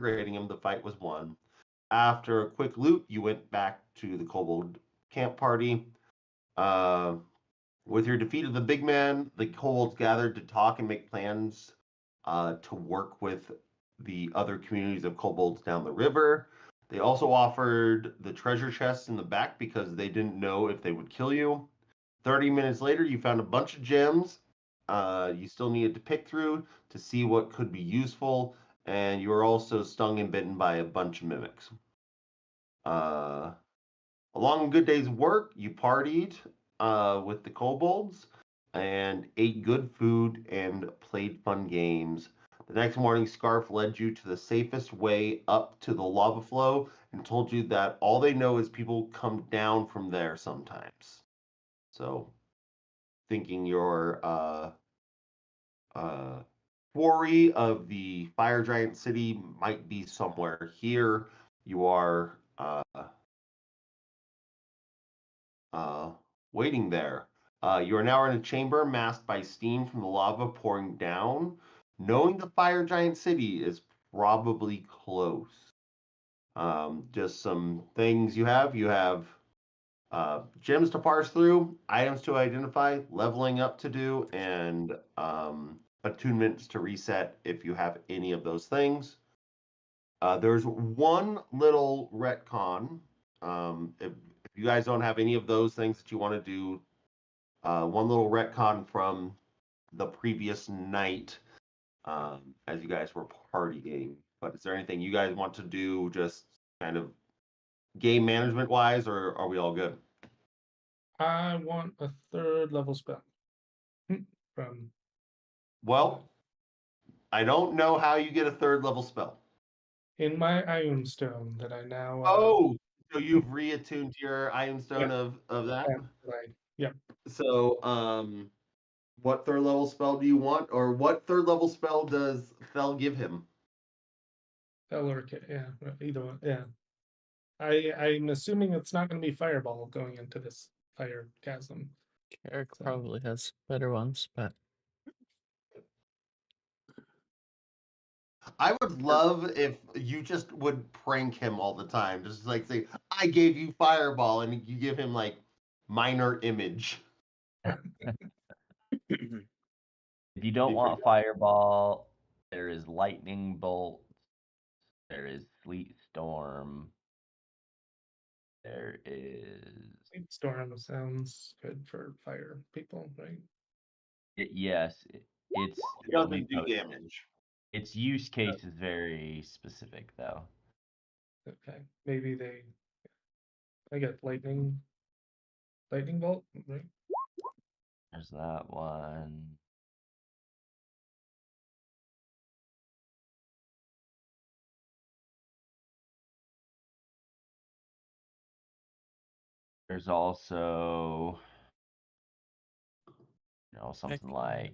disintegrating him, the fight was won. After a quick loot, you went back to the kobold camp party. Uh, with your defeat of the big man, the kobolds gathered to talk and make plans to work with the other communities of kobolds down the river. They also offered the treasure chests in the back because they didn't know if they would kill you. 30 minutes later, you found a bunch of gems. You still needed to pick through to see what could be useful, and you were also stung and bitten by a bunch of mimics. Uh, Along a good day's work, you partied with the kobolds and ate good food and played fun games. The next morning, Scarf led you to the safest way up to the lava flow and told you that all they know is people come down from there sometimes. So, thinking your uh, quarry of the fire giant city might be somewhere here, you are uh, waiting there. You are now in a chamber masked by steam from the lava pouring down. Knowing the fire giant city is probably close. Just some things you have. You have gems to parse through, items to identify, leveling up to do, and attunements to reset if you have any of those things. There's one little retcon. If you guys don't have any of those things that you want to do, one little retcon from the previous night as you guys were partying. But is there anything you guys want to do just kind of game management wise, or are we all good? I want a 3rd level spell. From Well, I don't know how you get a 3rd level spell. in my Iron Stone that I now Oh, so you've reattuned to your Iron Stone yeah, of that? right. Yeah. So, what 3rd level spell do you want, or what 3rd level spell does Fel give him? Spell or yeah, either one. Yeah. I'm assuming it's not going to be Fireball going into this fire chasm. Eric So- probably has better ones, but I would love if you just would prank him all the time. Just like say, I gave you Fireball, and you give him like minor image. If you don't Be want pretty Fireball, there is Lightning Bolt. There is Sleet Storm. There is Sleep Storm sounds good for fire people, right? yes. It's It doesn't do damage. its use case is very specific though. Okay. Maybe I get lightning bolt, right? There's that one. There's also, something like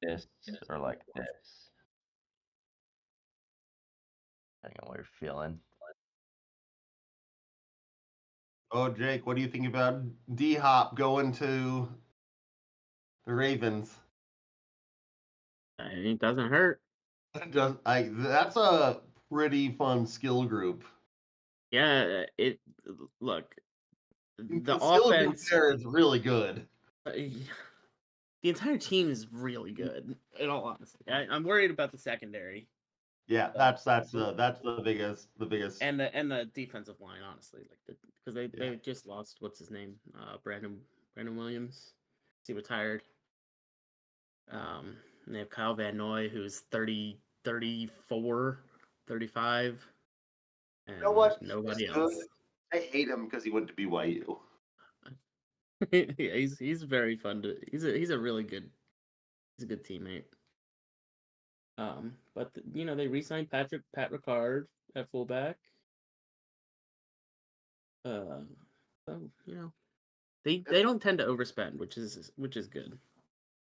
this or like this. Depending on what you're feeling. Oh, Jake, what do you think about D Hop going to the Ravens? It doesn't hurt. That's a pretty fun skill group. Yeah, look. The skill group offense there is really good. the entire team is really good. In all honesty, I'm worried about the secondary. Yeah, that's the biggest. And the defensive line, honestly, like because they just lost what's his name, Brandon Williams. He retired. And they have Kyle Van Noy, who's 30, 34, 35. And you know what? nobody else. I hate him because he went to BYU. Yeah, he's very fun to. He's a really good. He's a good teammate. But they re-signed Pat Ricard at fullback. So they don't tend to overspend, which is good.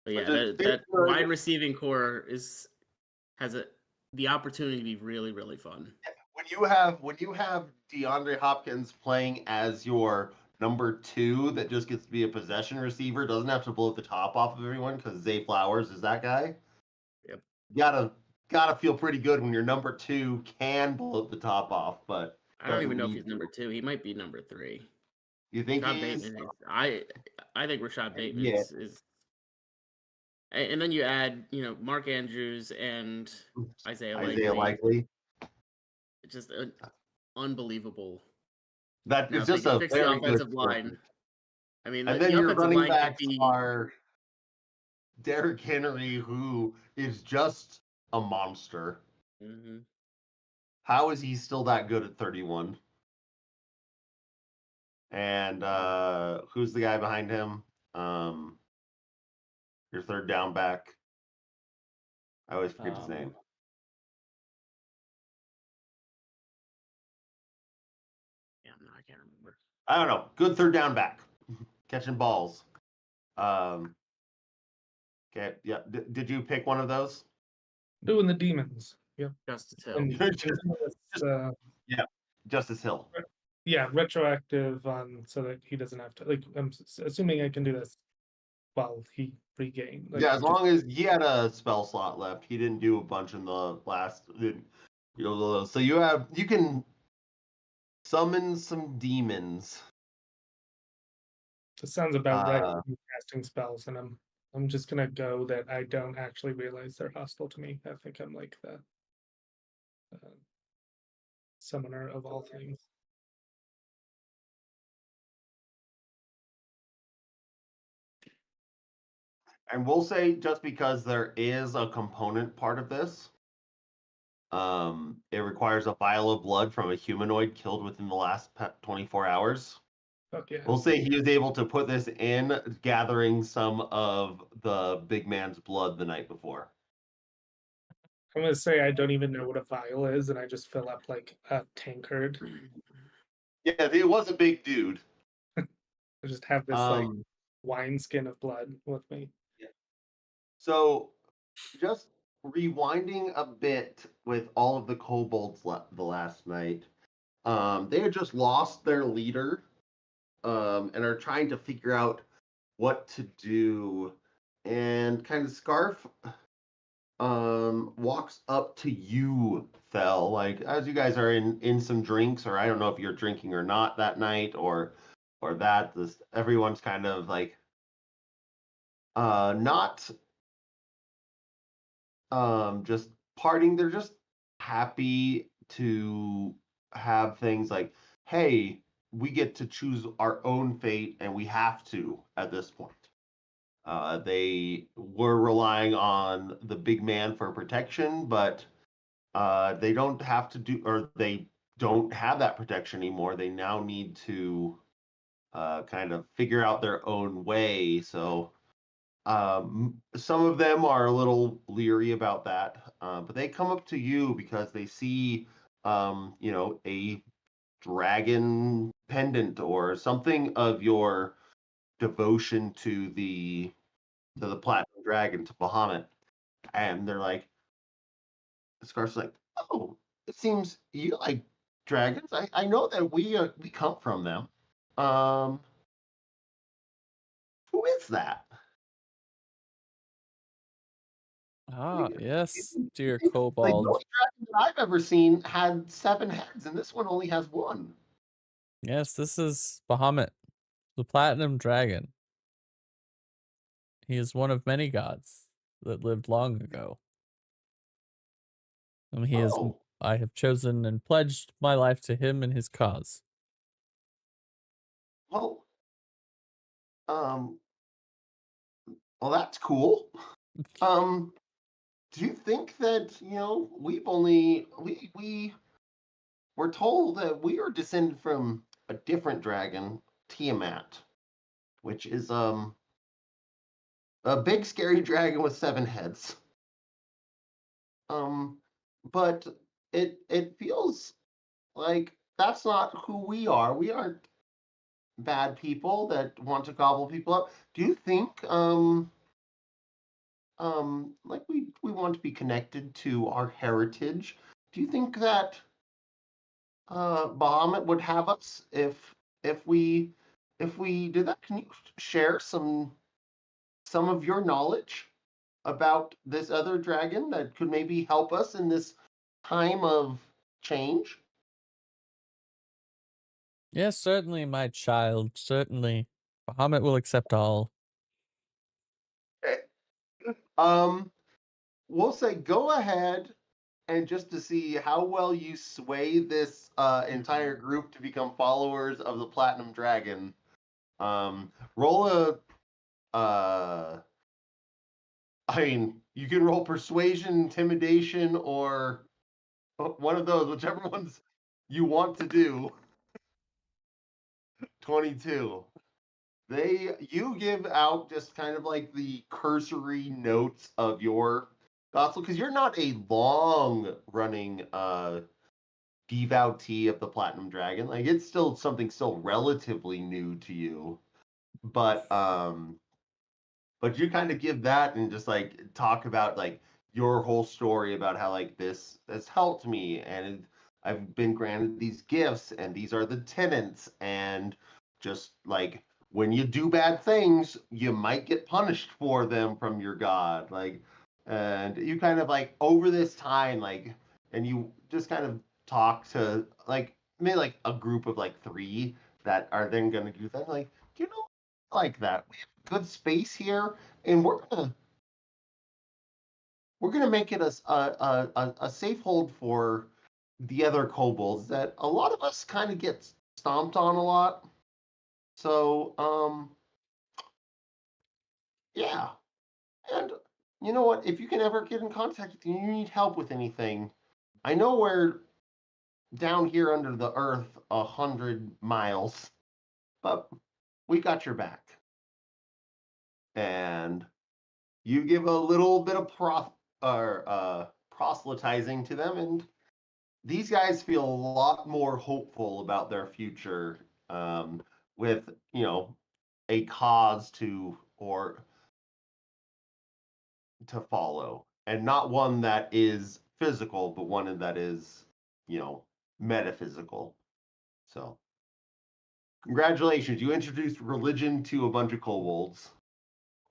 But yeah, that wide receiving core has the opportunity to be really, really fun. When you have DeAndre Hopkins playing as your number 2 that just gets to be a possession receiver, doesn't have to blow the top off of everyone because Zay Flowers is that guy. Yep. You gotta gotta feel pretty good when your number 2 can blow the top off, but I don't even know if doesn't he's need number to. 2. He might be number 3. You think Rashad he's? Bateman is. I think Rashad Bateman Yeah. is. And then you add, Mark Andrews and Isaiah Isaiah Likely. Likely. Just unbelievable. That Now, is if they just can a fix the very good offensive story. line, I mean, And the then your offensive running line could backs be. are Derrick Henry, who is just a monster. Mhm. How is he still that good at 31? And who's the guy behind him? Your third down back. I always forget his name. Yeah, no, I can't remember. I don't know. Good third down back, catching balls. Okay, yeah. Did you pick one of those? Doing the demons. Yep. Justice Hill. And Just- yeah, Justice Hill. retroactive on so that he doesn't have to I'm assuming I can do this while he regained. Yeah, as long as he had a spell slot left, he didn't do a bunch in the last. So you can summon some demons. It sounds about right. Casting spells, and I'm just gonna go that I don't actually realize they're hostile to me. I think I'm like the summoner of all things. And we'll say just because there is a component part of this, it requires a vial of blood from a humanoid killed within the last 24 hours. Fuck yeah. We'll say he was able to put this in, gathering some of the big man's blood the night before. I'm gonna say I don't even know what a vial is, and I just fill up like a tankard. Yeah, it was a big dude. I just have this like wineskin of blood with me. So, just rewinding a bit with all of the kobolds the last night, they had just lost their leader, and are trying to figure out what to do. And kind of Scarf walks up to you, Fel, like as you guys are in some drinks, or I don't know if you're drinking or not that night, or that this everyone's kind of like not just partying, they're just happy to have things like, hey, we get to choose our own fate and we have to at this point. They were relying on the big man for protection, but they don't have to do, or they don't have that protection anymore. They now need to kind of figure out their own way. So some of them are a little leery about that, but they come up to you because they see, a dragon pendant or something of your devotion to the platinum dragon, to Bahamut, and they're like, Scarf's like, oh, it seems you like dragons. I know that we come from them. Um, who is that? Ah, yes, dear Like kobold. most dragons that I've ever seen had 7 heads, and this one only has 1. Yes, this is Bahamut, the platinum dragon. He is one of many gods that lived long ago. And I have chosen and pledged my life to him and his cause. Well, well, that's cool. Do you think that we were told that we are descended from a different dragon, Tiamat, which is a big scary dragon with 7 heads. But it feels like that's not who we are. We aren't bad people that want to gobble people up. Do you think like we want to be connected to our heritage? Do you think that Bahamut would have us if we did that? Can you share some of your knowledge about this other dragon that could maybe help us in this time of change? Yes, certainly, my child. Certainly. Bahamut will accept all. Um, we'll say go ahead and just to see how well you sway this entire group to become followers of the Platinum Dragon. Roll a I mean, you can roll persuasion, intimidation, or one of those, whichever ones you want to do. 22. You give out just kind of like the cursory notes of your gospel because you're not a long running devotee of the Platinum Dragon. Like it's still relatively new to you. But you kind of give that and just like talk about like your whole story about how like this has helped me and I've been granted these gifts and these are the tenets and just like when you do bad things you might get punished for them from your god like and you kind of like over this time like and you just kind of talk to like maybe like a group of like three that are then going to do that like you know like that good space here, and we're gonna make it a safe hold for the other kobolds that a lot of us kind of get stomped on a lot. So yeah, and you know what? If you can ever get in contact with you need help with anything, I know we're down here under the earth 100 miles, but we got your back. And you give a little bit of proselytizing to them, and these guys feel a lot more hopeful about their future with a cause to follow, and not one that is physical, but one that is metaphysical. So, congratulations, you introduced religion to a bunch of kobolds.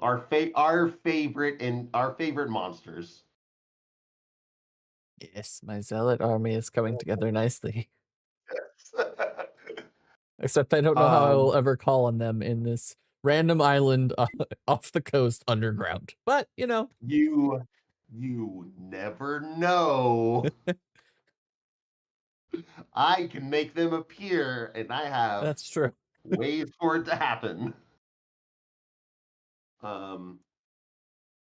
Our favorite monsters. Yes, my zealot army is coming together nicely. Except I don't know how I will ever call on them in this random island off the coast underground. But, you never know. I can make them appear, and I have that's true. ways for it to happen.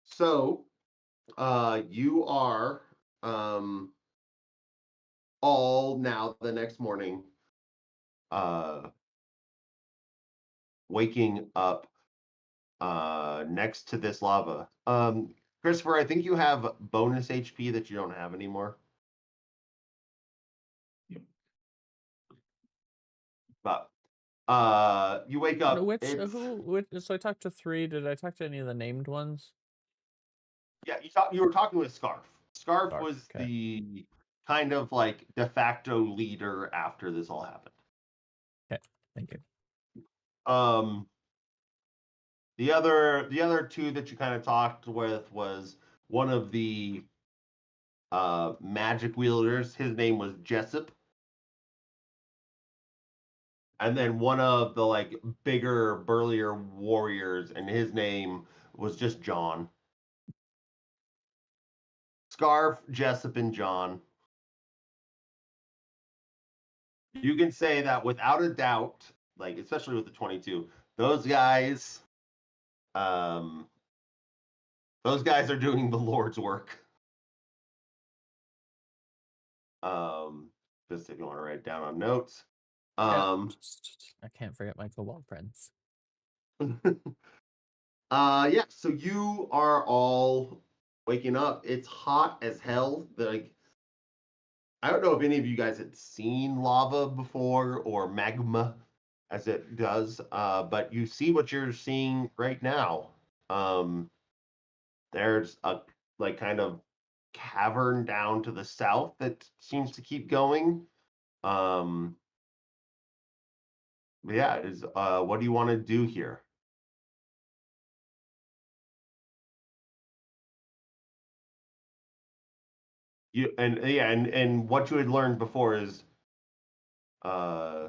So, you are all now the next morning waking up next to this lava. Christopher, I think you have bonus HP that you don't have anymore. Yep. But you wake up. So I talked to 3. Did I talk to any of the named ones? Yeah, you were talking with Scarf. Scarf was okay. the kind of like de facto leader after this all happened. Okay, thank you. The other two that you kind of talked with was one of the magic wielders. His name was Jessup. And then one of the like bigger, burlier warriors, and his name was just John. Scarf, Jessup, and John. You can say that without a doubt, like especially with the 22, those guys are doing the Lord's work. Just if you want to write down on notes. I can't forget my kobold friends. Yeah, so you are all waking up. It's hot as hell. Like I don't know if any of you guys had seen lava before or magma as it does, but you see what you're seeing right now. There's a like kind of cavern down to the south that seems to keep going. Yeah, what do you want to do here? and what you had learned before is uh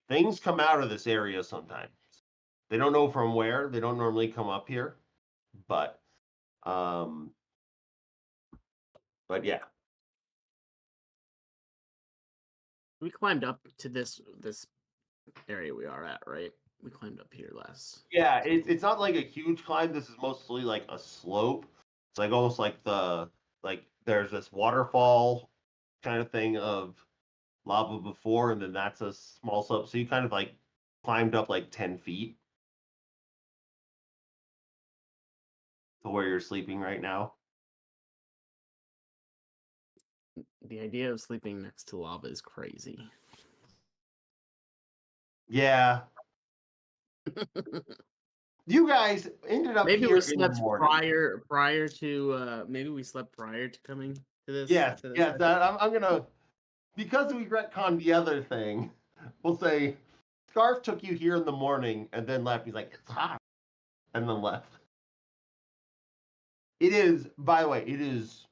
things come out of this area sometimes. They don't know from where. They don't normally come up here, but um yeah. We climbed up to this area we are at, right? We climbed up here last. Yeah, it's not like a huge climb. This is mostly like a slope. It's like almost like there's this waterfall kind of thing of lava before, and then that's a small slope. So you kind of like climbed up like 10 feet to where you're sleeping right now. The idea of sleeping next to lava is crazy. Yeah. You guys ended up Maybe here we in the slept morning. prior to maybe we slept prior to coming to this. Yes, to this yes. session. I'm gonna, because we retconned the other thing, we'll say Scarf took you here in the morning and then left. He's like, it's hot, and then left. It is, by the way, it is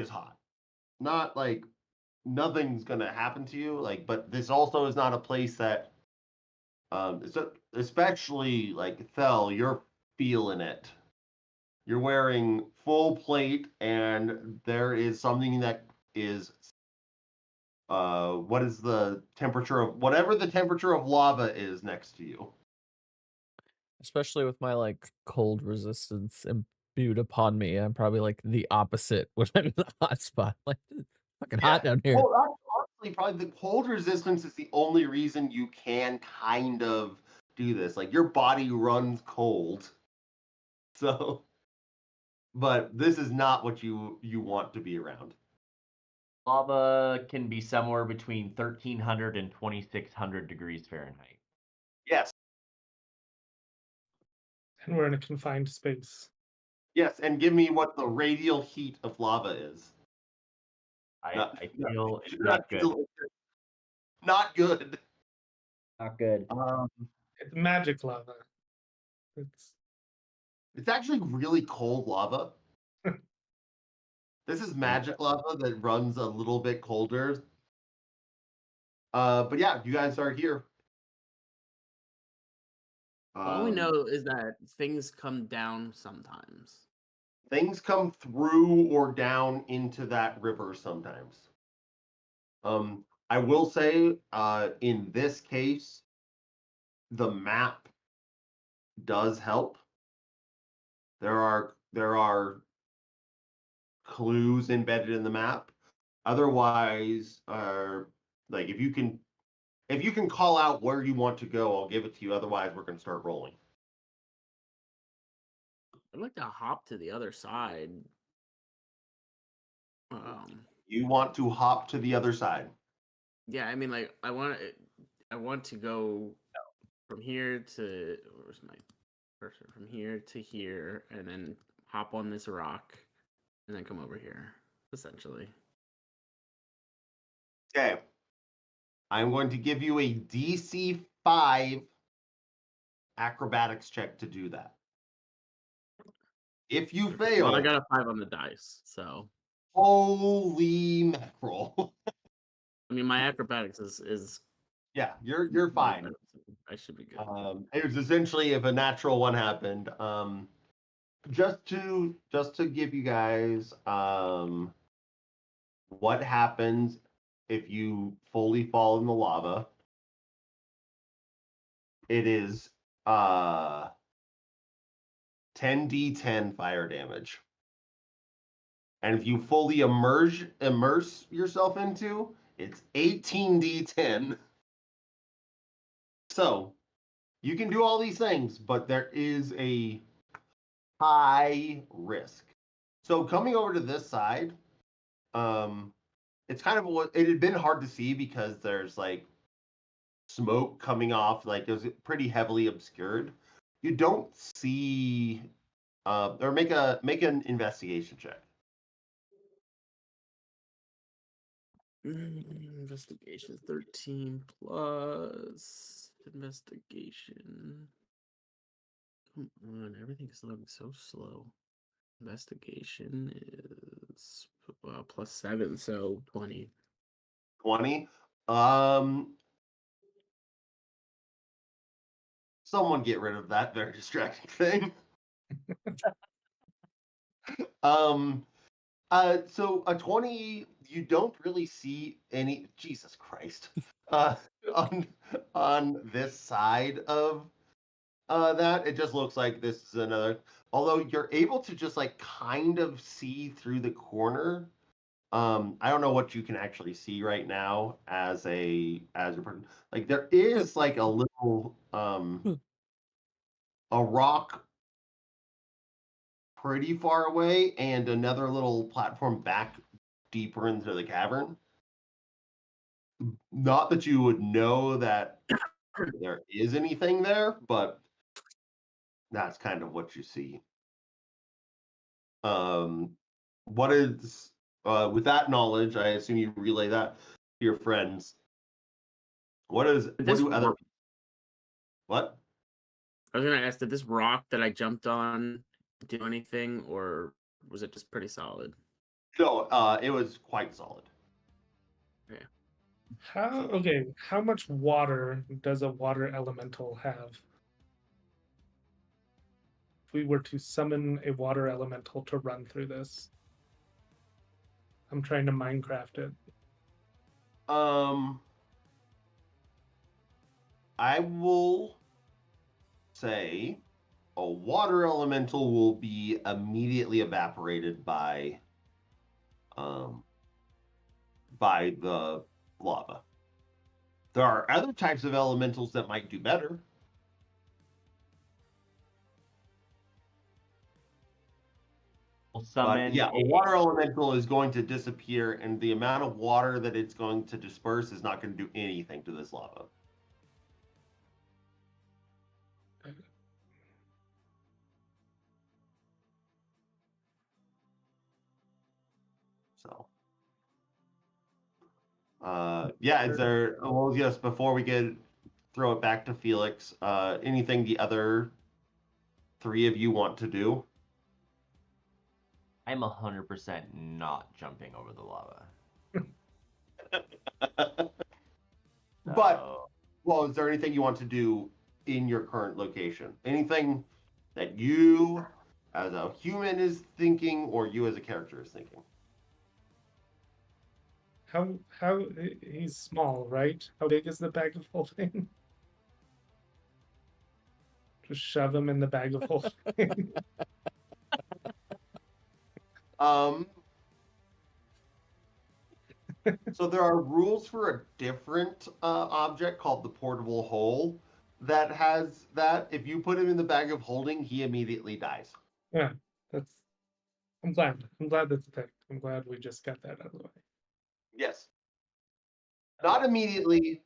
hot. Not like nothing's gonna happen to you, like, but this also is not a place that, especially like Thel, you're feeling it. You're wearing full plate, and there is something that is what is the temperature of whatever the temperature of lava is next to you. Especially with my like cold resistance imbued upon me, I'm probably like the opposite when I'm in the hot spot. Like it's fucking hot down here. Well, honestly, probably the cold resistance is the only reason you can kind of do this. Like your body runs cold, so. But this is not what you want to be around. Lava can be somewhere between 1,300 and 2,600 degrees Fahrenheit. Yes, And we're in a confined space. yes, and give me what the radial heat of lava is. I feel it's not good. Not good. Not good. It's magic lava. It's actually really cold lava. This is magic lava that runs a little bit colder. But yeah, you guys are here. All we know is that things come down sometimes. Things come through or down into that river sometimes. I will say, in this case, the map does help. There are clues embedded in the map. Otherwise, like if you can call out where you want to go, I'll give it to you. Otherwise, we're gonna start rolling. I'd like to hop to the other side. You want to hop to the other side. Yeah, I mean, like I want to go from here to where's my cursor? From here to here, and then hop on this rock, and then come over here. Essentially. Okay. I'm going to give you a DC 5 acrobatics check to do that. If you fail, Well, I got a 5 on the dice, so holy mackerel. I mean, my acrobatics is Yeah, you're fine. I should be good. It was essentially if a natural one happened. Just to give you guys what happens if you fully fall in the lava. It is 10d10 fire damage. And if you fully immerse yourself into, it's 18d10. So you can do all these things, but there is a high risk. So coming over to this side, it's kind of what it had been hard to see because there's like smoke coming off, like it was pretty heavily obscured. You don't see or make an investigation check. Investigation 13 plus investigation. Come on, everything's loading so slow. Investigation is +7, so 20. 20. Someone get rid of that very distracting thing. So a 20, you don't really see any. Jesus Christ. Uh, on on this side of that, it just looks like this is another. Although you're able to just like kind of see through the corner. I don't know what you can actually see right now as a person. Like there is like a little a rock pretty far away and another little platform back deeper into the cavern. Not that you would know that there is anything there, but that's kind of what you see. What is with that knowledge, I assume you relay that to your friends. What do other what? I was gonna ask, did this rock that I jumped on do anything, or was it just pretty solid? No, it was quite solid. How much water does a water elemental have? If we were to summon a water elemental to run through this. I'm trying to Minecraft it. I will say a water elemental will be immediately evaporated by the lava. There are other types of elementals that might do better. We'll summon But yeah, a water elemental is going to disappear, and the amount of water that it's going to disperse is not going to do anything to this lava. So, yeah, is there? Well, yes. Before we throw it back to Felix, anything the other three of you want to do? I'm 100% not jumping over the lava. But, So, well, is there anything you want to do in your current location? Anything that you, as a human, is thinking, or you as a character is thinking? How he's small, right? How big is the bag of holding? Just shove him in the bag of holding. So there are rules for a different object called the portable hole that has that. If you put him in the bag of holding, he immediately dies. Yeah, that's. I'm glad. I'm glad that's a thing. I'm glad we just got that out of the way. Yes. Not immediately.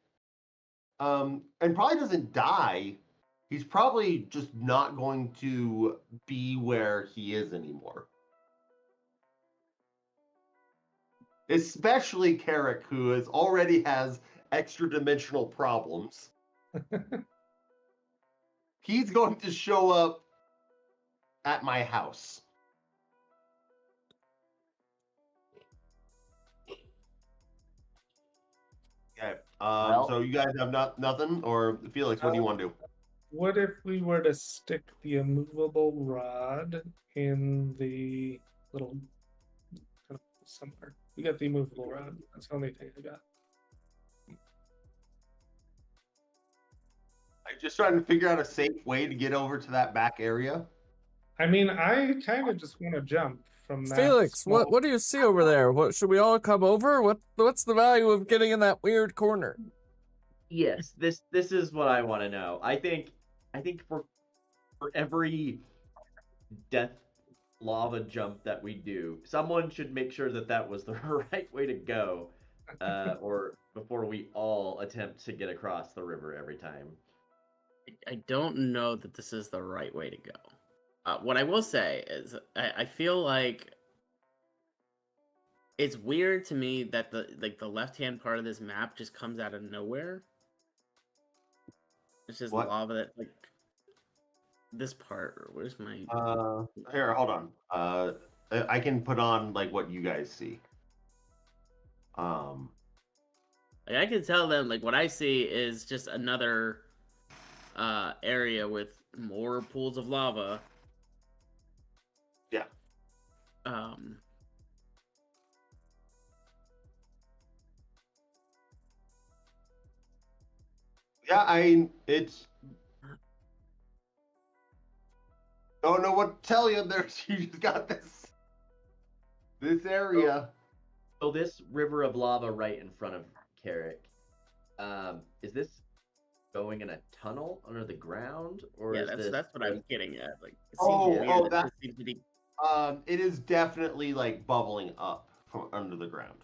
And probably doesn't die. He's probably just not going to be where he is anymore. Especially Carrick, who already has extra dimensional problems. He's going to show up at my house. Okay. So you guys have nothing, or Felix, what do you want to do? What if we were to stick the immovable rod in the little somewhere? We got the immovable rod. That's the only thing I got. I'm just trying to figure out a safe way to get over to that back area. I mean, I kind of just want to jump from that. Felix, what do you see over there? What should we all come over? What's the value of getting in that weird corner? yes, this is what I want to know. I think for every death lava jump that we do, someone should make sure that was the right way to go, or before we all attempt to get across the river every time. I don't know that this is the right way to go. What I will say is I feel like it's weird to me that the left-hand part of this map just comes out of nowhere. It's just What? lava that this part. Where's my? Here, hold on. I can put on like what you guys see. Like, I can tell them like what I see is just another area with more pools of lava. Yeah. Yeah, it's. Don't know what to tell you. There's you just got this area. So this river of lava right in front of Carrick, is this going in a tunnel under the ground, or Yeah, is this? that's what I'm getting at. Like, it seems Oh, weird. oh, It that- just seems to be. It is definitely like bubbling up from under the ground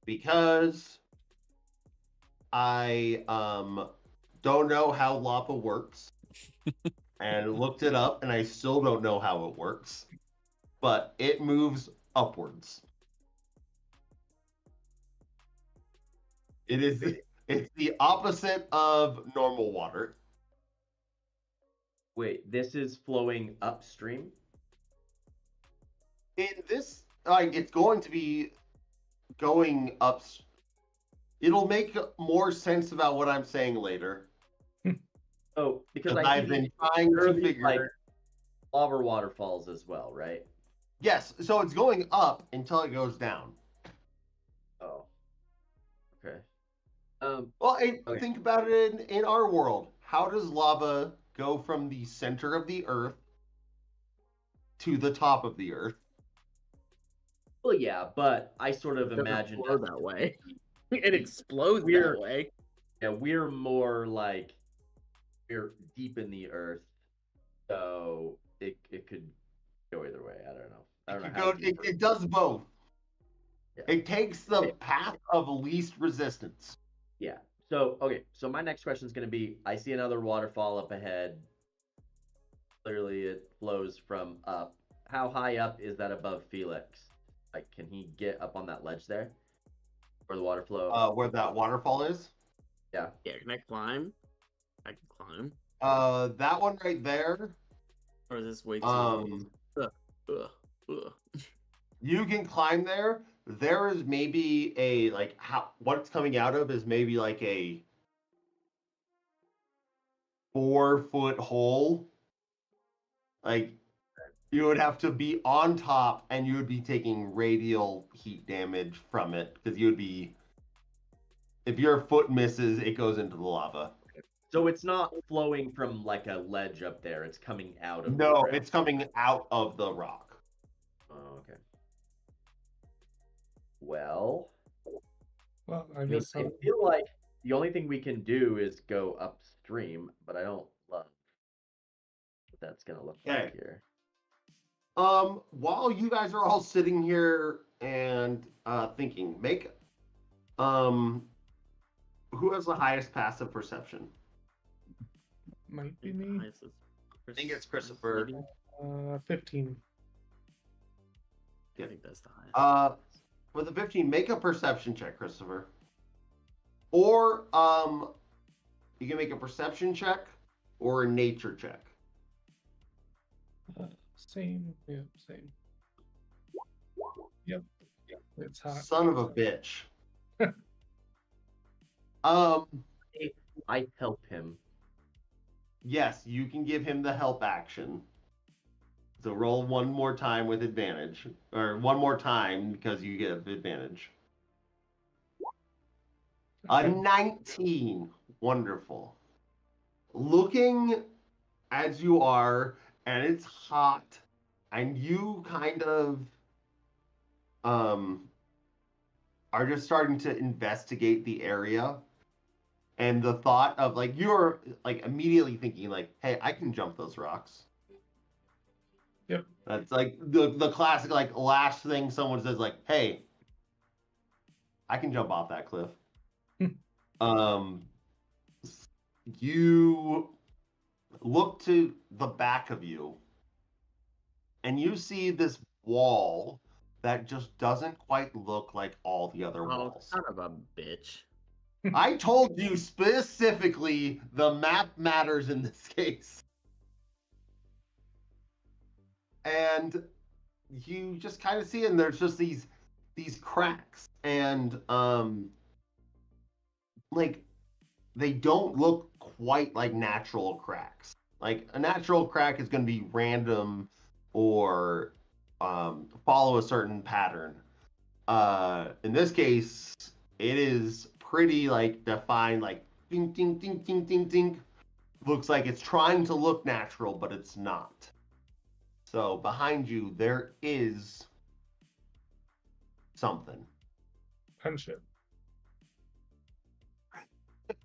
because I don't know how lava works and looked it up, and I still don't know how it works, but it moves upwards. It's the opposite of normal water. Wait, this is flowing upstream? In this, like, it's going to be going up. It'll make more sense about what I'm saying later. Oh, because I've been trying there are to these, figure. like, lava waterfalls as well, right? Yes, so it's going up until it goes down. Oh. Okay. Well, Okay. think about it in our world. How does lava go from the center of the earth to the top of the earth? Well, yeah, but I sort of It doesn't imagined flow that way. It explodes We're- that way. Yeah, we're more like we're deep in the earth, so it could go either way. I don't know. I don't know how deep It does both. Yeah. It takes the Okay. path of least resistance. Yeah. So, okay. So my next question is going to be, I see another waterfall up ahead. Clearly it flows from up. How high up is that above Felix? Like, can he get up on that ledge there? Where the water flow? Where that waterfall is. Yeah. Yeah, can I climb? I can climb. That one right there. Or is this way too? Ugh. You can climb there. There is maybe a like what it's coming out of is maybe like a 4-foot hole. Like you would have to be on top, and you would be taking radial heat damage from it because you would be. If your foot misses, it goes into the lava. So it's not flowing from like a ledge up there. It's coming out of the No, ground. it's coming out of the rock. Oh, okay. Well, Well, I I mean, guess I feel like the only thing we can do is go upstream, but I don't love what that's gonna look like Okay. here. While you guys are all sitting here and thinking, make who has the highest passive perception? might be me. I think it's Christopher. 15. I think that's the highest. For the 15, make a perception check, Christopher. Or you can make a perception check or a nature check. Same. Yeah, same. Yep. It's hot. Son of a bitch. I help him. Yes, you can give him the help action. So roll one more time with advantage, or one more time because you get advantage. A 19. Wonderful. Looking as you are, and it's hot, and you kind of are just starting to investigate the area. And the thought of like you're like immediately thinking like, hey, I can jump those rocks. Yep. That's like the classic like last thing someone says like, hey, I can jump off that cliff. You look to the back of you and you see this wall that just doesn't quite look like all the other Oh, walls. son of a bitch. I told you specifically the map matters in this case. And you just kind of see it, and there's just these cracks, and like they don't look quite like natural cracks. Like a natural crack is going to be random or follow a certain pattern. In this case, it is pretty like defined, like ding ding ding ding ding ding. Looks like it's trying to look natural, but it's not. So behind you, there is something. Punch it. You're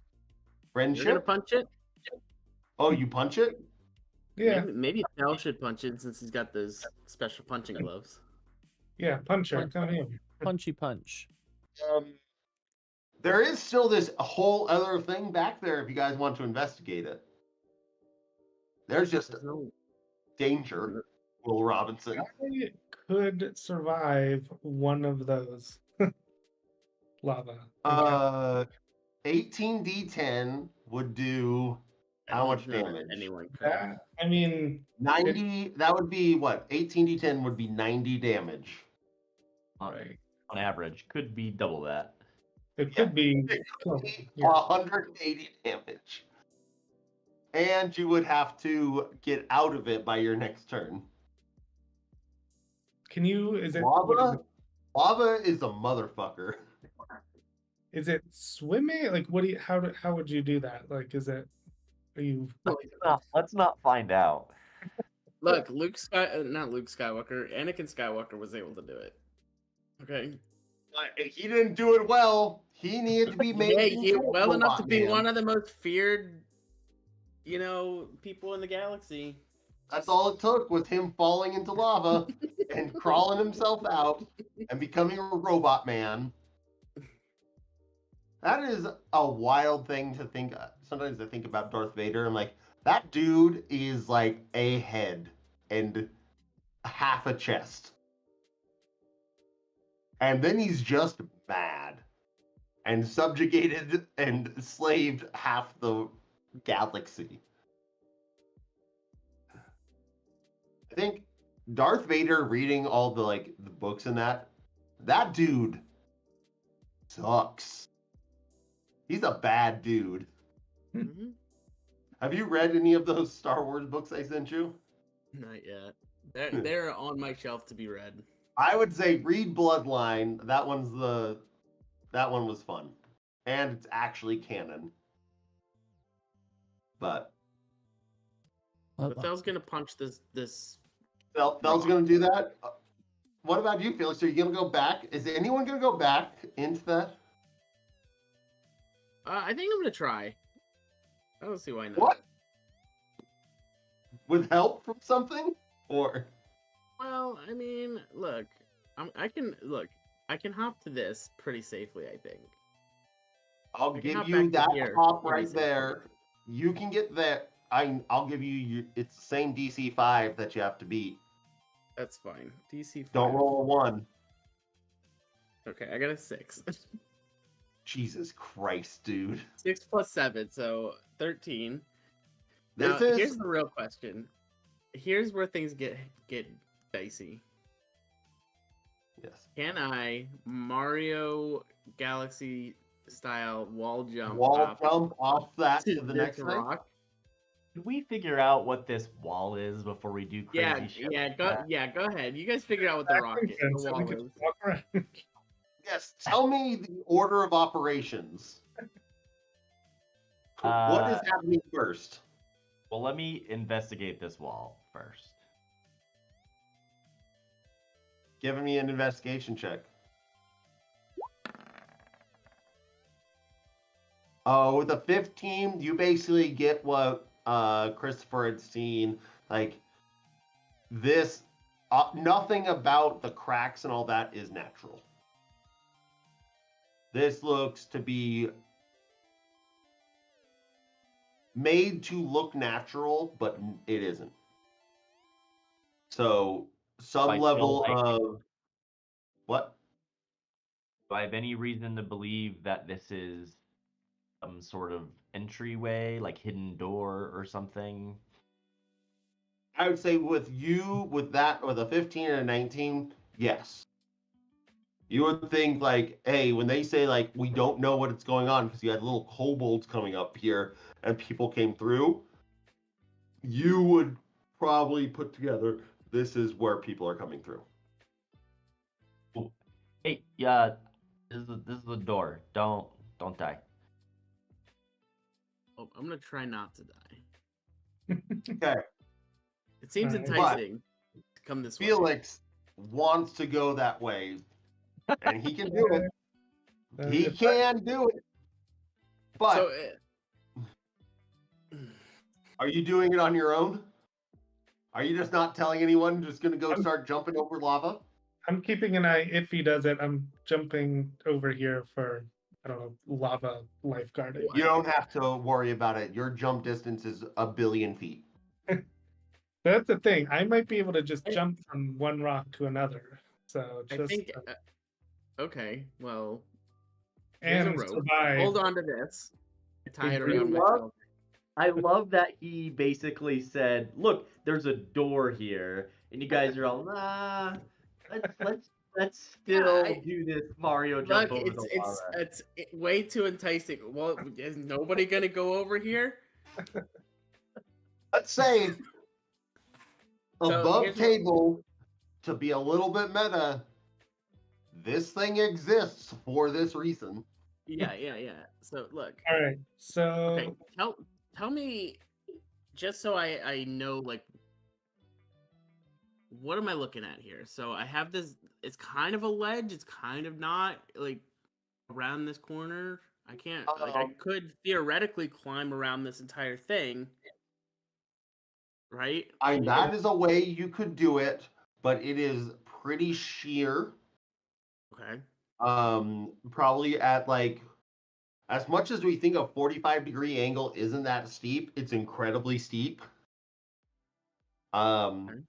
Friendship? gonna punch it? Oh, you punch it? Yeah, Maybe Cal should punch it since he's got those special punching gloves. yeah, punch her. Punch. Come here. Punchy punch. There is still this whole other thing back there if you guys want to investigate it. There's just There's no danger, Will Robinson. I could survive one of those lava. 18d10 would do how much no, damage? anyone could. That, I mean, 90. That would be what? 18d10 would be 90 damage. right. On average, could be double that. It could be. It could be Yeah. 180 damage. And you would have to get out of it by your next turn. Can you? Is it? What Lava? Lava is a motherfucker. is it swimming? Like, what do you? How would you do that? Like, is it? Are you? Let's not find out. Look, not Luke Skywalker. Anakin Skywalker was able to do it. Okay. He didn't do it well. He needed to be made. Yeah, into he a well enough to robot be man. one of the most feared, people in the galaxy. That's all it took was him falling into lava and crawling himself out and becoming a robot man. That is a wild thing to think. Sometimes I think about Darth Vader. I'm like, that dude is like a head and half a chest. And then he's just mad and subjugated and enslaved half the galaxy. I think Darth Vader reading all the the books and that dude sucks. He's a bad dude. Mhm. Have you read any of those Star Wars books I sent you? Not yet. They're on my shelf to be read. I would say read Bloodline. That one was fun. And it's actually canon. But But Thel's gonna punch this. Fel's gonna do that. What about you, Felix? Are you gonna go back? Is anyone gonna go back into that? I think I'm gonna try. I don't see why not. What? With help from something? Or Well, I mean, look, I can hop to this pretty safely. I think. I'll I can give hop you back to that here hop pretty right safely. there. You can get there. I'll give you it's the same DC 5 that you have to beat. That's fine. DC 5. Don't roll a 1. Okay, I got a 6. Jesus Christ, dude. 6 plus 7, so 13. This Now, is here's the real question. Here's where things get dicey. yes. Can I Mario Galaxy style wall jump Off that to the this next thing? rock? Did we figure out what this wall is before we do crazy shit? like that? Go ahead. You guys figure out what the rock is. The So we wall could is. walk around. Yes. Tell me the order of operations. What is happening first? Well, let me investigate this wall first. Give me an investigation check. With a 15, you basically get what Christopher had seen. Like this, nothing about the cracks and all that is natural. This looks to be made to look natural, but it isn't. So some I feel level like- of what? Do I have any reason to believe that this is some sort of entryway, like hidden door or something? I would say with a 15 and a 19, yes. You would think like, hey, when they say like we don't know what it's going on because you had little kobolds coming up here and people came through, you would probably put together this is where people are coming through. Hey, yeah, this is the door. Don't die. Oh, I'm gonna try not to die. Okay. It seems Alright. enticing to come this way. Felix wants to go that way, and he can do it. He If can do it. But So, are you doing it on your own? Are you just not telling anyone? Just gonna go start jumping over lava? I'm keeping an eye. If he does it, I'm jumping over here for, I don't know, lava lifeguarding. You don't have to worry about it. Your jump distance is 1 billion feet. That's the thing. I might be able to just jump from one rock to another. So I just think. Okay, well, here's a and rope. survive. Hold on to this. Tie it You around love- myself. I love that he basically said, "Look, there's a door here," and you guys are all, "Nah, let's still I- do this Mario jump Look, over the lava." it's way too enticing. Well, is nobody gonna go over here? Let's say So above here's what- table, to be a little bit meta, this thing exists for this reason. Yeah. So look. All right. So Okay, tell me, just so I know, like, what am I looking at here? So I have this. It's kind of a ledge. It's kind of not, like, around this corner. I can't. Like, I could theoretically climb around this entire thing, right? That is a way you could do it, but it is pretty sheer. Okay. Probably at like, as much as we think a 45-degree angle isn't that steep, it's incredibly steep. Okay.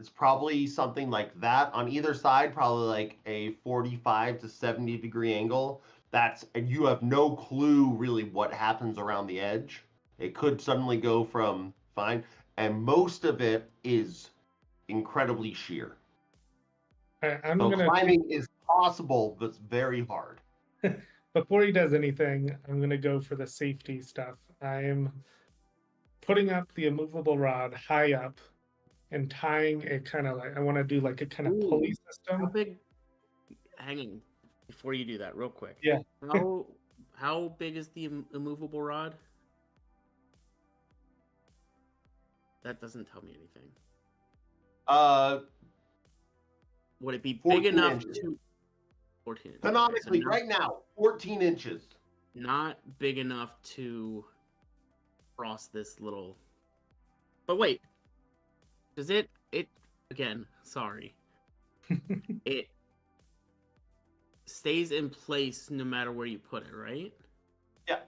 It's probably something like that on either side, probably like a 45 to 70-degree angle. And you have no clue really what happens around the edge. It could suddenly go from fine, and most of it is incredibly sheer. I'm So gonna climbing is possible, but it's very hard. before he does anything, I'm gonna go for the safety stuff. I'm putting up the immovable rod high up and tying a kind of like I want to do like a kind of pulley How system. big? Hang on, before you do that, real quick. Yeah. How big is the immovable rod? That doesn't tell me anything. Would it be big 14 enough inches. to 14 inches? Canonically, Okay, so right now, 14 inches. not big enough to cross this little. But wait, does it again? Sorry, it stays in place no matter where you put it, right? Yeah.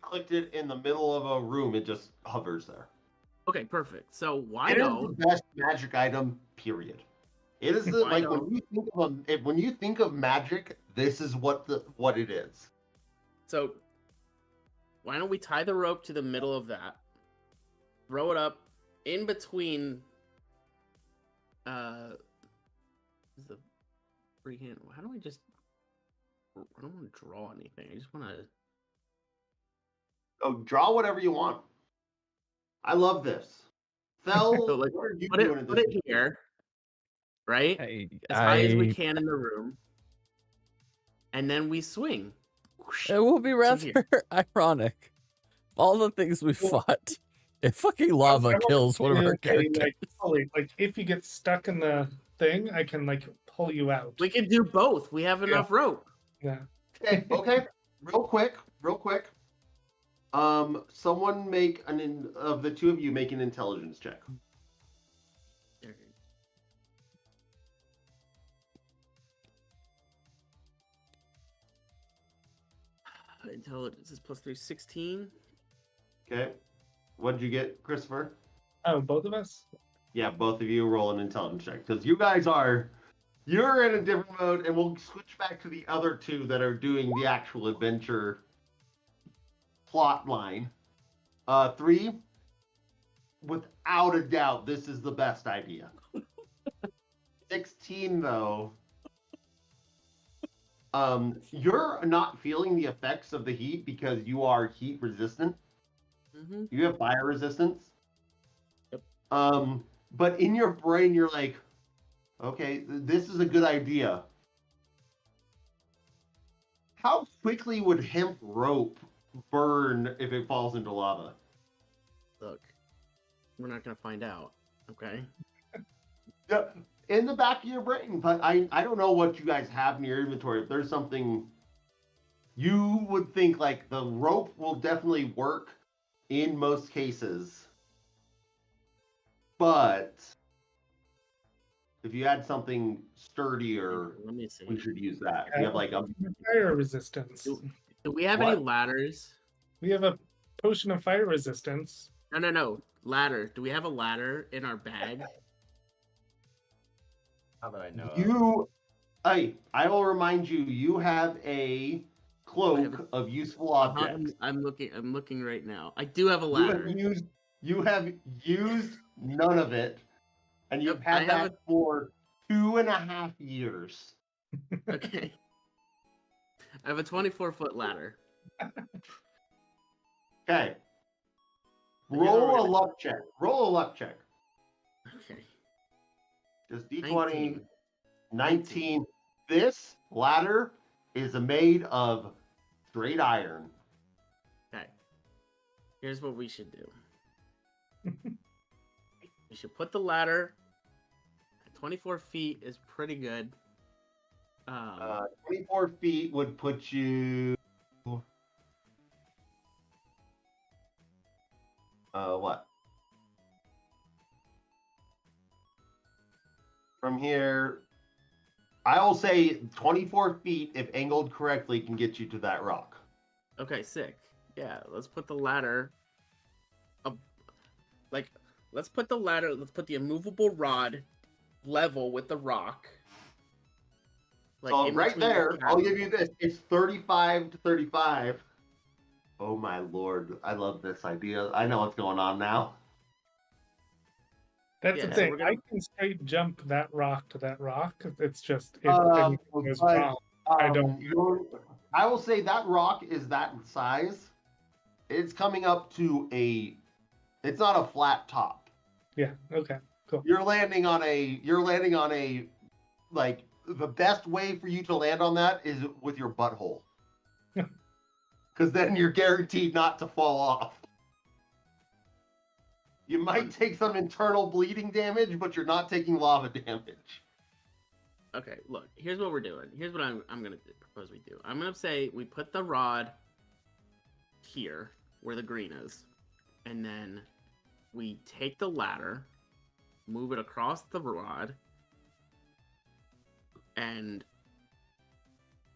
Clicked it in the middle of a room, it just hovers there. Okay, perfect. So why It is no? the best magic item, period. It is the, Why like no? when you think of magic, this is what it is. So why don't we tie the rope to the middle of that? Throw it up in between. The freehand. How do I just? I don't want to draw anything. I just want to. Oh, draw whatever you want. I love this. Fel, So, like, what are you Put doing in it this? here, right? Hey, As high as we can in the room, and then we swing. It will be rather here. ironic. All the things we fought, if fucking lava kills one of our characters. Like if you get stuck in the thing, I can like pull you out. We can do both. We have enough rope. Yeah. Okay. Real quick. Someone make of the two of you make an intelligence check. Intelligence is +3, 16. Okay. What did you get, Christopher? Oh, both of us? Yeah, both of you roll an intelligence check because you're in a different mode, and we'll switch back to the other two that are doing the actual adventure. plot line. 3, without a doubt, this is the best idea. 16, though. You're not feeling the effects of the heat because you are heat resistant. Mm-hmm. You have fire resistance. Yep. But in your brain, you're like, okay, this is a good idea. How quickly would hemp rope burn if it falls into lava? Look, we're not gonna find out. Okay. Yeah, in the back of your brain, but I don't know what you guys have in your inventory. If there's something you would think, like, the rope will definitely work in most cases, but if you had something sturdier, Let me see. we should use that. If you have like a fire resistance. Do we have any What? ladders? We have a potion of fire resistance. No. Ladder. Do we have a ladder in our bag? How that I know. you, I will remind you, you have a cloak of useful objects. I'm looking right now. I do have a You ladder. have used none of it, and you've Yep, I had have that for 2.5 years. Okay. I have a 24-foot ladder. Okay. And here's what we're Roll a gonna- luck check. Roll a luck check. Okay. Just D20, 19. 19. This ladder is made of straight iron. Okay. Here's what we should do. We should put the ladder at 24 feet is pretty good. 24 feet would put you. What? From here, I will say 24 feet, if angled correctly, can get you to that rock. Okay, sick. Yeah, let's put the ladder up. Like, let's put the immovable rod level with the rock. Like, So in right between the there, I'll cabin. give you this. It's 35 to 35. Oh my lord, I love this idea. I know what's going on now. That's Yeah, the so thing. we're gonna- I can straight jump that rock to that rock. It's just if Um, anything goes but, wrong. I don't- I will say that rock is that size. It's coming up to it's not a flat top. Yeah. Okay. Cool. You're landing on a like, the best way for you to land on that is with your butthole. Because then you're guaranteed not to fall off. You might take some internal bleeding damage, but you're not taking lava damage. Okay, look. Here's what we're doing. Here's what I'm gonna propose we do. I'm gonna say we put the rod here where the green is, and then we take the ladder, move it across the rod, and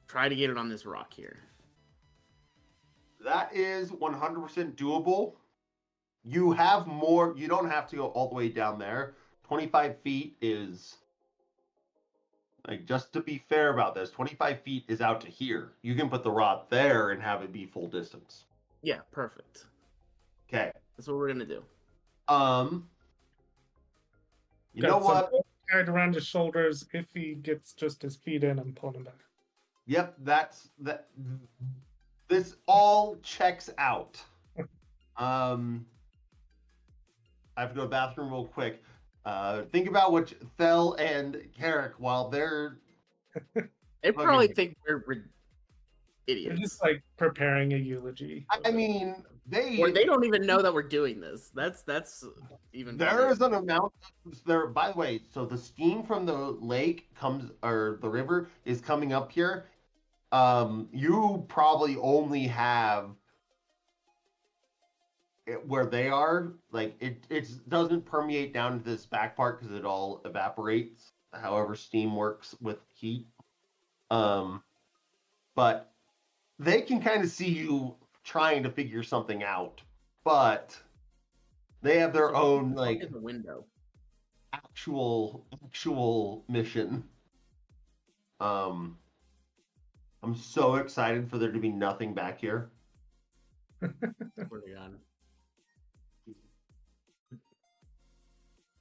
try to get it on this rock here. That is 100% doable. You have more. You don't have to go all the way down there. 25 feet is, like, just to be fair about this, 25 feet is out to here. You can put the rod there and have it be full distance. Yeah, perfect. Okay. That's what we're gonna do. You know Got some what? rope tied around his shoulders. If he gets just his feet in, I'm pulling him back. Yep, that. This all checks out. I have to go to the bathroom real quick. Think about what Thel and Carrick, while they're They probably Okay. think we're They're idiots, just like preparing a eulogy. I mean, or they don't even know that we're doing this. That's even. there funnier. is an amount there. By the way, so the steam from the lake or the river is coming up here. You probably only have where they are, like, it doesn't permeate down to this back part because it all evaporates. However, steam works with heat. But they can kind of see you trying to figure something out, but they have their So, own, look like, at the window. actual mission. I'm so excited for there to be nothing back here. Swear to God.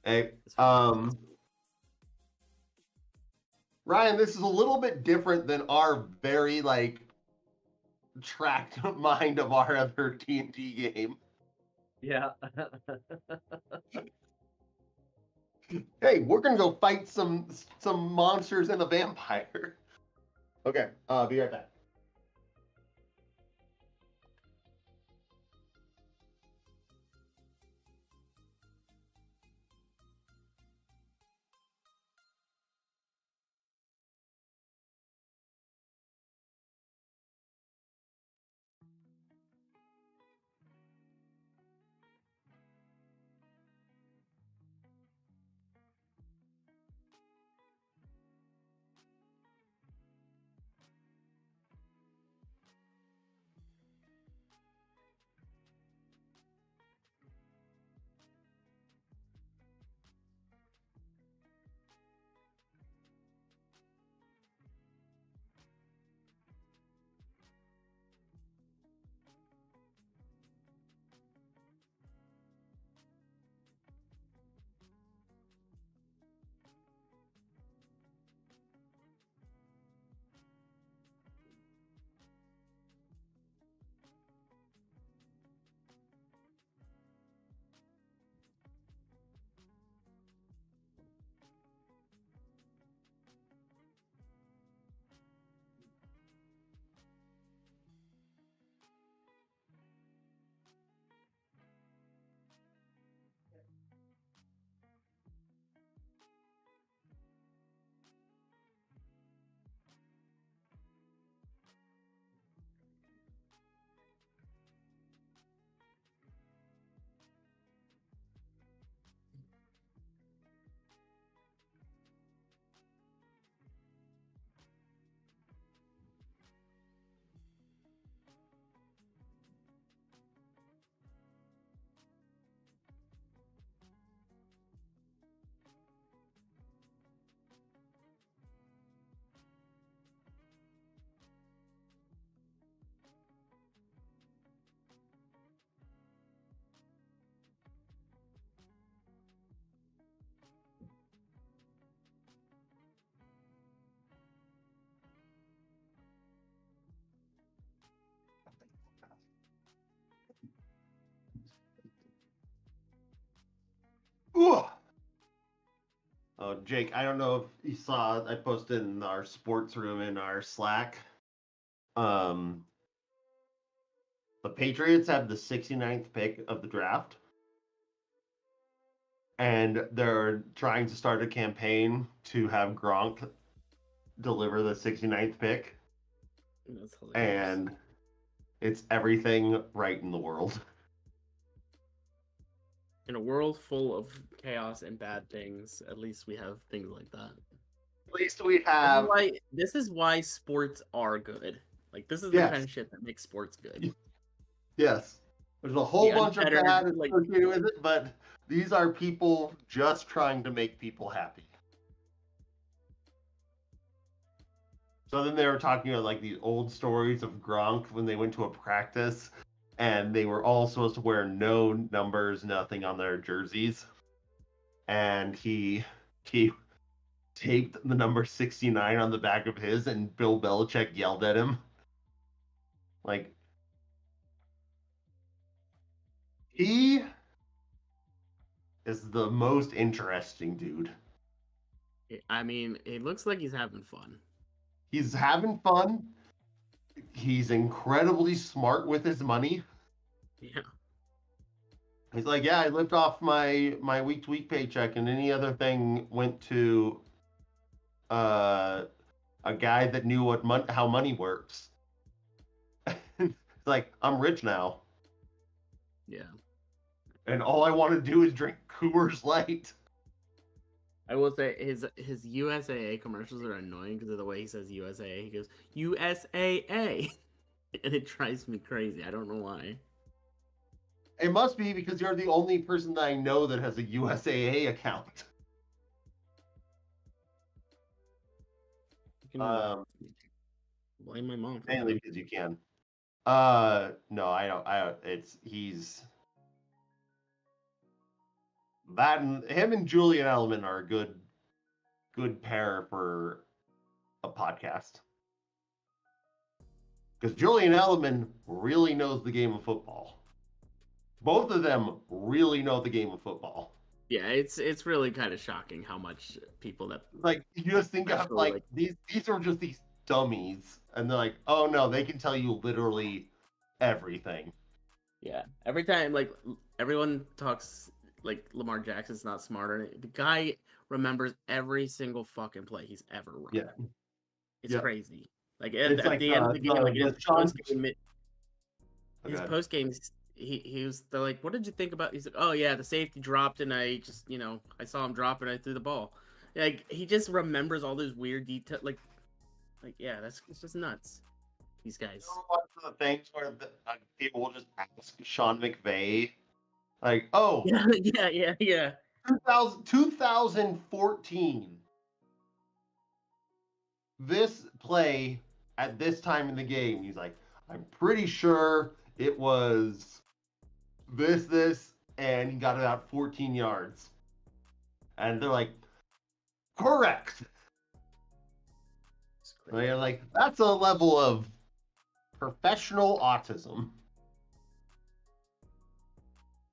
Hey, It's fine. Ryan, this is a little bit different than our very like tracked mind of our other TNT game. Yeah. Hey, we're gonna go fight some monsters and a vampire. Okay, be right back. Ooh. Oh, Jake, I don't know if you saw, I posted in our sports room in our Slack. The Patriots have the 69th pick of the draft. And they're trying to start a campaign to have Gronk deliver the 69th pick. That's hilarious. And it's everything right in the world. In a world full of chaos and bad things, at least we have things like that. At least we have. This is why sports are good. Like, this is the kind of shit that makes sports good. Yes. There's a whole bunch of unfettered, bad like- associated with it, but these are people just trying to make people happy. So then they were talking about like these old stories of Gronk when they went to a practice and they were all supposed to wear no numbers, nothing on their jerseys. And he taped the number 69 on the back of his, and Bill Belichick yelled at him. Like, he is the most interesting dude. I mean, it looks like he's having fun. He's having fun. He's incredibly smart with his money. Yeah. He's like, yeah, I lived off my week-to-week paycheck, and any other thing went to a guy that knew how money works. It's like, I'm rich now, Yeah. and all I want to do is drink Coors Light. I will say his USAA commercials are annoying because of the way he says USAA. He goes USAA, and it drives me crazy. I don't know why. It must be because you're the only person that I know that has a USAA account. You can blame my mom. Mainly because you can. No, I don't. He's that, and him and Julian Edelman are a good pair for a podcast. Because Julian Edelman really knows the game of football. Both of them really know the game of football. Yeah, it's really kind of shocking how much people that Like, you just think of Especially, like like- these are just these dummies, and they're like, oh no, they can tell you literally everything. yeah. Every time like everyone talks like Lamar Jackson's not smarter. The guy remembers every single fucking play he's ever run. Yeah. It's Yeah. crazy. Like It's at like, the end of the game, like the his Sean- post-game, his Okay. post game, he was. They're like, "What did you think about?" He's like, "Oh yeah, the safety dropped, and I just I saw him drop, and I threw the ball." Like he just remembers all those weird details. Like yeah, it's just nuts. These guys. You know, one of the things where people will just ask Sean McVay, like, oh, Yeah. 2014, this play at this time in the game, he's like, I'm pretty sure it was this, and he got about 14 yards. And they're like, correct. It's And they're like, that's a level of professional autism.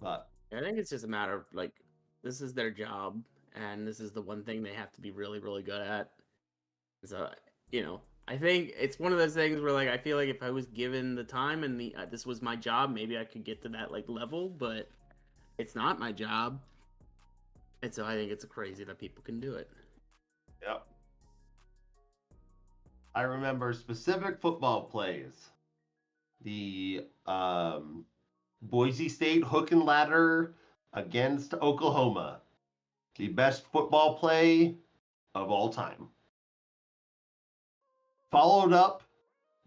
But I think it's just a matter of like this is their job, and this is the one thing they have to be really, really good at. So I think it's one of those things where like I feel like if I was given the time and this was my job, maybe I could get to that like level, but it's not my job, and so I think it's crazy that people can do it. yep. I remember specific football plays. The Boise State hook and ladder against Oklahoma. The best football play of all time. Followed up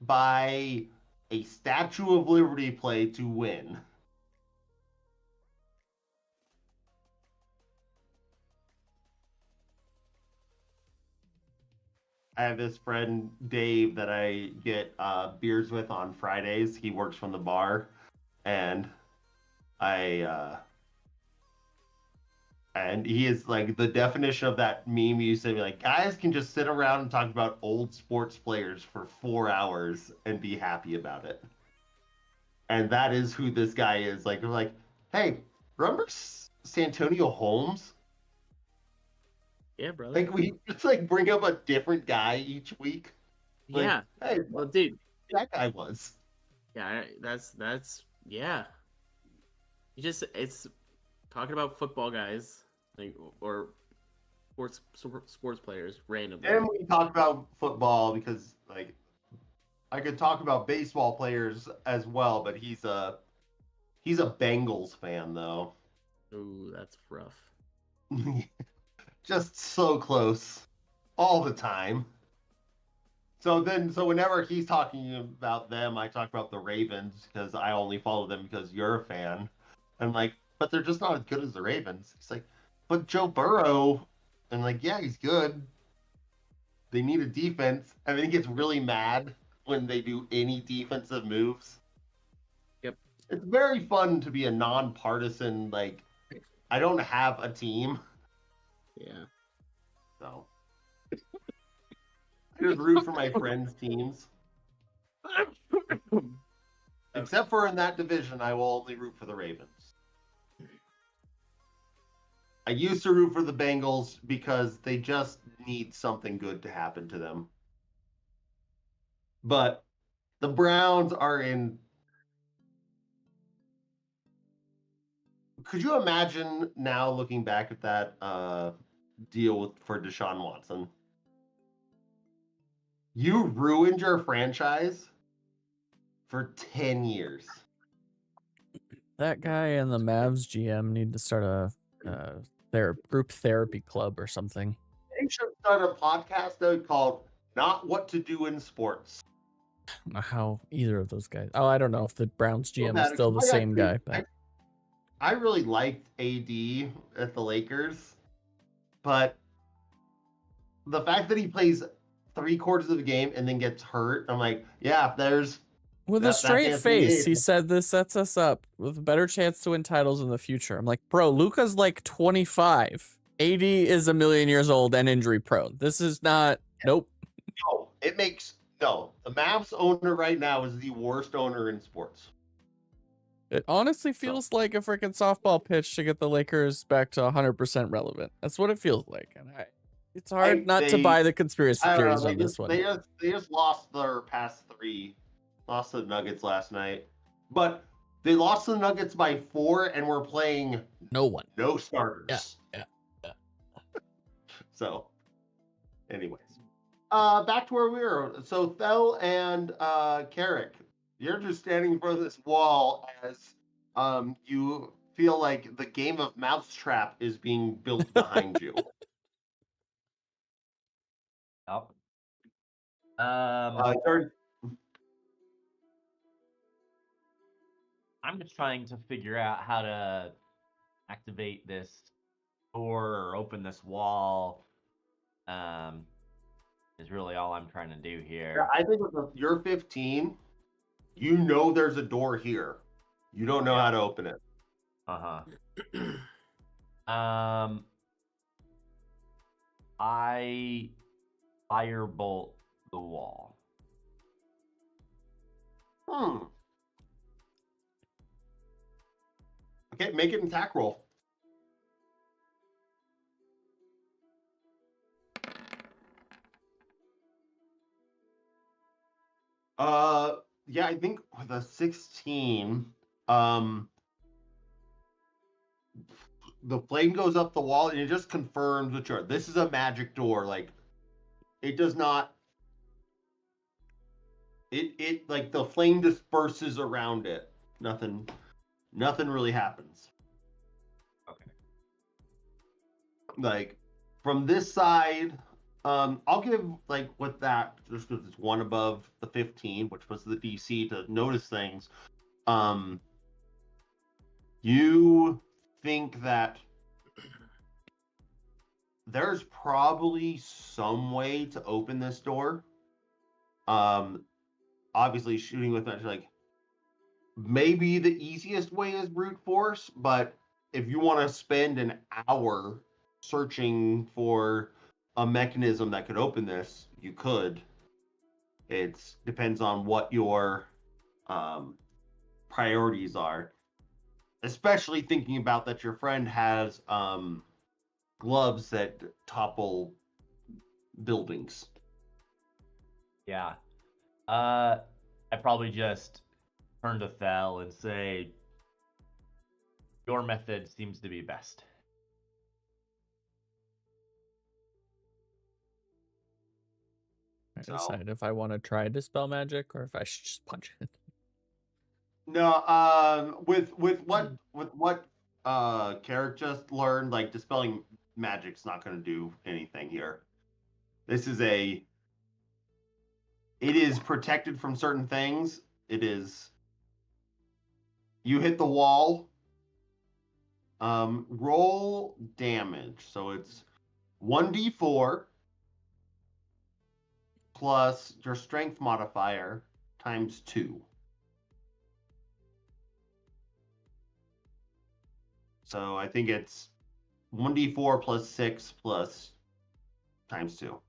by a Statue of Liberty play to win. I have this friend, Dave, that I get beers with on Fridays. He works from the bar. And and he is like the definition of that meme you said, like, guys can just sit around and talk about old sports players for 4 hours and be happy about it. And that is who this guy is. Like, they're like, hey, remember Santonio Holmes? Yeah, brother. Like, we just like bring up a different guy each week. Like, yeah. Hey, Well, dude. that guy was. Yeah, that's yeah. It's talking about football guys, like or sports players randomly. And we talk about football because, like, I could talk about baseball players as well, but he's a Bengals fan though. Ooh, that's rough. Just so close all the time. So whenever he's talking about them, I talk about the Ravens because I only follow them because you're a fan. And like, but they're just not as good as the Ravens. He's like, but Joe Burrow, and like, yeah, he's good. They need a defense, and then he gets really mad when they do any defensive moves. Yep. It's very fun to be a nonpartisan, like, I don't have a team. Yeah. So I just root for my friends' teams. Except for in that division, I will only root for the Ravens. I used to root for the Bengals because they just need something good to happen to them. But the Browns are in. Could you imagine now looking back at that deal for Deshaun Watson? You ruined your franchise for 10 years. That guy and the Mavs GM need to start a group therapy club or something. They should start a podcast though called "Not What to Do in Sports." I don't know how either of those guys. Oh, I don't know if the Browns GM is bad, still the because I same guy, but I really liked AD at the Lakers, but the fact that he plays 3/4 of the game and then gets hurt, I'm like, yeah, there's With a That's straight Anthony face, he Davis. said this sets us up with a better chance to win titles in the future. I'm like, bro, Luka's like 25. AD is a million years old and injury prone. This is not. Nope. No, it makes no. The Mavs owner right now is the worst owner in sports. It honestly feels like a freaking softball pitch to get the Lakers back to 100% relevant. That's what it feels like. And it's hard not to buy the conspiracy I don't theories know, on this one. They just lost their past 3. Lost to the Nuggets last night. But they lost to the Nuggets by 4 and we're playing No starters. Yeah. So, anyways. Back to where we were. So Thel and Carrick, you're just standing in front of this wall as you feel like the game of Mousetrap is being built behind you. Yep. I'm just trying to figure out how to activate this door or open this wall. Is really all I'm trying to do here. Yeah, I think if you're 15, you know there's a door here. You don't know how to open it. I firebolt the wall. Okay, make it an attack roll. Yeah, I think with a 16, the flame goes up the wall and it just confirms that this is a magic door. Like, it does not. It like the flame disperses around it. Nothing really happens. Okay. Like from this side, I'll give like with that just because it's one above the 15, which was the DC to notice things. You think that there's probably some way to open this door. Obviously shooting with magic, like maybe the easiest way is brute force, but if you want to spend an hour searching for a mechanism that could open this, you could. It depends on what your priorities are, especially thinking about that your friend has gloves that topple buildings. Yeah. I probably just turn to Thel and say, your method seems to be best. I decide if I want to try dispel magic or if I should just punch it. No, with what Carrick just learned, like dispelling magic's not going to do anything here. This is it is protected from certain things. It is. You hit the wall. Roll damage. So it's 1d4 plus your strength modifier times 2. So I think it's 1d4 plus 6 plus times 2.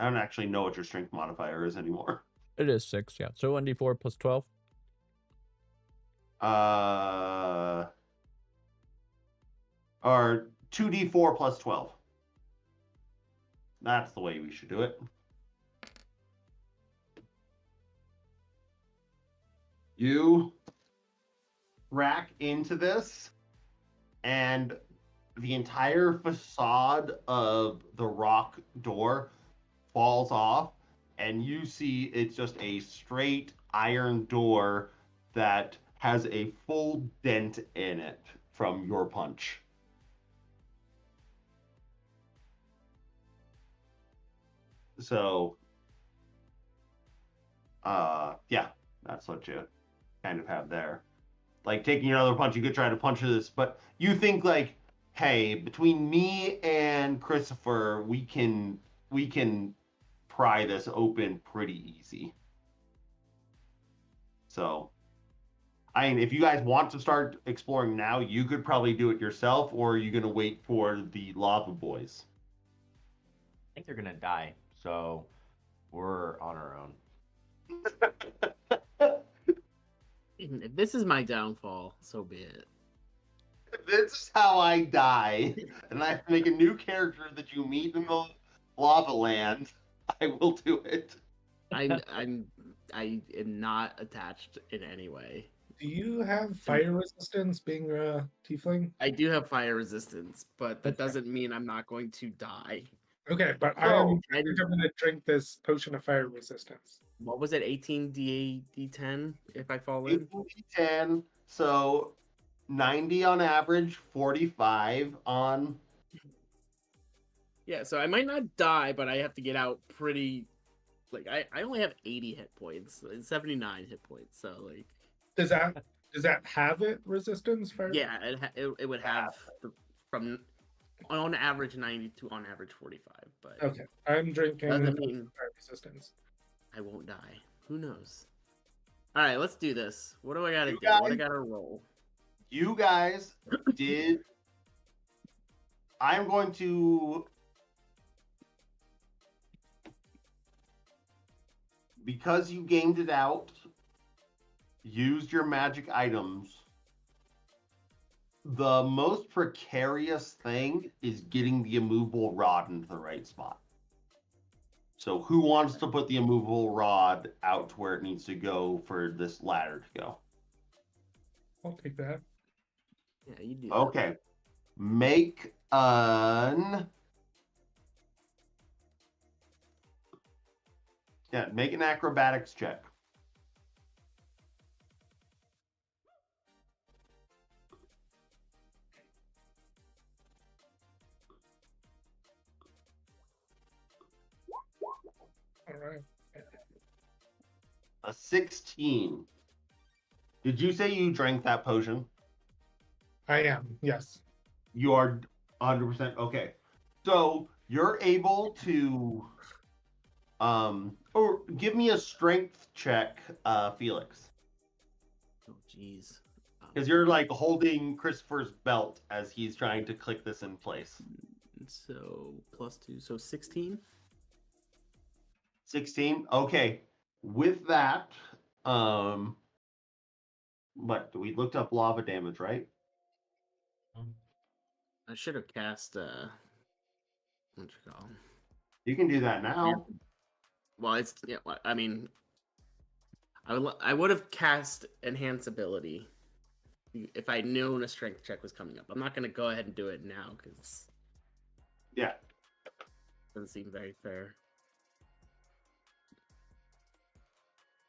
I don't actually know what your strength modifier is anymore. It is 6, yeah. So 1d4 plus 12. Or 2d4 plus 12. That's the way we should do it. You rack into this, and the entire facade of the rock door falls off, and you see it's just a straight iron door that has a full dent in it from your punch. So, yeah, that's what you kind of have there. Like, taking another punch, you could try to punch this, but you think, like, hey, between me and Christopher, we can pry this open pretty easy. So, I mean, if you guys want to start exploring now, you could probably do it yourself, or are you going to wait for the lava boys? I think they're gonna die, so we're on our own. If this is my downfall, so be it. This is how I die, and I have to make a new character that you meet in the lava land. I will do it. I am not attached in any way. Do you have fire resistance being a tiefling? I do have fire resistance, but that Okay. doesn't mean I'm not going to die. Okay, but So, I think I'm gonna drink this potion of fire resistance. What was it? 18 D10 if I fall in? 10, so 90 on average, 45 on. Yeah, so I might not die, but I have to get out pretty. Like I only have 80 hit points, 79 hit points. So like, Does that have it resistance fire? yeah, it would have from on average 90 to on average 45. But Okay, I'm drinking doesn't mean fire resistance. I won't die. Who knows? All right, let's do this. What do I gotta You do? What I guys- gotta roll? You guys did. I'm going to. Because you gamed it out, used your magic items. The most precarious thing is getting the immovable rod into the right spot. So, who wants to put the immovable rod out to where it needs to go for this ladder to go? I'll take that. Yeah, you do. Okay. Make an. Yeah, make an acrobatics check. All right. A 16. Did you say you drank that potion? I am, yes. You are 100% okay. So you're able to or give me a strength check, Felix. Oh, jeez. Because you're like holding Christopher's belt as he's trying to click this in place. So +2, so 16. 16. Okay. With that, what we looked up lava damage, right? I should have cast what you call? You can do that now. Well, it's yeah. I mean, I would have cast enhance ability if I knew a strength check was coming up. I'm not gonna go ahead and do it now because Yeah. doesn't seem very fair.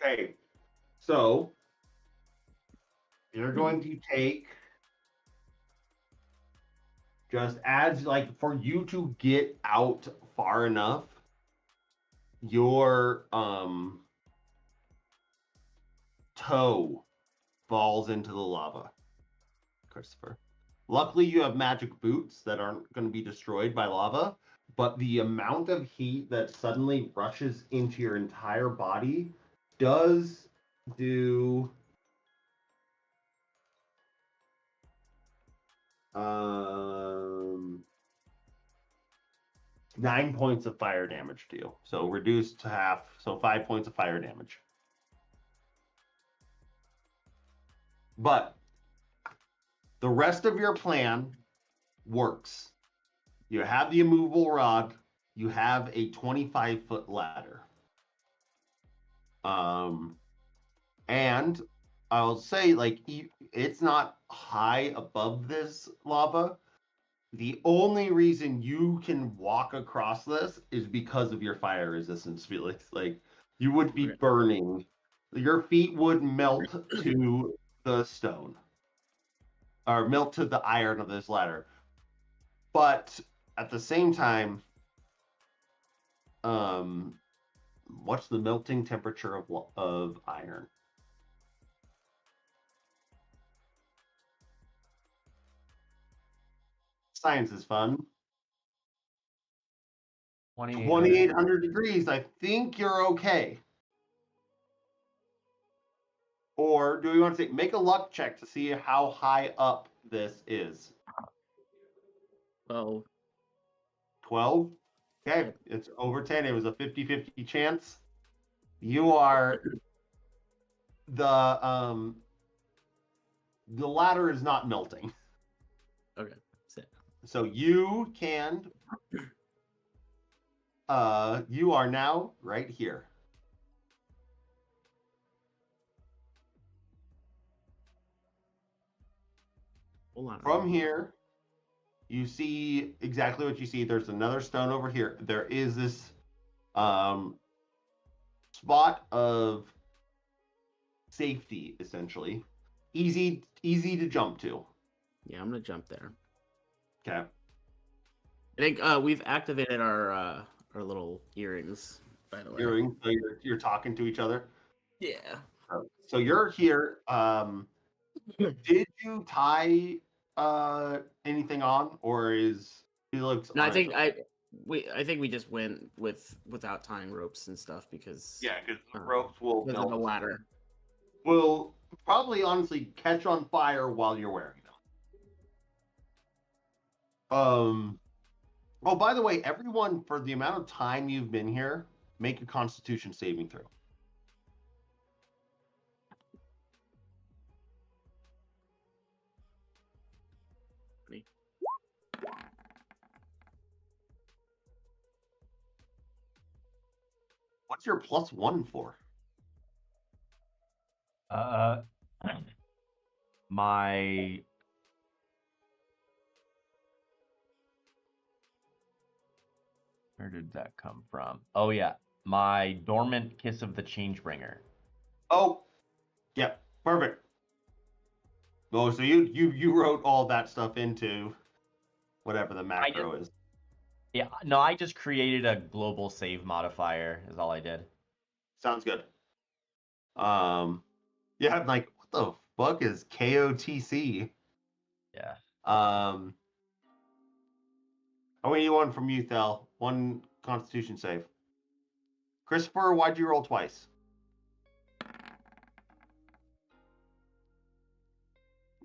Okay. So you're going to take just as like for you to get out far enough, your toe falls into the lava, Christopher. Luckily, you have magic boots that aren't going to be destroyed by lava, but the amount of heat that suddenly rushes into your entire body does do 9 points of fire damage to you. So reduced to half, so 5 points of fire damage. But the rest of your plan works. You have the immovable rod, you have a 25-foot ladder. And I'll say, like, it's not high above this lava. The only reason you can walk across this is because of your fire resistance, Felix. Like, you would be Okay. burning. Your feet would melt to the stone. Or melt to the iron of this ladder. But at the same time, what's the melting temperature of iron? Science is fun. 2,800 degrees. I think you're okay. Or do we want to say make a luck check to see how high up this is? 12. 12? Okay, Yep. it's over 10. It was a 50-50 chance. You are the ladder is not melting. Okay. Sick. So you can you are now right here. Hold on. From here, you see exactly what you see. There's another stone over here. There is this spot of safety, essentially. Easy to jump to. Yeah, I'm gonna jump there. Okay. I think we've activated our little earrings, by the way. So you're talking to each other. Yeah. So you're here. Did you tie anything on, or is Felix? No, on I think it? I think we just went without tying ropes and stuff because Yeah, because the ropes will because of the melt. ladder. Will probably honestly catch on fire while you're wearing them. Oh, by the way, everyone, for the amount of time you've been here, make a Constitution saving throw. What's your +1 for? My where did that come from? Oh yeah, my dormant kiss of the Changebringer. Oh, yeah, perfect. Oh, so you wrote all that stuff into whatever the macro is. Yeah, no, I just created a global save modifier. Is all I did. Sounds good. Yeah, I'm like, what the fuck is KOTC? Yeah. I need one from you, Thel. One Constitution save. Christopher, why'd you roll twice?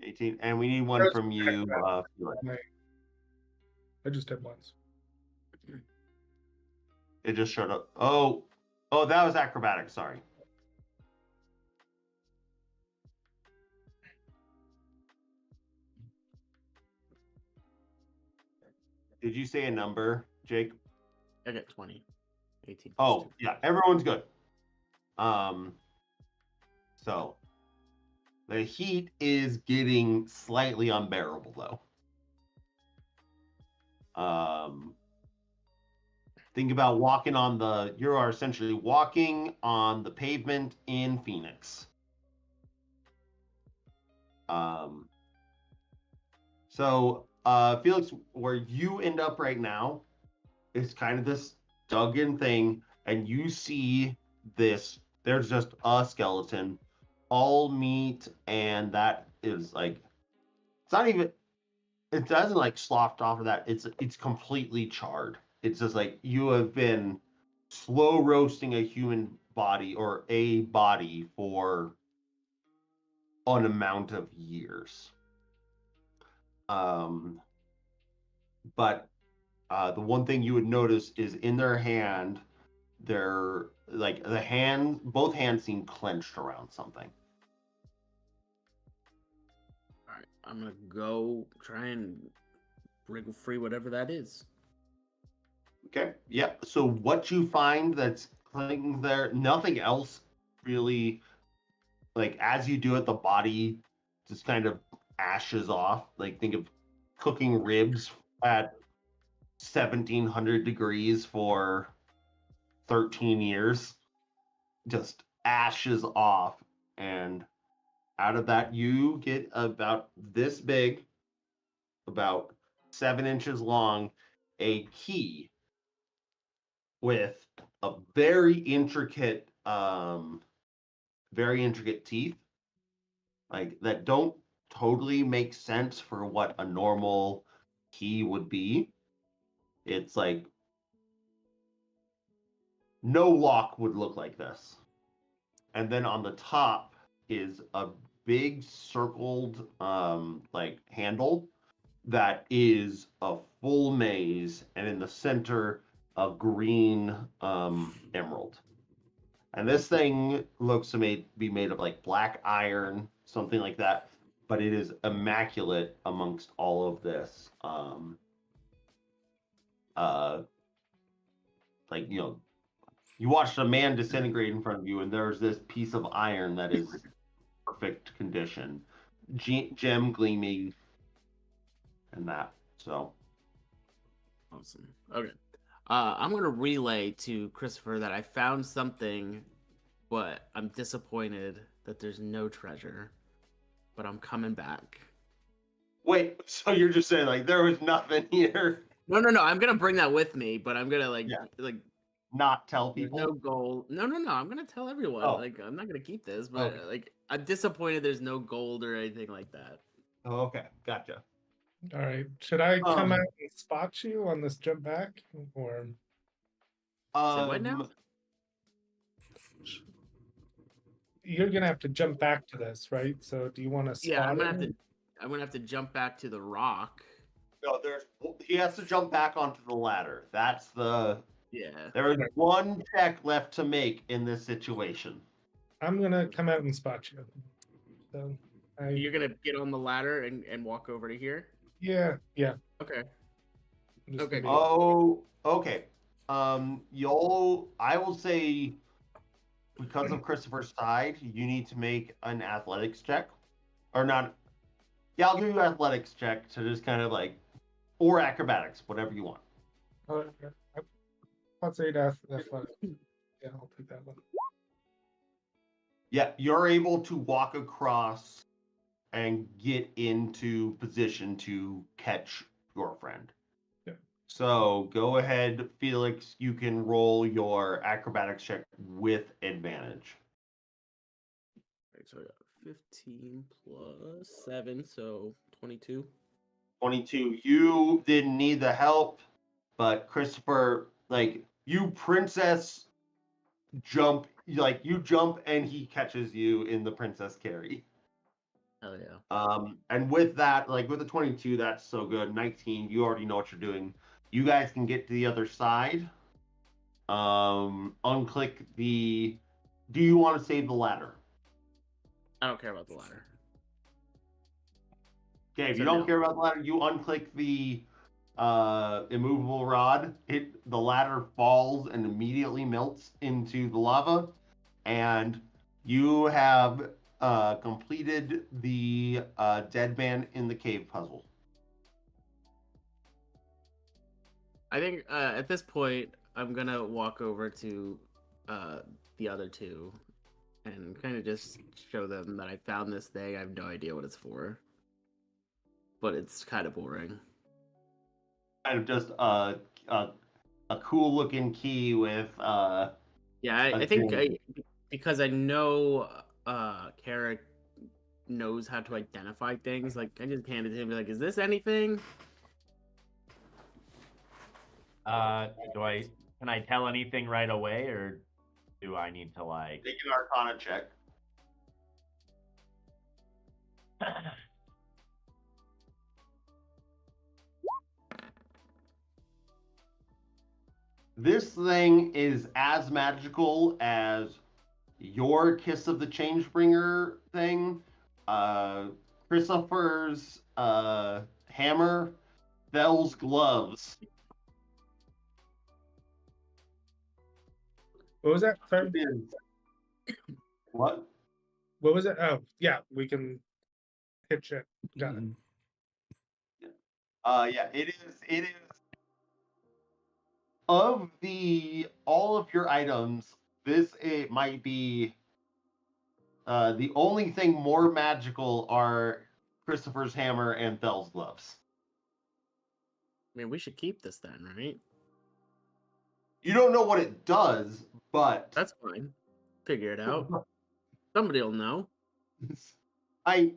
18, and we need one from you, Felix. I just did once. It just showed up. Oh, that was acrobatic. Sorry. Did you say a number, Jake? I got 20. 18. Oh, yeah, everyone's good. So the heat is getting slightly unbearable though. Think about you are essentially walking on the pavement in Phoenix. So Felix, where you end up right now is kind of this dug-in thing, and you see this. There's just a skeleton, all meat, and that is like it's not even. It doesn't like sloughed off of that. It's completely charred. It's just like you have been slow roasting a human body or a body for an amount of years. But the one thing you would notice is in their hand, they're like both hands seem clenched around something. All right, I'm gonna go try and wriggle free whatever that is. Okay. Yep. So what you find that's clinging there, nothing else really. Like as you do it, the body just kind of ashes off. Like think of cooking ribs at 1,700 degrees for 13 years. Just ashes off, and out of that you get about this big, about 7 inches long, a key with a very intricate teeth, like that don't totally make sense for what a normal key would be. It's like no lock would look like this. And then on the top is a big circled like handle that is a full maze, and in the center a green emerald. And this thing looks to be made of like black iron, something like that, but it is immaculate amongst all of this. Like, you know, you watched a man disintegrate in front of you, and there's this piece of iron that is perfect condition, gem gleaming, and that. So, Awesome. Okay. I'm gonna relay to Christopher that I found something, but I'm disappointed that there's no treasure. But I'm coming back. wait, so you're just saying like there was nothing here? No. I'm gonna bring that with me, but I'm gonna like Not tell there's people? no gold. No. I'm gonna tell everyone. Oh. Like I'm not gonna keep this, but Okay. like I'm disappointed there's no gold or anything like that. Oh, okay, gotcha. All right. Should I come out and spot you on this jump back, or So what now? you're gonna have to jump back to this, right? So do you want to spot? Yeah, I'm him? gonna have to jump back to the rock. No, he has to jump back onto the ladder. That's the Yeah. there is one check left to make in this situation. I'm gonna come out and spot you. So You're gonna get on the ladder and walk over to here? yeah. Okay. I'm just Okay, gonna be- Oh, okay. I will say, because of Christopher's side, you need to make an athletics check, or not. Yeah, I'll give you athletics check to just kind of like, or acrobatics, whatever you want. Let's say athletic. Yeah, I'll take that one. Yeah, you're able to walk across and get into position to catch your friend. Yeah. So go ahead, Felix. You can roll your acrobatics check with advantage. Alright, so I got 15 plus 7, so 22. 22. You didn't need the help, but Christopher, like, you princess jump, like, you jump and he catches you in the princess carry. Hell yeah. And with that, like, with the 22, that's so good. 19, you already know what you're doing. You guys can get to the other side. Unclick the. Do you want to save the ladder? I don't care about the ladder. Okay, if So you don't no. care about the ladder, you unclick the immovable rod. The ladder falls and immediately melts into the lava, and you have completed the dead man in the cave puzzle. I think at this point, I'm gonna walk over to the other two and kind of just show them that I found this thing. I have no idea what it's for, but it's kind of boring. Kind of just a cool looking key with Yeah, I think because I know Kara knows how to identify things. Like I just handed it to him, like, is this anything? Can I tell anything right away, or do I need to like Make an Arcana check. This thing is as magical as your Kiss of the Changebringer thing, Christopher's hammer, Bell's gloves. What was that? Sorry. What? What was it? Oh, yeah, we can pitch it. Got it. Yeah, it is of all of your items, it might be the only thing more magical are Christopher's hammer and Bell's gloves. I mean, we should keep this then, right? You don't know what it does, but That's fine. Figure it out. Somebody will know. If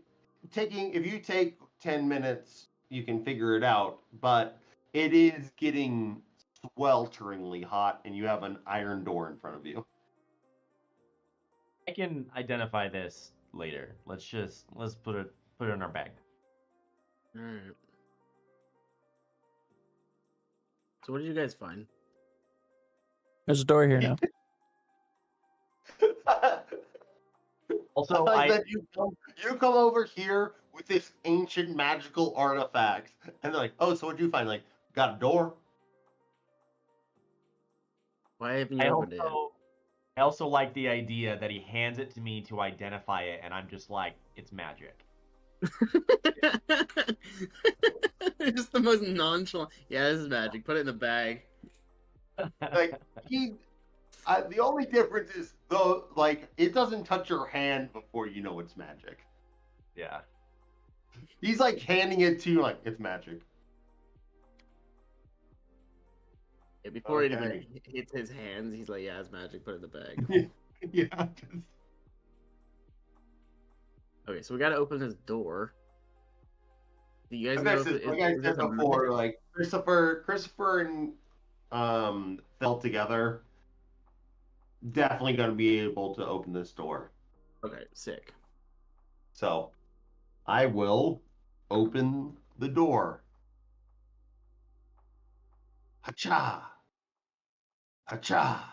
you take 10 minutes, you can figure it out, but it is getting swelteringly hot, and you have an iron door in front of you. I can identify this later. Let's put it in our bag. All right. So what did you guys find? There's a door here now. Also, like that you come over here with this ancient magical artifact, and they're like, "Oh, so what'd you find?" Like, got a door. Why haven't you opened it? I also like the idea that he hands it to me to identify it, and I'm just like, it's magic. Just the most nonchalant. Yeah, this is magic. Put it in the bag. Like the only difference is though, like it doesn't touch your hand before you know it's magic. Yeah. He's like handing it to you like it's magic. Yeah, before it Okay. even hits his hands, he's like, "Yeah, it's magic. Put it in the bag." Yeah. Okay, so we gotta open this door. Do you guys Like know I if said, it, like I is said this a before, magic- like Christopher and Phil together, definitely gonna be able to open this door. Okay, sick. So I will open the door. Hacha! Hacha!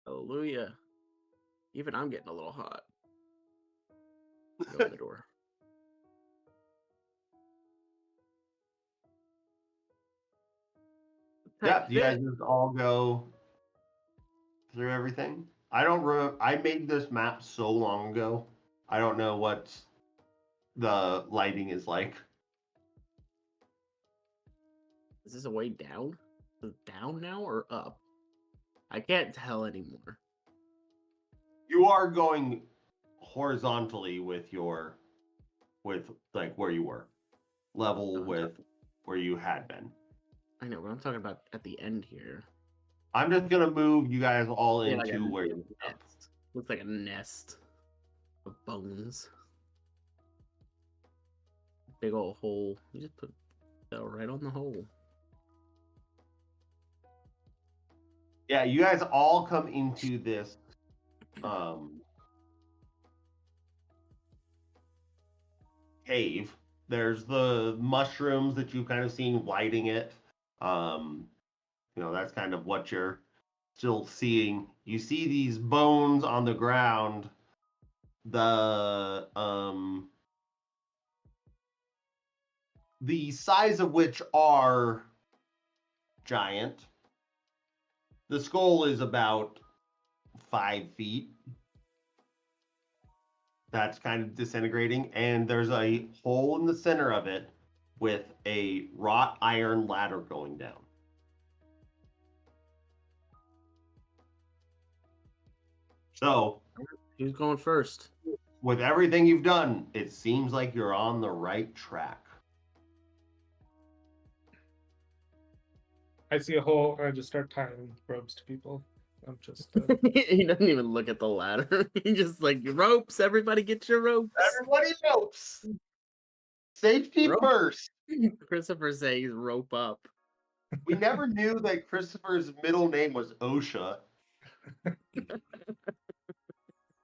Hallelujah. Even I'm getting a little hot. Open the door. Yeah, you guys just all go through everything. I don't I made this map so long ago. I don't know what the lighting is like. Is this a way down? Is it down now or up? I can't tell anymore. You are going horizontally with like where you were. Level Oh, with where you had been. I know, but I'm talking about at the end here. I'm just gonna move you guys all Yeah, like into a where you nest. Looks like a nest of bones. Big old hole. You just put that right on the hole. Yeah, you guys all come into this cave. There's the mushrooms that you've kind of seen lighting it. That's kind of what you're still seeing. You see these bones on the ground. The size of which are giant. The skull is about 5 feet. That's kind of disintegrating, and there's a hole in the center of it with a wrought iron ladder going down. So, Who's going first? with everything you've done, it seems like you're on the right track. I see a hole, and I just start tying ropes to people. I'm just. He doesn't even look at the ladder. He just like ropes. Everybody get your ropes. Everybody ropes. Safety Rope. first. Christopher says rope up. We never knew that Christopher's middle name was OSHA.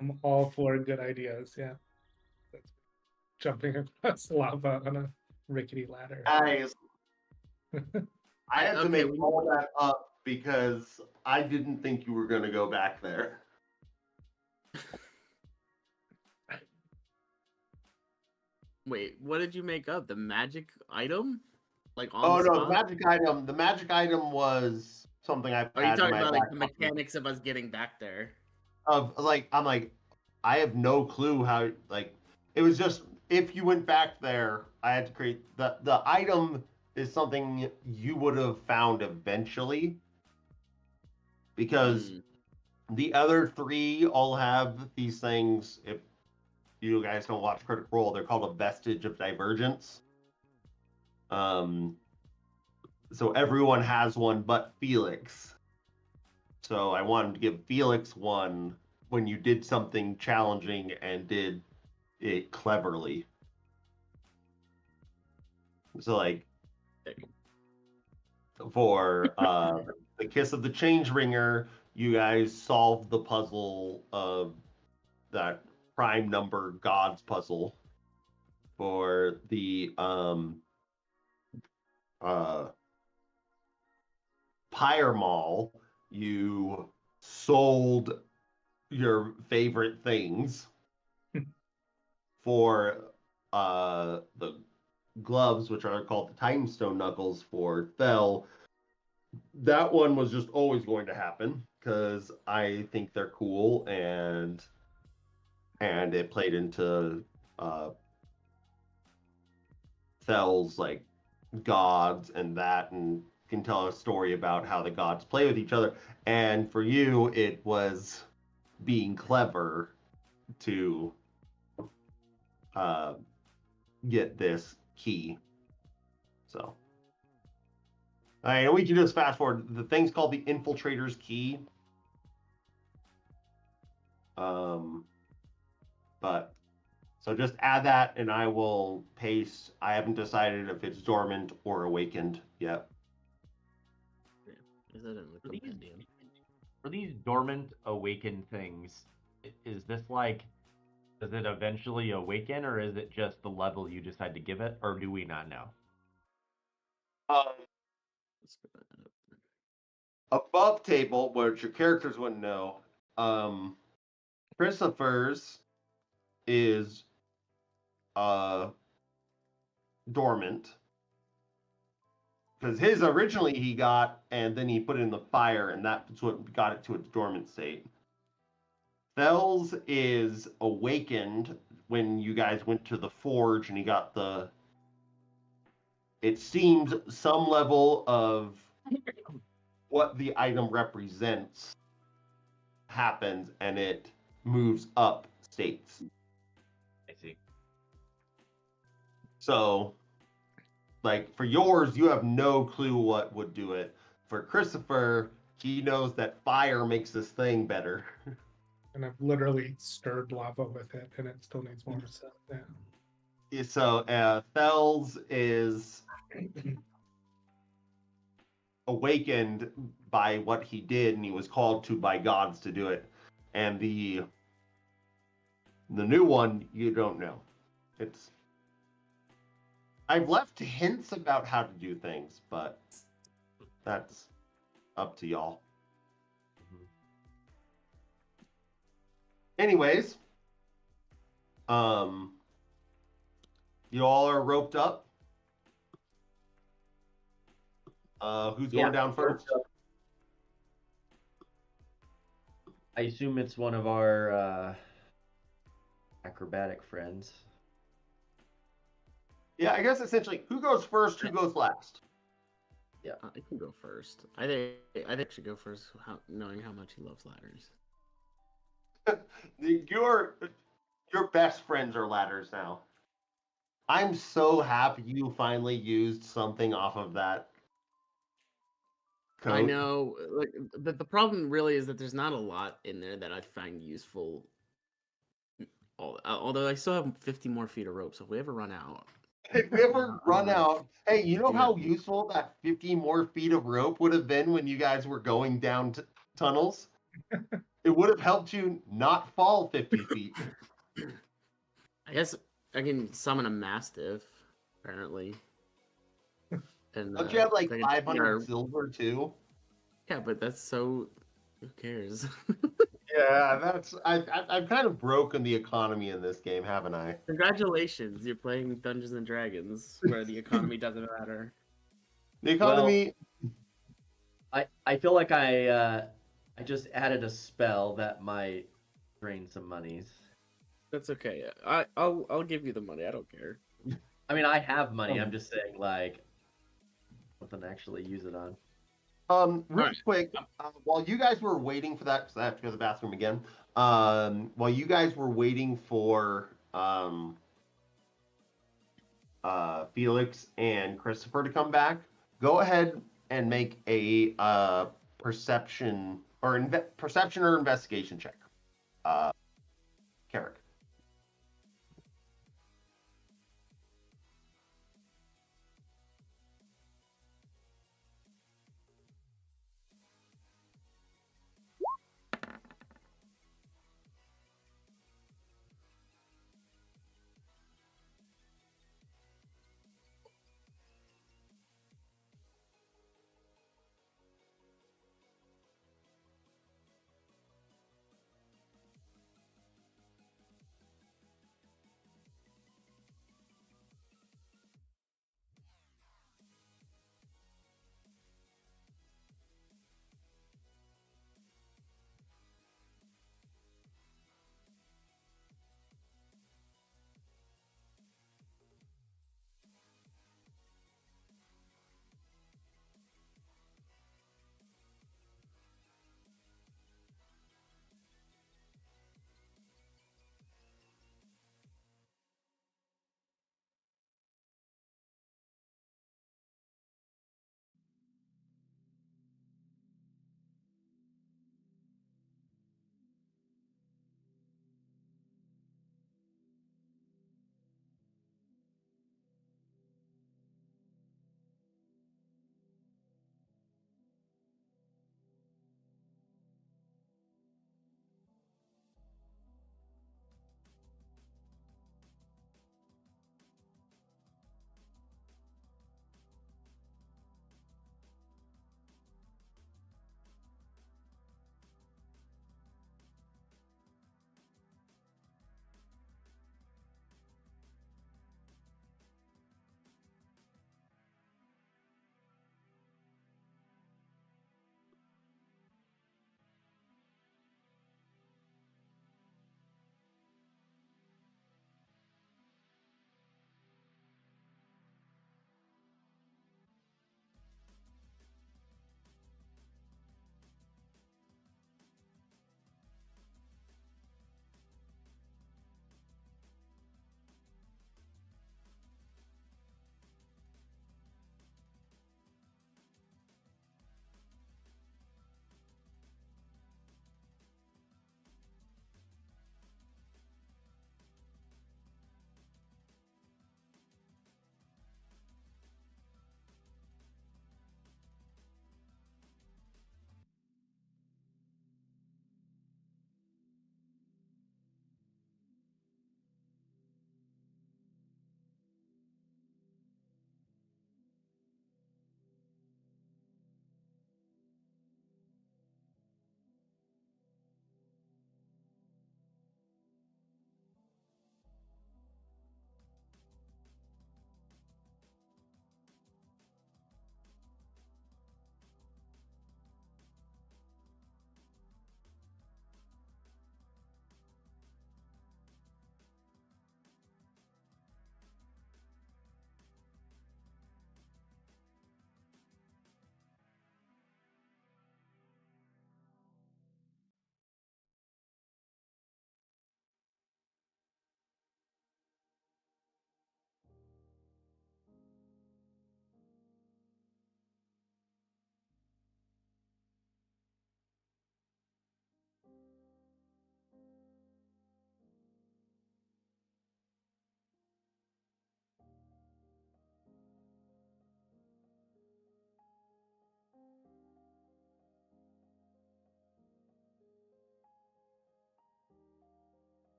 I'm all for good ideas. Yeah. That's jumping across lava on a rickety ladder. Guys, I had to Okay, make all that up because I didn't think you were going to go back there. Wait, what did you make up? The magic item? Like on Oh the no, spot? the magic item was something I've Are you had in talking my about like back the pocket. mechanics of us getting back there? I have no clue how, like, it was just, if you went back there, I had to create, the item is something you would have found eventually, because the other three all have these things. If you guys don't watch Critical Role, they're called a vestige of divergence. So everyone has one but Felix. So I wanted to give Felix one when you did something challenging and did it cleverly. So like, For the Kiss of the Changeringer, you guys solved the puzzle of that prime number gods puzzle. For the Pyre Mall, you sold your favorite things. For the gloves, which are called the Timestone Knuckles for Fell, that one was just always going to happen because I think they're cool, and it played into Fell's like gods and that, and can tell a story about how the gods play with each other. And for you, it was being clever to get this key. So, we can just fast forward. The thing's called the Infiltrator's Key. But so just add that, and I will paste. I haven't decided if it's dormant or awakened yet. Is that in the compendium? For these dormant awakened things, is this like, does it eventually awaken, or is it just the level you decide to give it, or do we not know? Let's put that up. Above table, which your characters wouldn't know, Christopher's is dormant. Because his originally he got, and then he put it in the fire, and that's what got it to its dormant state. Fell's is awakened when you guys went to the forge, and he got the. It seems some level of what the item represents happens, and it moves up states. I see. So, like, for yours, you have no clue what would do it. For Christopher, he knows that fire makes this thing better. And I've literally stirred lava with it, and it still needs more. So, yeah. So, Fell's is awakened by what he did, and he was called to by gods to do it. And the new one, you don't know. I've left hints about how to do things, but that's up to y'all. Anyways, you all are roped up. Who's going down first? I assume it's one of our acrobatic friends. Yeah, I guess essentially, who goes first, who goes last? Yeah, I can go first. I think I should go first, knowing how much he loves ladders. Your best friends are ladders now. I'm so happy you finally used something off of that coat. I know. Like, the problem really is that there's not a lot in there that I find useful. Although I still have 50 more feet of rope, so if we ever run out. If we ever run out, hey, you know how useful that 50 more feet of rope would have been when you guys were going down tunnels? It would have helped you not fall 50 feet. I guess I can summon a mastiff, apparently. And Don't you have like 500 silver too? Yeah, but that's so. Who cares? Yeah, I've kind of broken the economy in this game, haven't I? Congratulations, you're playing Dungeons and Dragons, where the economy doesn't matter. The economy. Well, I feel like I just added a spell that might drain some monies. That's okay. I'll give you the money. I don't care. I mean, I have money. I'm just saying, like, something to actually use it on. Real quick, while you guys were waiting for that, because I have to go to the bathroom again. While you guys were waiting for Felix and Christopher to come back, go ahead and make a perception or investigation check. Carrick.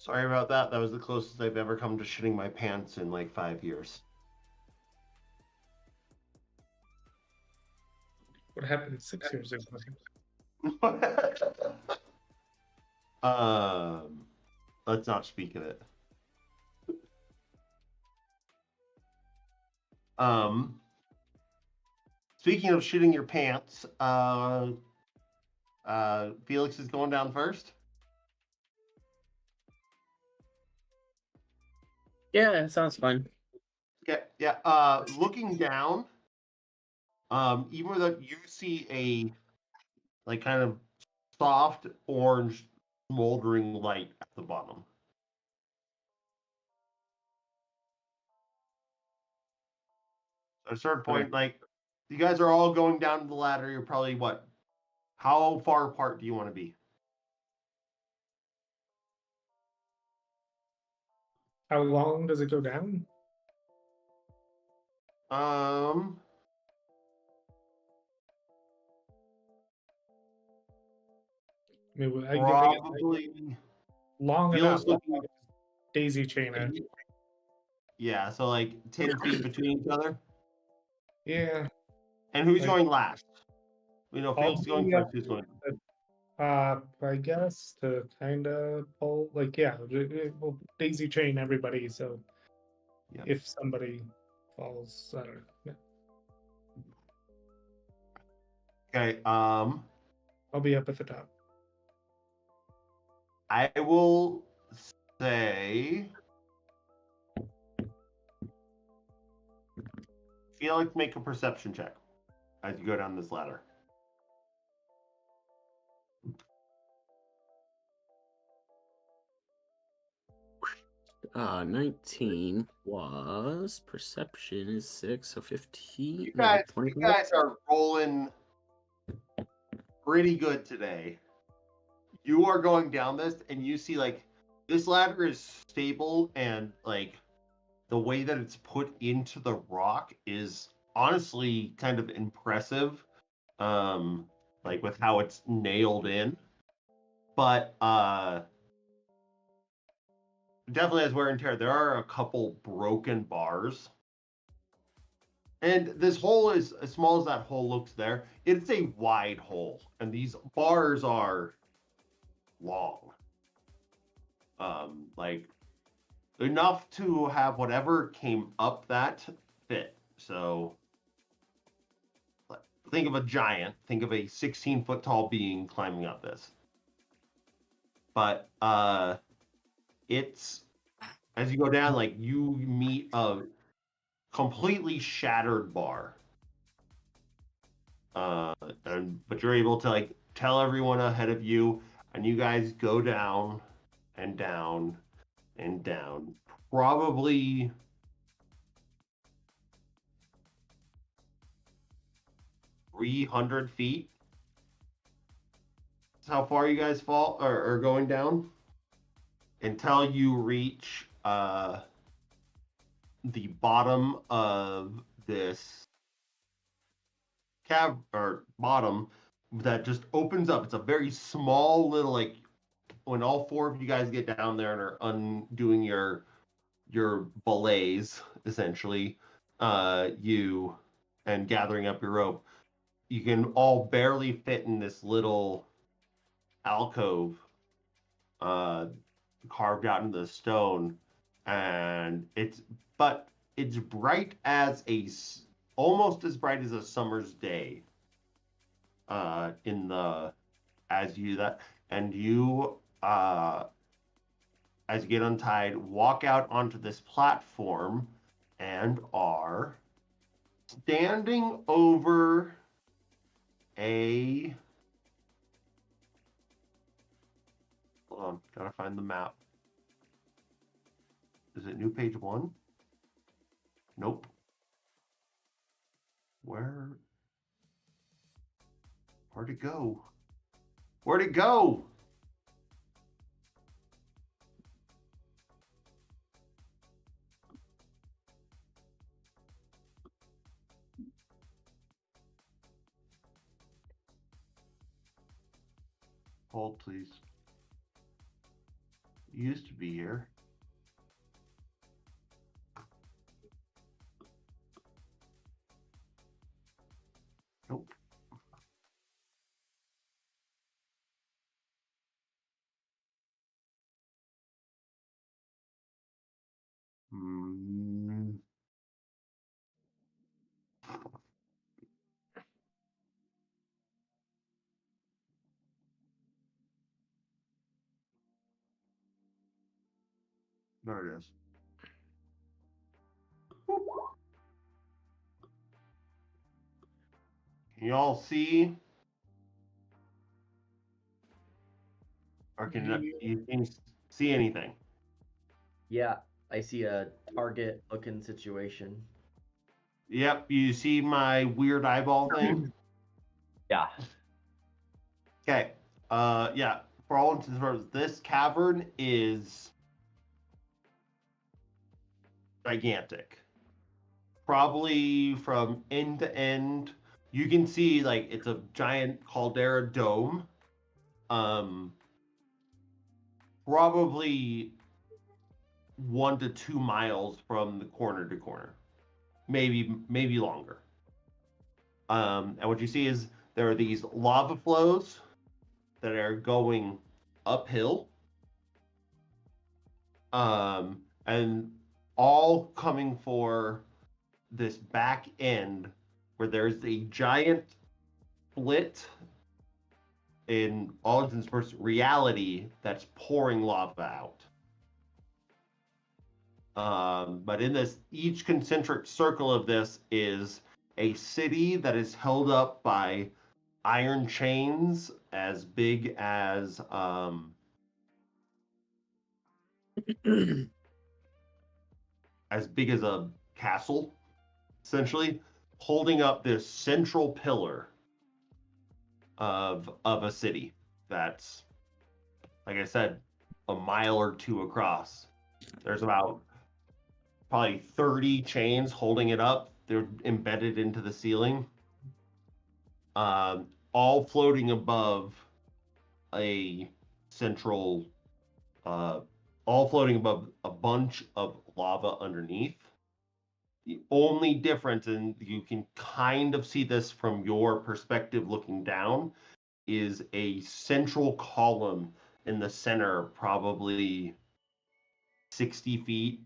Sorry about that. That was the closest I've ever come to shitting my pants in like 5 years. What happened 6 years ago? Let's not speak of it. Speaking of shitting your pants, Felix is going down first. Yeah, sounds fun. Okay, yeah. Looking down, even though you see a like kind of soft orange smoldering light at the bottom. At a certain point, like you guys are all going down the ladder. You're probably what? How far apart do you want to be? How long does it go down? I mean, I Probably long Felix enough. looking. Daisy chain it. Yeah, so like 10 feet between each other. Yeah. And who's Like- going last? We know I'll Felix is going be first. up Who's going? I guess to kind of pull, like, yeah, we'll daisy chain everybody. So Yeah. if somebody falls, I don't know. Okay. I'll be up at the top. I will say Felix, make a perception check as you go down this ladder. 19 was perception is 6, so 15. You no, guys, 25. you guys are rolling pretty good today. You are going down this, and you see like this ladder is stable, and like the way that it's put into the rock is honestly kind of impressive. Like with how it's nailed in, but definitely has wear and tear. There are a couple broken bars. And this hole is as small as that hole looks there. It's a wide hole, and these bars are long. Like enough to have whatever came up that fit. So think of a giant, think of a 16-foot tall being climbing up this. But it's as you go down, like you meet a completely shattered bar. But you're able to like tell everyone ahead of you, and you guys go down and down and down. Probably 300 feet. That's how far you guys fall or are going down until you reach the bottom of this cave or bottom that just opens up. It's a very small little like when all four of you guys get down there and are undoing your belays essentially, you and gathering up your rope, you can all barely fit in this little alcove carved out in the stone, and it's bright as almost as bright as a summer's day in the as you that and you as you get untied, walk out onto this platform and are standing over a hold on, gotta find the map. Is it new page 1? Nope. Where'd it go? Where'd it go? Hold, please. used to be here. Nope. Hmm. There it is. Can y'all see? Or can you see anything? Yeah, I see a target looking situation. Yep, you see my weird eyeball thing? Yeah. Okay. Yeah. For all intents and purposes, this cavern is gigantic. Probably from end to end, you can see like it's a giant caldera dome. Probably 1 to 2 miles from the corner to corner, maybe longer. And what you see is there are these lava flows that are going uphill, and all coming for this back end where there's a giant split in all intents and purposes reality that's pouring lava out. But in this, each concentric circle of this is a city that is held up by iron chains as big as a castle, essentially, holding up this central pillar of a city that's, like I said, a mile or two across. There's about probably 30 chains holding it up. They're embedded into the ceiling, all floating above a central, all floating above a bunch of lava underneath. The only difference, and you can kind of see this from your perspective looking down, is a central column in the center, probably 60 feet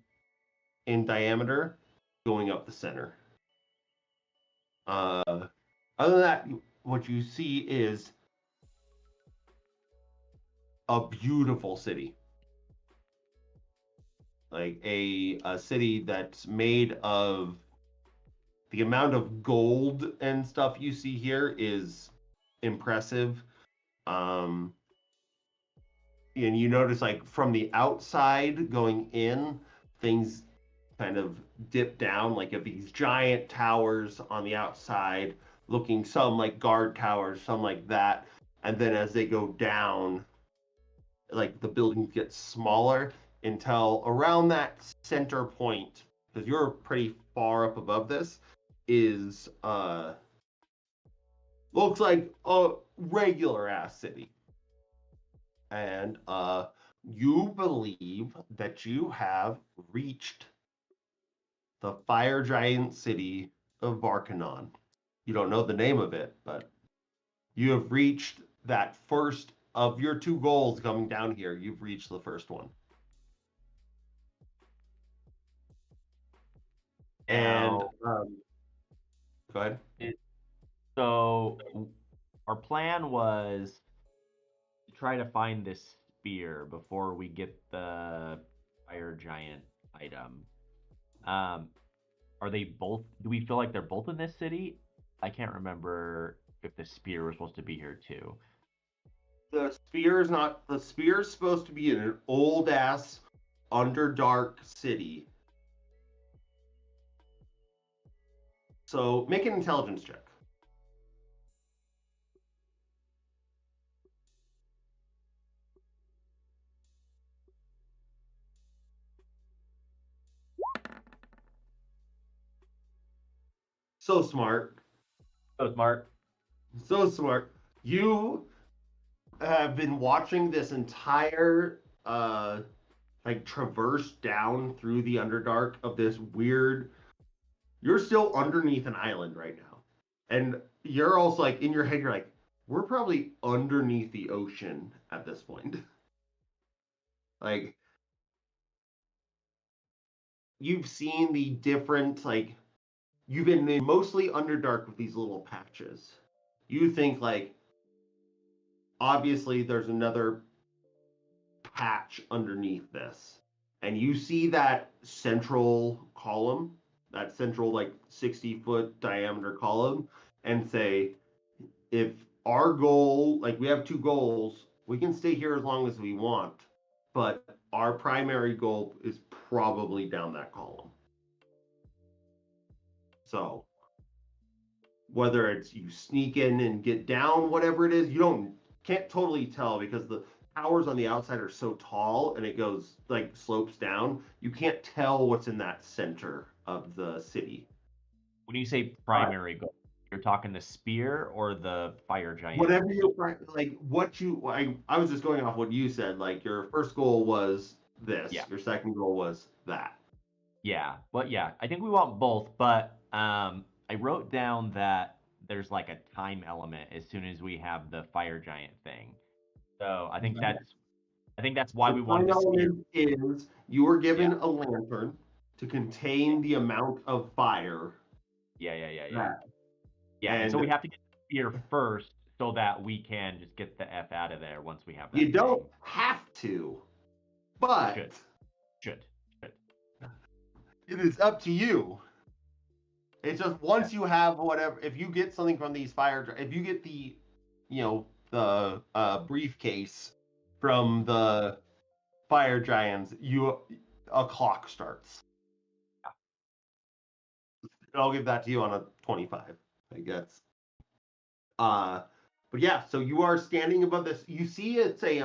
in diameter, going up the center. Other than that, what you see is a beautiful city. Like a city that's made of the amount of gold and stuff you see here is impressive. And you notice like from the outside going in, things kind of dip down, like of these giant towers on the outside, looking some like guard towers, some like that. And then as they go down, like the buildings get smaller until around that center point, because you're pretty far up above this, is looks like a regular ass city. And you believe that you have reached the fire giant city of Varkanon. You don't know the name of it, but you have reached that first of your two goals coming down here. You've reached the first one. And Now, go ahead. So our plan was to try to find this spear before we get the fire giant item. Are they both? Do we feel like they're both in this city? I can't remember if the spear was supposed to be here too. The spear is not. The spear is supposed to be in an old ass underdark city. So make an intelligence check. So smart. So smart. So smart. You have been watching this entire like traverse down through the Underdark of this weird. You're still underneath an island right now, and you're also like in your head. You're like, we're probably underneath the ocean at this point. Like you've seen the different like you've been in mostly Underdark with these little patches. You think like obviously there's another patch underneath this. And you see that central column, that central like 60-foot diameter column, and say, if our goal, like we have two goals, we can stay here as long as we want, but our primary goal is probably down that column. So whether it's you sneak in and get down, whatever it is, can't totally tell because the towers on the outside are so tall and it goes like slopes down. You can't tell what's in that center of the city. When you say primary goal, you're talking the spear or the fire giant? Whatever you like, I was just going off what you said. Like your first goal was this. Yeah. Your second goal was that. Yeah, but yeah, I think we want both. But I wrote down that there's like a time element as soon as we have the fire giant thing. So I think that's why The we wanted time the spear. element is you were given a lantern to contain the amount of fire. Yeah. that- Yeah, and so we and have to get the spear first so that we can just get the F out of there once we have that. You don't have to, but Should. it is up to you. It's just once you have whatever, if you get something from these if you get the, the briefcase from the fire giants, a clock starts. I'll give that to you on a 25, I guess. But yeah, so you are standing above this. You see, it's a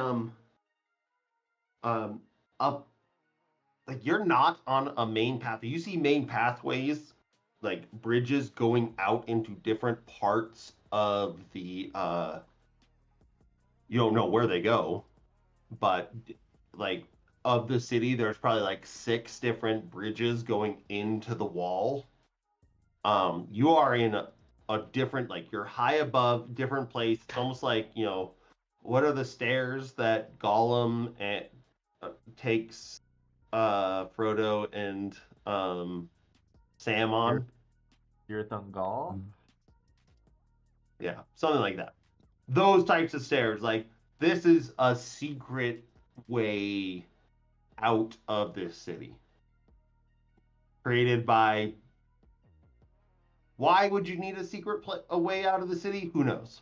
up. Like you're not on a main path. You see main pathways, like bridges going out into different parts of the. You don't know where they go, but like of the city, there's probably like 6 different bridges going into the wall. You are in a different, like you're high above, different place. It's almost like what are the stairs that Gollum takes Frodo and Sam on? Irthungal? Yeah, something like that. Those types of stairs. Like this is a secret way out of this city, created by. Why would you need a a way out of the city? Who knows?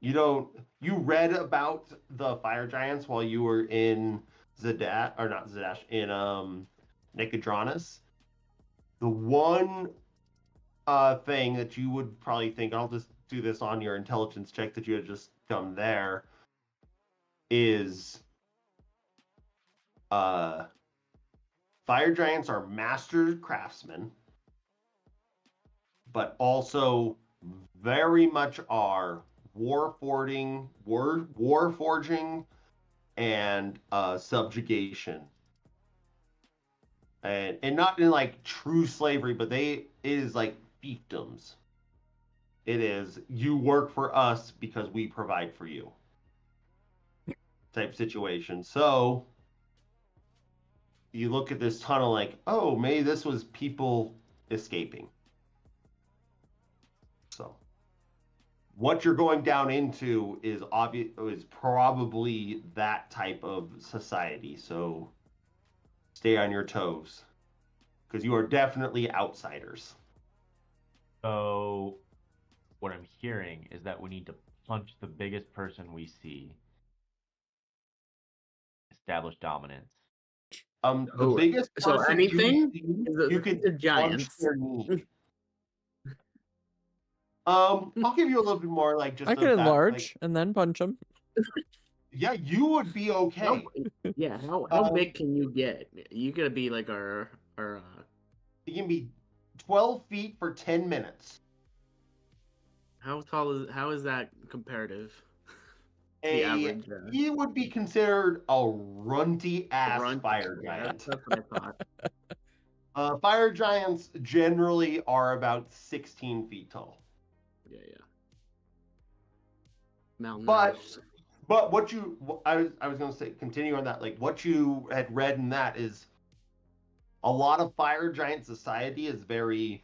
You read about the fire giants while you were in Zadash, or not Zadash, in Nicodranus. The one thing that you would probably think, I'll just do this on your intelligence check that you had just done there, is fire giants are master craftsmen, but also very much are war forging and subjugation, and not in like true slavery, but it is like fiefdoms. It is you work for us because we provide for you type situation. So you look at this tunnel like, oh, maybe this was people escaping. So what you're going down into is probably that type of society. So stay on your toes because you are definitely outsiders. So what I'm hearing is that we need to punch the biggest person we see. Establish dominance. The biggest so person anything you can the giants. punch their knee. I'll give you a little bit more like just. I can enlarge and then punch him. Yeah, you would be okay. How big can you get? You gotta be like our You can be 12 feet for 10 minutes. how is that comparative? The average He would be considered a runty ass runt. fire Yeah, giant. that's what I thought. Fire giants generally are about 16 feet tall. Yeah. But Malnourished. what I was going to say, continue on that. Like what you had read in that is a lot of fire giant society is very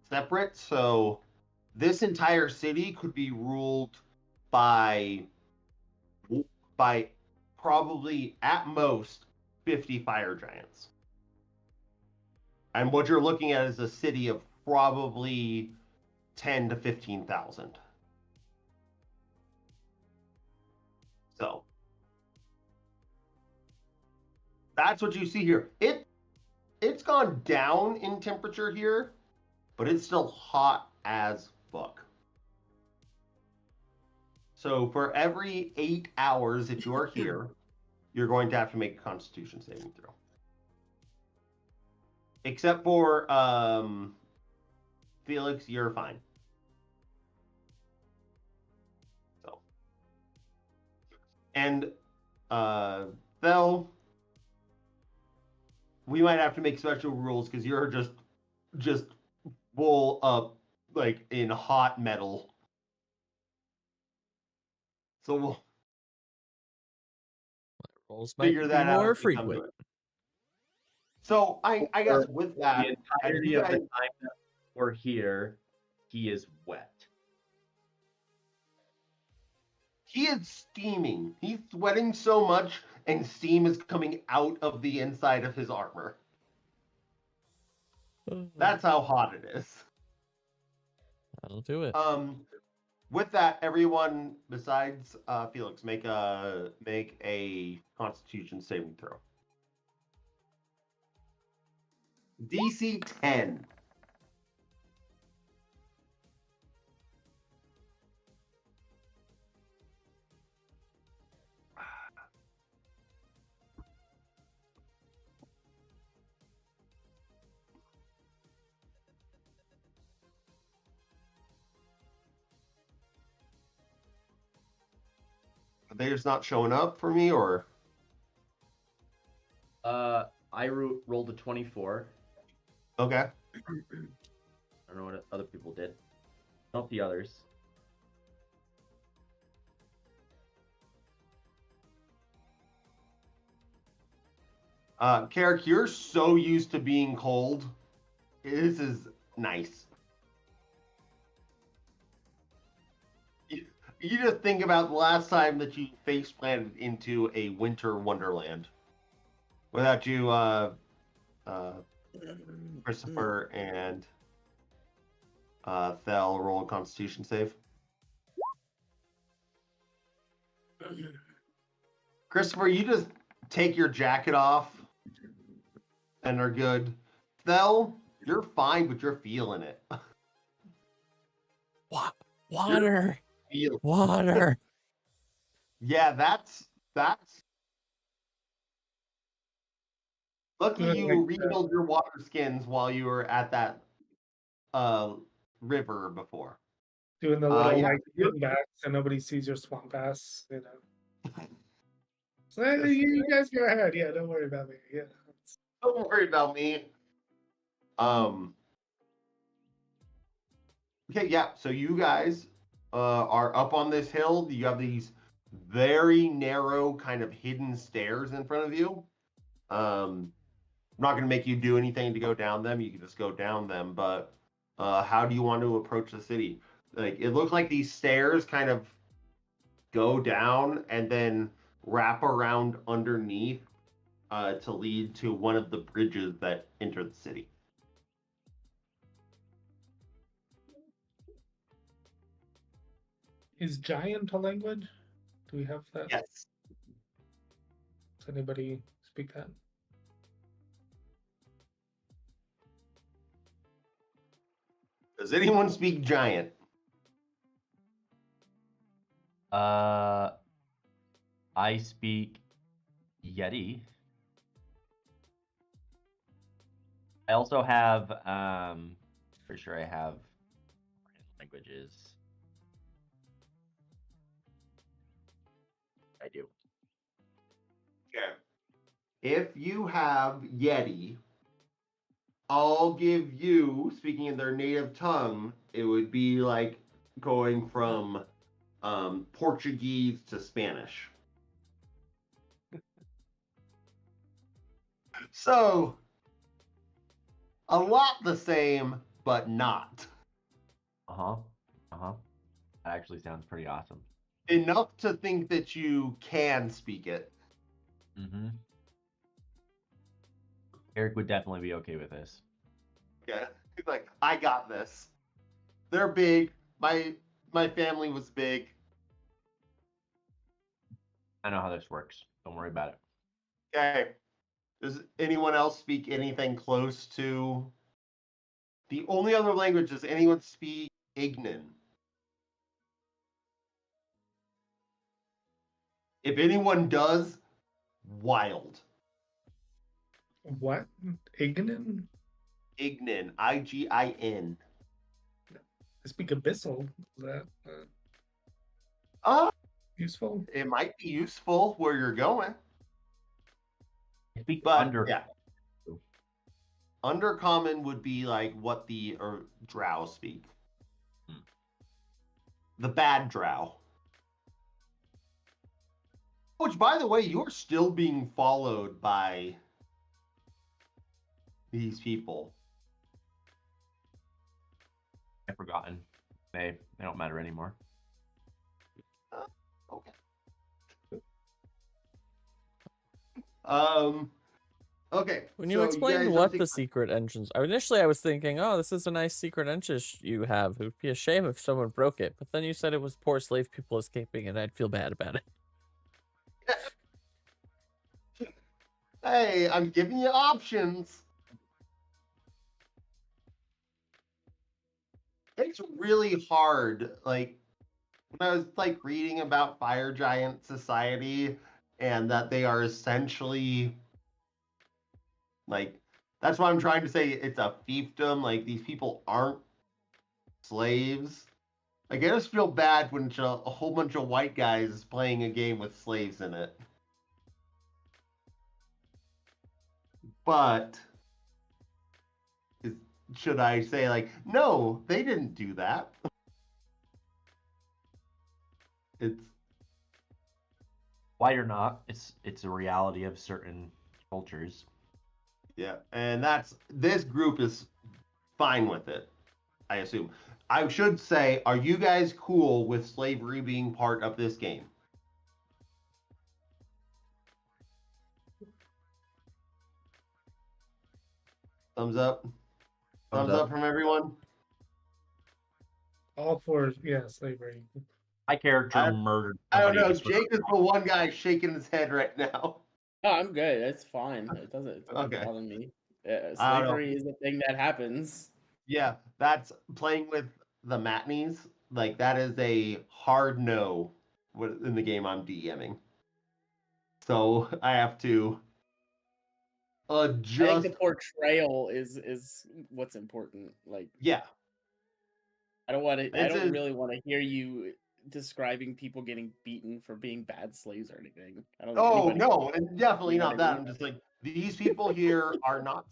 separate. So this entire city could be ruled by probably at most 50 fire giants. And what you're looking at is a city of probably 10 to 15,000. So that's what you see here. It's gone down in temperature here, but it's still hot as fuck. So for every 8 hours that you are here, you're going to have to make a Constitution saving throw. Except for Felix, you're fine. So, and Thel, we might have to make special rules because you're just full up like in hot metal. So we'll Rolls might figure be that out more as we come to frequent. it. So I guess with that, The entirety of the time that we're here, he is wet. he is steaming. He's sweating so much, and steam is coming out of the inside of his armor. That's how hot it is. That'll do it. With that, everyone besides Felix, make a Constitution saving throw. DC 10. Are they just not showing up for me, or? I rolled a 24. Okay. I don't know what other people did. Not the others. Carrick, you're so used to being cold. This is nice. You just think about the last time that you face planted into a winter wonderland. Without you, Christopher and Thel, roll a Constitution save. Christopher, you just take your jacket off and are good. Thel, you're fine, but you're feeling it. Water. Feel- Water. Yeah, that's. Luckily, you refilled your water skins while you were at that river before. Doing the little yeah. like swim back so nobody sees your swamp ass, you know. So you guys go ahead. Yeah, don't worry about me. Yeah. Don't worry about me. Okay, yeah. So you guys are up on this hill. You have these very narrow, kind of hidden stairs in front of you. I'm not going to make you do anything to go down them. You can just go down them. But how do you want to approach the city? Like, it looks like these stairs kind of go down and then wrap around underneath to lead to one of the bridges that enter the city. Is giant a language? Do we have that? Yes. Does anybody speak that? Does anyone speak giant? I speak Yeti. I also have pretty sure I have languages. I do. Okay. If you have Yeti, I'll give you, speaking in their native tongue, it would be like going from Portuguese to Spanish. So, a lot the same, but not. Uh-huh. Uh-huh. That actually sounds pretty awesome. Enough to think that you can speak it. Mm-hmm. Eric would definitely be okay with this. Yeah. He's like, I got this. They're big. My family was big. I know how this works. Don't worry about it. Okay. Does anyone else speak anything close to the only other language does anyone speak Ignan? If anyone does, wild. What? Ignan? Ignan. Igin. I speak Abyssal. Is that Uh, useful? it might be useful where you're going. I speak But under. yeah. Undercommon would be like what the drow speak. The bad drow. Which, by the way, you're still being followed by these people. I've forgotten. They don't matter anymore. Okay. Okay. When you so explained guys what are the secret entrance, initially I was thinking, oh, this is a nice secret entrance you have. It would be a shame if someone broke it. But then you said it was poor slave people escaping, and I'd feel bad about it. Hey, I'm giving you options. It's really hard. Like when I was like reading about Fire Giant Society and that they are essentially like that's why I'm trying to say it's a fiefdom. Like these people aren't slaves. Like I just feel bad when a whole bunch of white guys playing a game with slaves in it. But should I say like no, they didn't do that? It's White or not, it's a reality of certain cultures. yeah, and this group is fine with it, I assume. I should say, are you guys cool with slavery being part of this game? Thumbs up. Thumbs up from everyone. All for slavery. My character I- murdered I don't somebody know. just for- Jake is the one guy shaking his head right now. Oh, I'm good. It's fine. It doesn't Okay. bother me. I don't know. Slavery is a thing that happens. Yeah, that's playing with the matnees. Like that is a hard no in the game I'm DMing. So I have to I think adjust. the portrayal is what's important. Like Yeah, I don't want to. I This don't is- really want to hear you describing people getting beaten for being bad slaves or anything. I don't. think Oh anybody- no, and definitely You know not what I that. mean? I'm just like these people here are not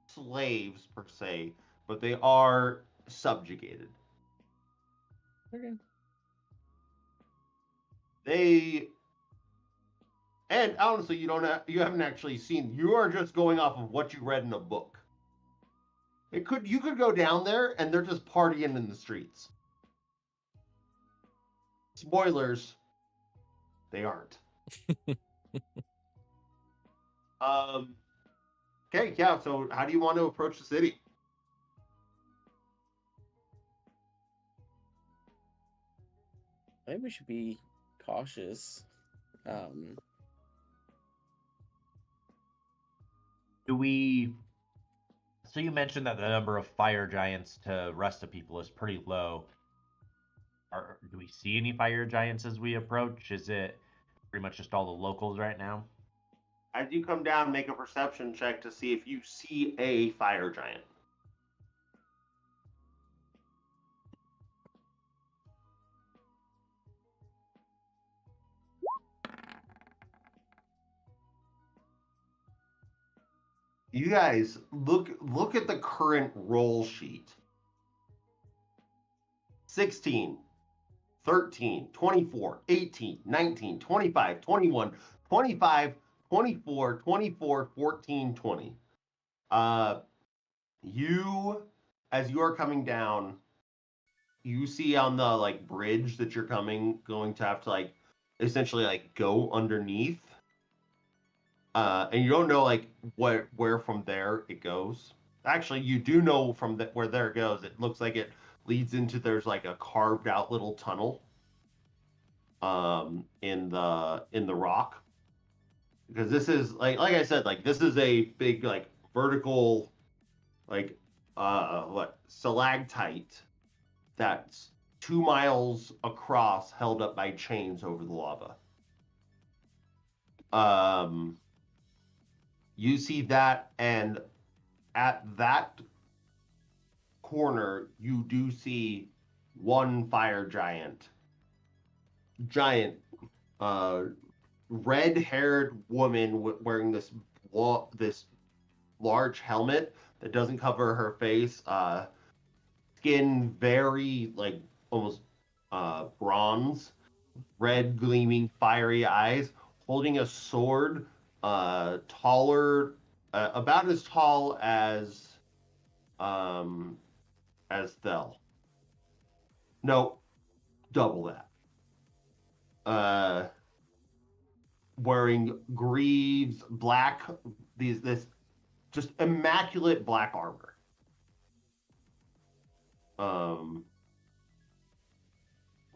slaves per se, but they are subjugated. Okay. They and honestly, you haven't actually seen. You are just going off of what you read in a book. You could go down there and they're just partying in the streets. Spoilers, they aren't. Okay, yeah. So how do you want to approach the city? I think we should be cautious. Do we? So you mentioned that the number of fire giants to rest of people is pretty low. Do we see any fire giants as we approach? Is it pretty much just all the locals right now? As you come down, make a perception check to see if you see a fire giant. You guys look at the current roll sheet. 16, 13, 24, 18, 19, 25, 21, 25, 24, 24, 14, 20. You, as you are coming down, you see on the like bridge that you're going to have to like essentially like go underneath. And you don't know like where from there it goes. Actually, you do know from where there it goes. It looks like it leads into there's like a carved out little tunnel in the rock, because this is like I said, like this is a big like vertical like what stalactite that's 2 miles across, held up by chains over the lava. You see that, and at that corner, you do see one fire giant, red-haired woman wearing this large helmet that doesn't cover her face. Skin very like almost bronze, red gleaming fiery eyes, holding a sword, taller, about as tall as Thel. No, double that. Wearing greaves, this just immaculate black armor.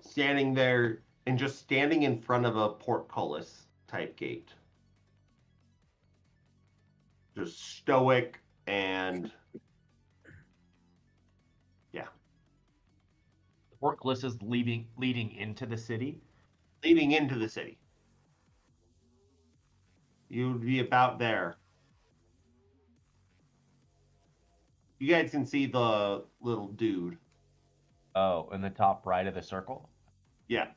Standing there and just standing in front of a portcullis type gate. Just stoic and yeah. The portcullis is leading into the city. Leading into the city. You would be about there. You guys can see the little dude. Oh, in the top right of the circle? Yeah.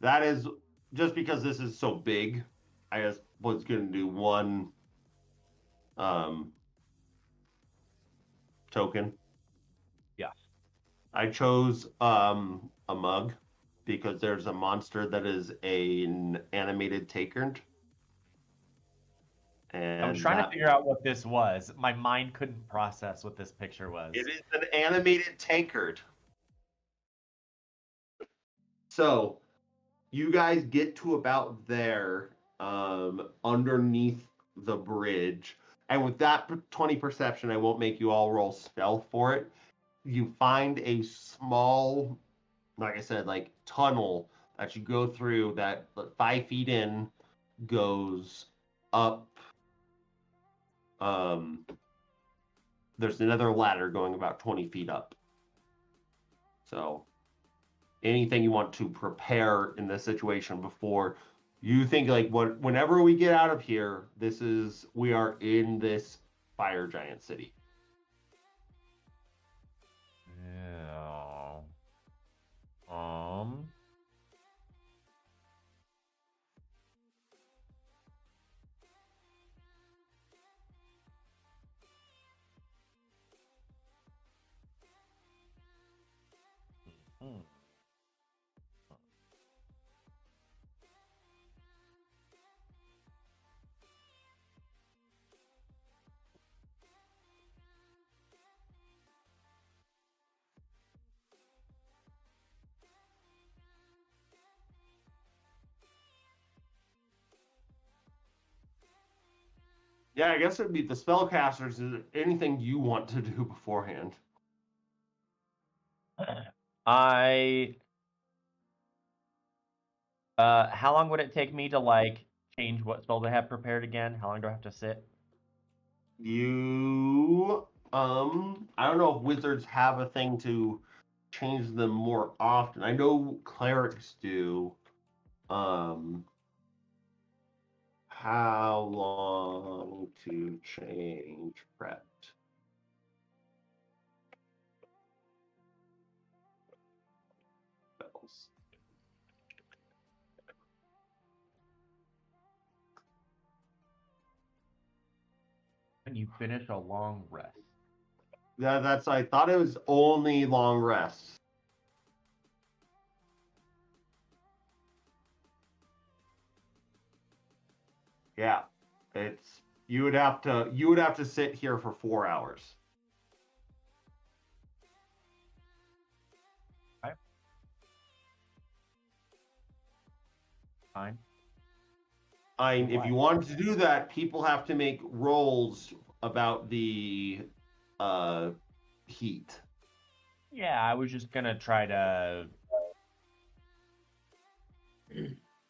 That is just because this is so big. I just was going to do one token. Yeah. I chose a mug because there's a monster that is an animated takered. And I was trying to figure out what this was. My mind couldn't process what this picture was. It is an animated tankard. So you guys get to about there, underneath the bridge. And with that 20 perception, I won't make you all roll stealth for it. You find a small, like I said, like tunnel that you go through that 5 feet in goes up. There's another ladder going about 20 feet up. So anything you want to prepare in this situation before you think like whenever we get out of here, we are in this fire giant city. Yeah. Yeah, I guess it'd be the spellcasters. Is there anything you want to do beforehand? How long would it take me to like change what spell they have prepared again? How long do I have to sit? I don't know if wizards have a thing to change them more often. I know clerics do. How long to change prepped? Spells. when you finish a long rest. I thought it was only long rests. Yeah, it's you would have to sit here for 4 hours. Okay. Fine. If you wanted to do that, people have to make rolls about the heat. Yeah, I was just gonna try to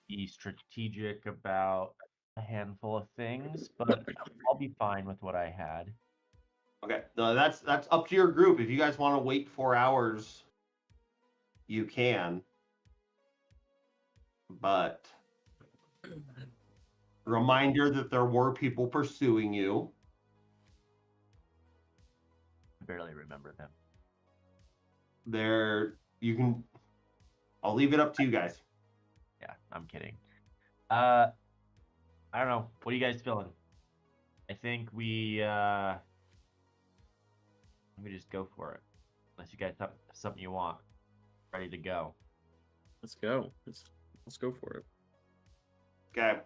be strategic about a handful of things, but I'll be fine with what I had. Okay, no, that's up to your group. If you guys want to wait 4 hours, you can. But reminder that there were people pursuing you. I barely remember them. I'll leave it up to you guys. Yeah, I'm kidding. I don't know. What are you guys feeling? I think we just go for it. Unless you guys have something you want. Ready to go. Let's go. Let's go for it. Okay.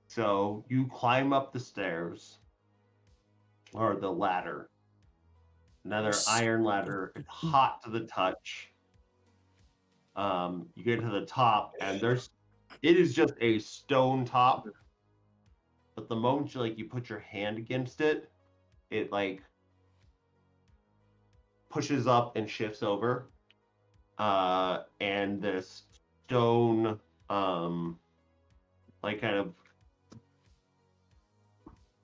So you climb up the stairs, or the ladder. Another iron ladder, hot to the touch. You get to the top, and it is just a stone top. But the moment you put your hand against it, it pushes up and shifts over. And this stone, kind of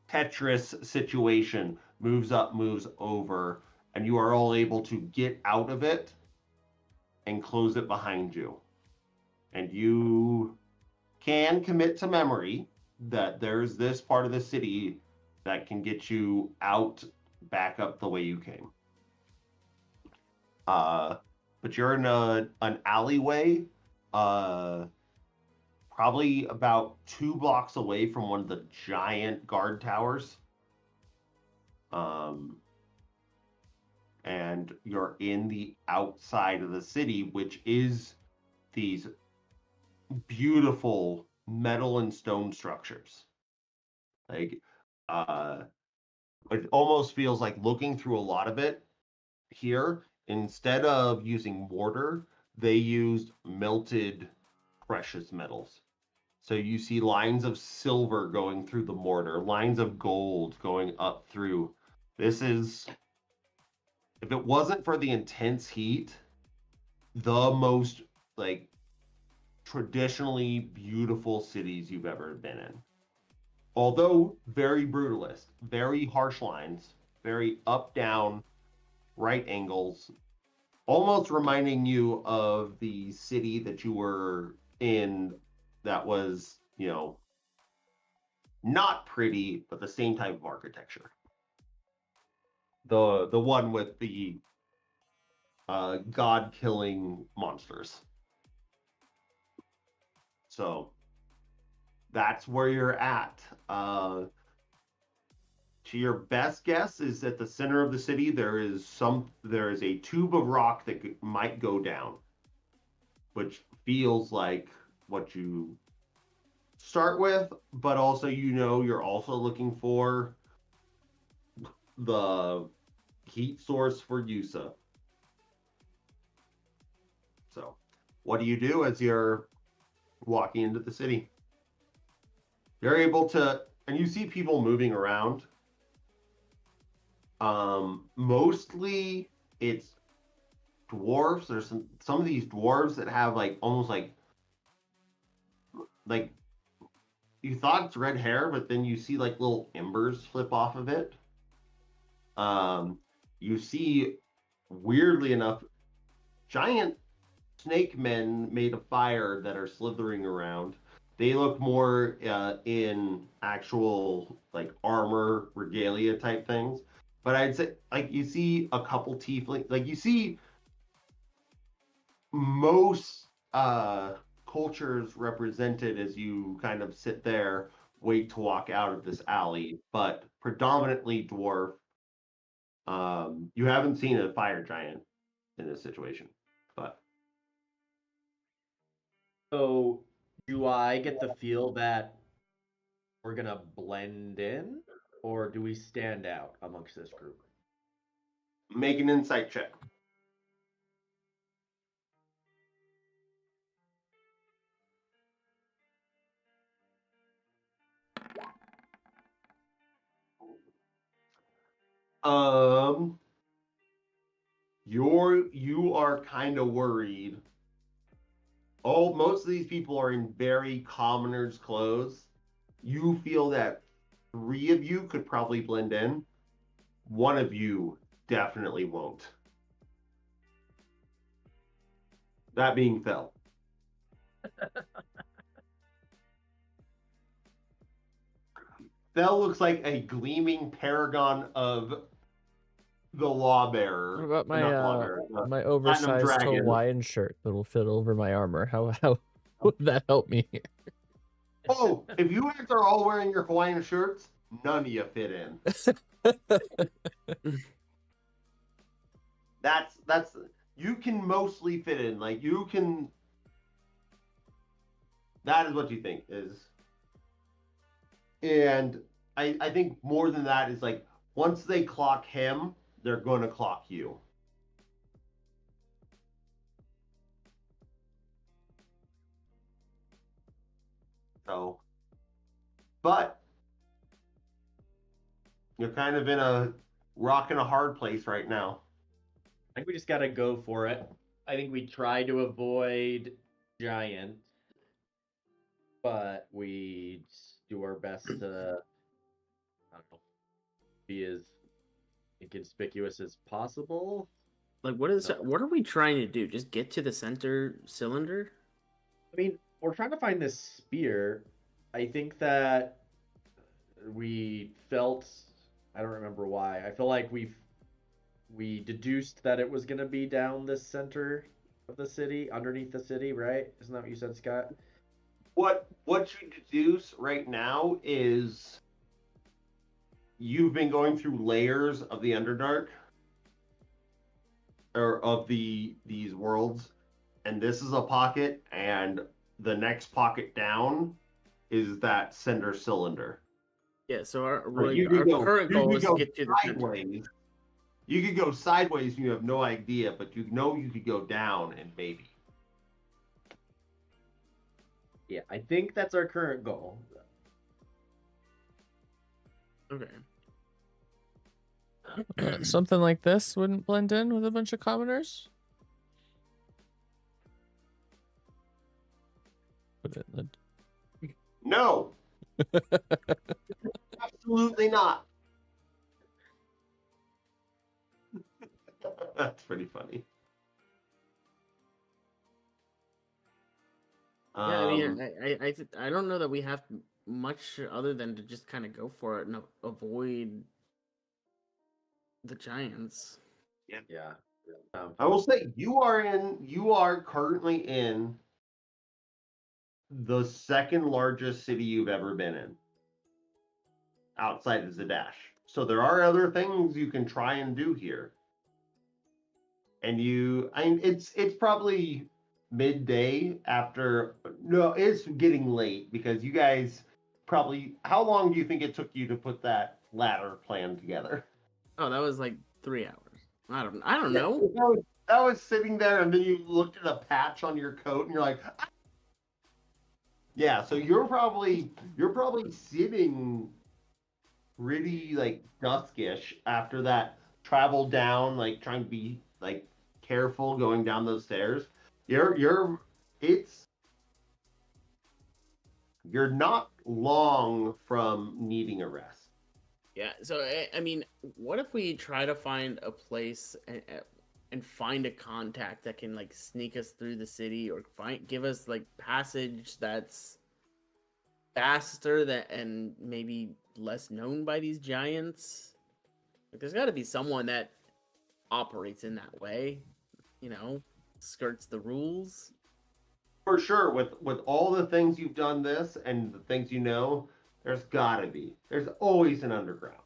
Tetris situation moves up, moves over, and you are all able to get out of it and close it behind you. And you can commit to memory that there's this part of the city that can get you out, back up the way you came. But you're in an alleyway, probably about 2 blocks away from one of the giant guard towers. And you're in the outside of the city, which is these beautiful metal and stone structures. It almost feels like, looking through a lot of it here, instead of using mortar, they used melted precious metals. So you see lines of silver going through the mortar, lines of gold going up through. This is, if it wasn't for the intense heat, the most traditionally beautiful cities you've ever been in. Although very brutalist, very harsh lines, very up, down, right angles, almost reminding you of the city that you were in that was, not pretty, but the same type of architecture. The one with the god-killing monsters. So that's where you're at. To your best guess is at the center of the city, there is a tube of rock that might go down, which feels like what you start with, but also you're also looking for the heat source for Yusa. So what do you do as you're walking into the city? You're able to, and you see people moving around. Mostly it's dwarves. There's some of these dwarves that have almost like you thought it's red hair, but then you see little embers flip off of it. You see, weirdly enough, giant snake men made of fire that are slithering around. They look more in actual armor, regalia type things. But I'd say you see a couple tiefling, you see most cultures represented as you kind of sit there wait to walk out of this alley, but predominantly dwarf. You haven't seen a fire giant in this situation, but So, do I get the feel that we're gonna blend in, or do we stand out amongst this group? make an insight check. Um, you are kind of worried. Oh, most of these people are in very commoners' clothes. You feel that 3 of you could probably blend in. 1 of you definitely won't. That being Phil. Phil looks like a gleaming paragon of the lawbearer. What about not lawbearer, my oversized dragon. Hawaiian shirt that'll fit over my armor? How would that help me? Oh, if you guys are all wearing your Hawaiian shirts, none of you fit in. That's you can mostly fit in. Like you can. That is what you think is. And I think more than that is like once they clock him, they're going to clock you. So, but you're kind of in a rock and a hard place right now. I think we just gotta go for it. I think we try to avoid giants, but we just do our best to, I don't know, be as inconspicuous as possible. Like, what is No. what are we trying to do? Just get to the center cylinder? I mean, we're trying to find this spear. I think that we felt, I don't remember why. I feel like we deduced that it was gonna be down the center of the city, underneath the city, right? Isn't that what you said, Scott? What you deduce right now is you've been going through layers of the Underdark or of these worlds, and this is a pocket, and the next pocket down is that center cylinder. Yeah, so our current you goal could is to go get to the center. sideways. You could go sideways and you have no idea, but you know you could go down and maybe. Yeah, I think that's our current goal. Okay. Something like this wouldn't blend in with a bunch of commoners? Put it in No. Absolutely not. That's pretty funny. Yeah, I mean, I don't know that we have much other than to just kind of go for it and avoid the giants. Yeah. I will say you are currently in the second largest city you've ever been in. Outside of Zadash. So there are other things you can try and do here. And it's probably midday after. No, it's getting late because you guys probably. How long do you think it took you to put that ladder plan together? Oh, that was like 3 hours. I don't know. That was sitting there, and then you looked at a patch on your coat, and you're like, ah. Yeah. So you're probably sitting pretty like duskish after that travel down, like trying to be like careful going down those stairs. You're not long from needing a rest. Yeah, so I mean, what if we try to find a place and find a contact that can like sneak us through the city or give us like passage that's faster and maybe less known by these giants? Like, there's got to be someone that operates in that way, skirts the rules. For sure, with all the things you've done this and the things you know, There's gotta be. There's always an underground.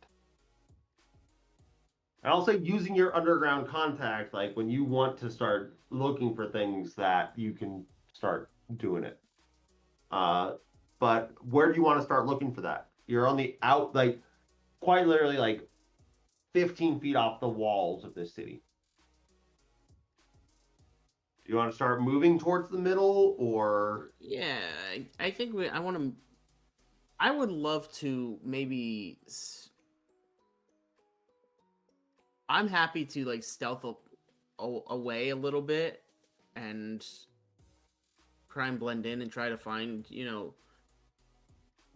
And I'll say using your underground contact, like when you want to start looking for things that you can start doing it. But where do you want to start looking for that? You're on the out, like quite literally like 15 feet off the walls of this city. Do you want to start moving towards the middle, or? Yeah, I think I want to. I would love to maybe. I'm happy to like stealth away a little bit and try and blend in and try to find,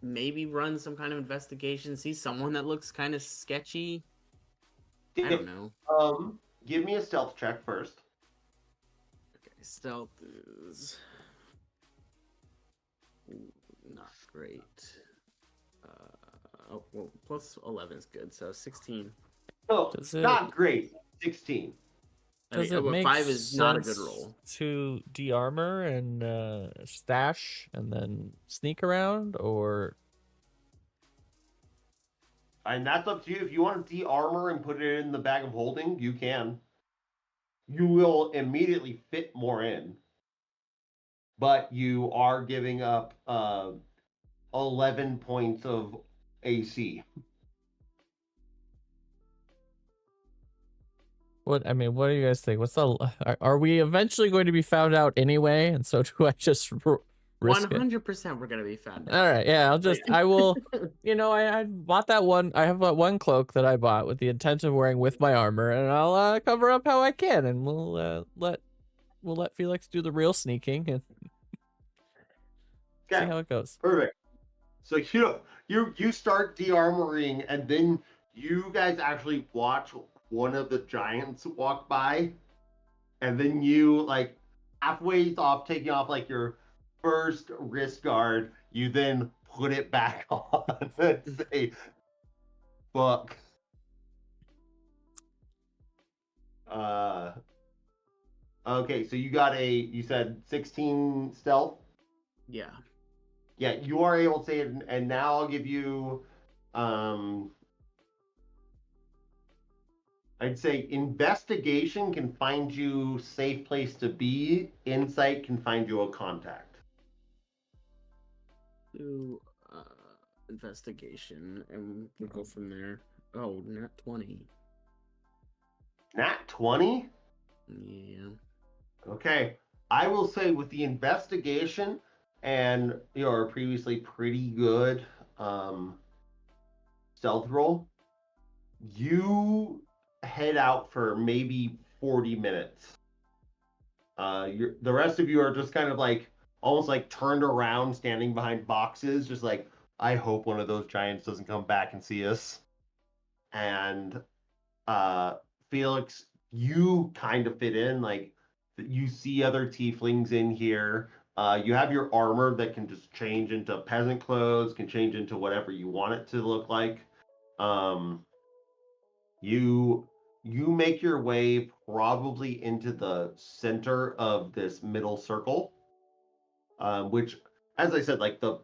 maybe run some kind of investigation, see someone that looks kind of sketchy. I don't know. Give me a stealth check first. Okay, stealth is not great. Well, plus 11 is good, so 16. Oh, not great. 16. Does it make 5 is not a good roll. To de-armor and stash and then sneak around, or? And that's up to you. If you want to de-armor and put it in the bag of holding, you can. You will immediately fit more in. But you are giving up 11 points of AC. What do you guys think? Are we eventually going to be found out anyway? And so do I just risk 100% we're going to be found out. All right, yeah, I will, I bought that one. I have that one cloak that I bought with the intent of wearing with my armor, and I'll cover up how I can, and we'll let Felix do the real sneaking and see how it goes. Perfect. So you start de-armoring, and then you guys actually watch one of the giants walk by, and then you like halfway off taking off like your first wrist guard, you then put it back on and say, "Fuck." Okay, so you said 16 stealth? Yeah. Yeah, you are able to say it, and now I'll give you I'd say investigation can find you safe place to be. Insight can find you a contact. Do investigation, and we'll go from there. Oh, nat 20. Nat 20? Yeah. Okay. I will say with the investigation and your previously pretty good stealth roll, you head out for maybe 40 minutes. The rest of you are just kind of like almost like turned around, standing behind boxes, just like, I hope one of those giants doesn't come back and see us. And Felix, you kind of fit in, like you see other tieflings in here. You have your armor that can just change into peasant clothes, can change into whatever you want it to look like. You make your way probably into the center of this middle circle, which, as I said, like the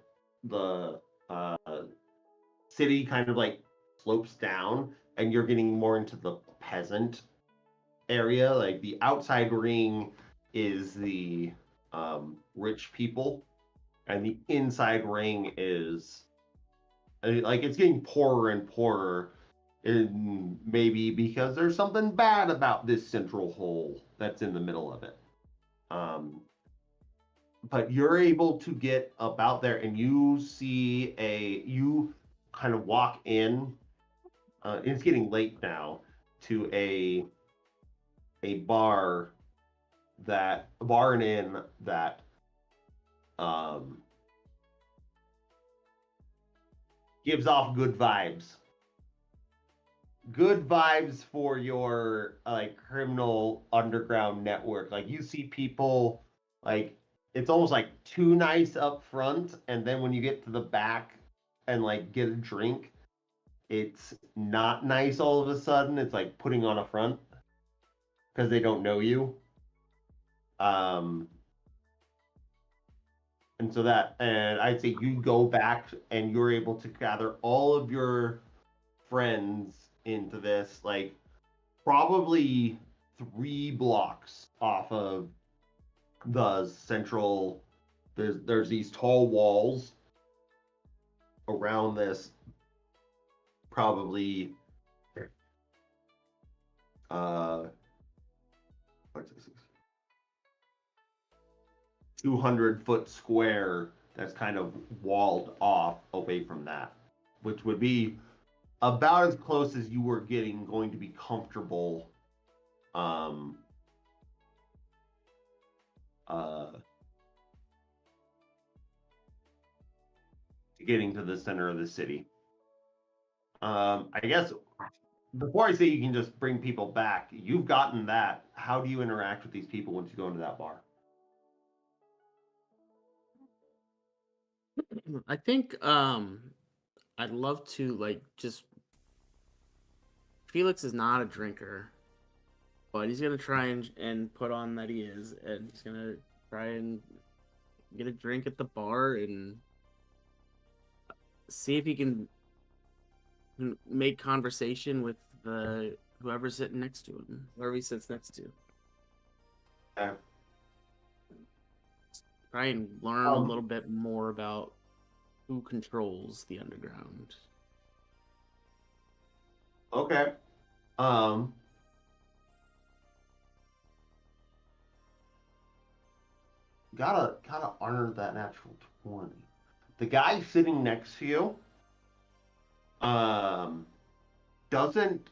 city kind of like slopes down, and you're getting more into the peasant area. Like the outside ring is the rich people, and the inside ring is like it's getting poorer and poorer. And maybe because there's something bad about this central hole that's in the middle of it. But you're able to get about there, and you kind of walk in. It's getting late now, to a bar and inn that gives off good vibes. Good vibes for your like criminal underground network. Like you see people, like it's almost like too nice up front, and then when you get to the back and like get a drink, it's not nice all of a sudden. It's like putting on a front because they don't know you. And so and I'd say you go back and you're able to gather all of your friends into this, like probably 3 blocks off of the central. There's these tall walls around this, probably what's this? 200-foot square that's kind of walled off away from that, which would be about as close as you were getting going to be comfortable uh, getting to the center of the city. I guess before I say you can just bring people back, you've gotten that. How do you interact with these people once you go into that bar? I think I'd love to like just Felix is not a drinker, but he's gonna try and put on that he is, and he's gonna try and get a drink at the bar and see if he can make conversation with the whoever's sitting next to him, whoever he sits next to. Okay. Try and learn a little bit more about who controls the underground. Okay. Gotta honor that natural 20. The guy sitting next to you doesn't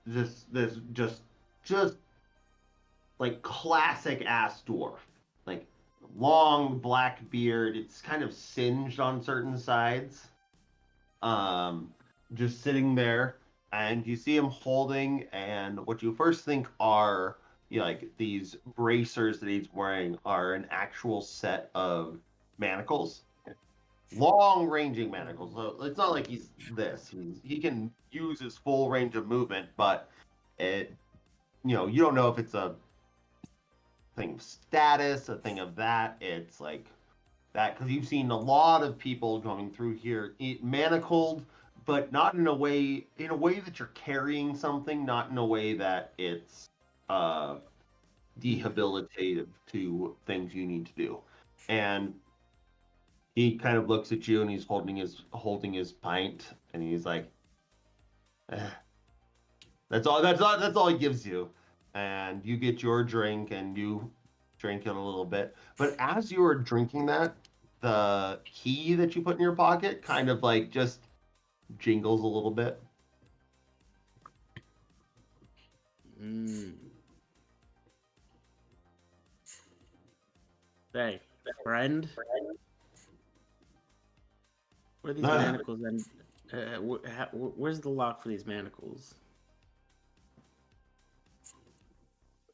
just like classic ass dwarf, like long black beard. It's kind of singed on certain sides. Just sitting there, and you see him holding, and what you first think are, like these bracers that he's wearing are an actual set of manacles, long ranging manacles. So it's not like he's this. He can use his full range of movement, but you don't know if it's a thing of status, a thing of that. It's like that because you've seen a lot of people going through here manacled, but not in a way that you're carrying something, not in a way that it's debilitative to things you need to do. And he kind of looks at you and he's holding his pint and he's like, that's all he gives you. And you get your drink and you drink it a little bit. But as you were drinking that, the key that you put in your pocket kind of like just jingles a little bit. Hey, friend. Where are these manacles? And where's the lock for these manacles?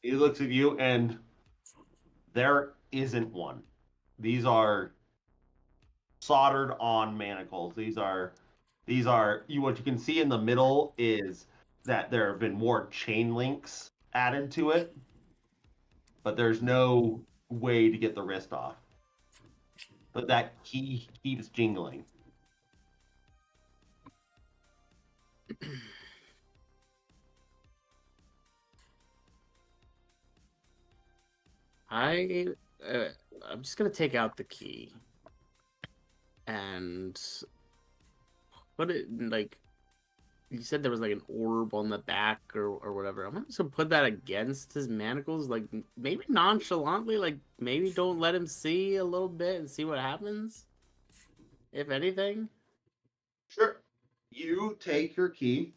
He looks at you and there isn't one. These are soldered on manacles. These are what you can see in the middle is that there have been more chain links added to it, but there's no way to get the wrist off. But that key keeps jingling. I'm just gonna take out the key and put it like you said there was like an orb on the back or whatever. I'm just gonna put that against his manacles, like maybe nonchalantly, like maybe don't let him see a little bit and see what happens, if anything. Sure. You take your key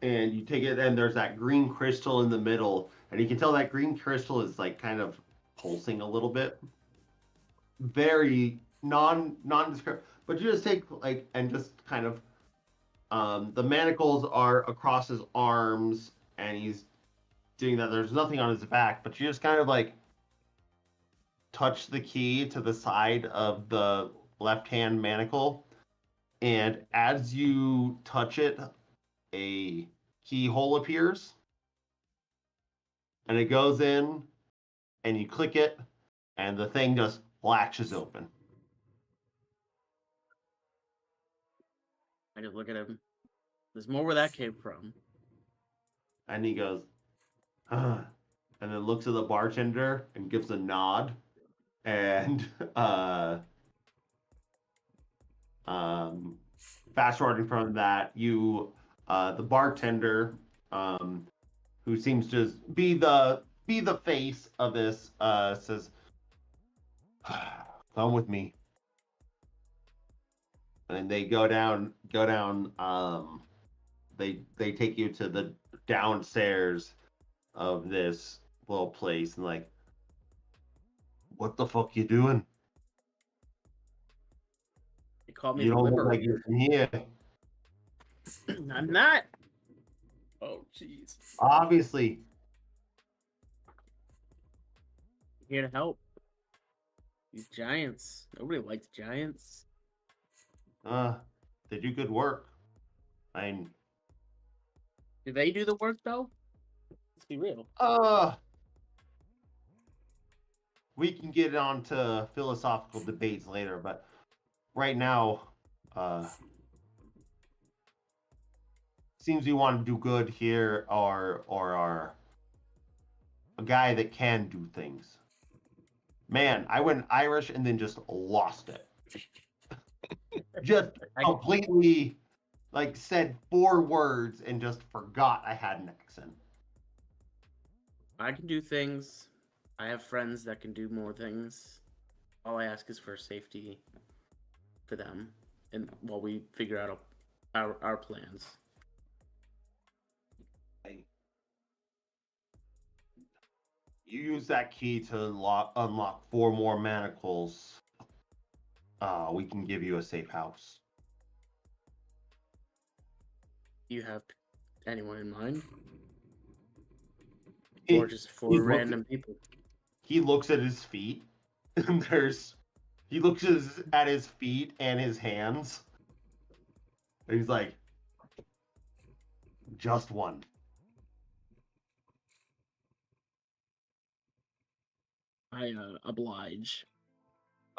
and you take it, and there's that green crystal in the middle, and you can tell that green crystal is like kind of pulsing a little bit. Very nondescript, but you just take like and just kind of the manacles are across his arms and he's doing that. There's nothing on his back, but you just kind of like touch the key to the side of the left hand manacle, and as you touch it, a keyhole appears and it goes in and you click it and the thing just latches open. I just look at him. There's more where that came from. And he goes, and then looks at the bartender and gives a nod. And fast forwarding from that, the bartender, who seems to be the face of this, says, "Come with me." And they go down. They take you to the downstairs of this little place, and like, what the fuck you doing? They called me You the don't look like liberator. you're from here. I'm not. Oh, jeez. Obviously. Here to help. These giants. Nobody likes giants. They do good work. I mean, Do they do the work though? Let's be real. we can get on to philosophical debates later, but right now, seems we want to do good here, or are a guy that can do things. Man, I went Irish and then just lost it. Just completely, like, said 4 words and just forgot I had an accent. I can do things. I have friends that can do more things. All I ask is for safety for them, and while we figure out our plans. You use that key to unlock 4 more manacles. We can give you a safe house. Do you have anyone in mind, He- or just 4 he looks- random people? He looks at his feet, and he looks at his feet and his hands. And he's like, just one. I oblige.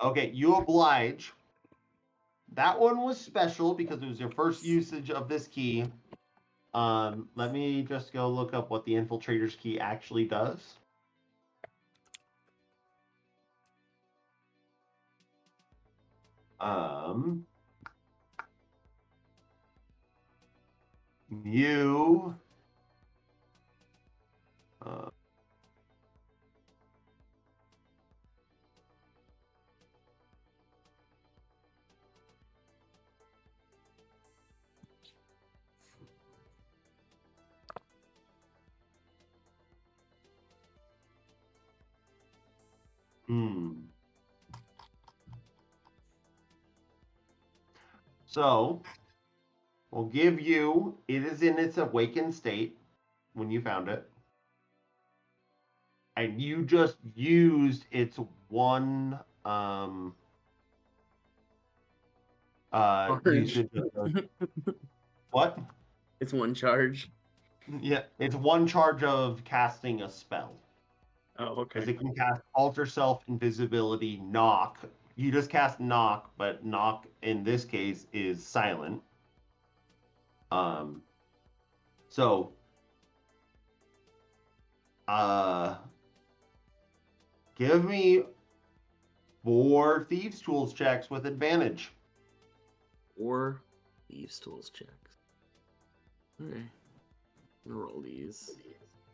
Okay, you oblige. That one was special because it was your first usage of this key. Let me just go look up what the infiltrator's key actually does. You So, we'll give you, it is in its awakened state when you found it. And you just used its one usage of what? It's 1 charge. Yeah, it's 1 charge of casting a spell. Oh, Because okay. it can cast Alter Self, Invisibility, Knock. You just cast Knock, but Knock in this case is silent. So, give me 4 Thieves' Tools checks with advantage. 4 Thieves' Tools checks. Okay. I'm gonna roll these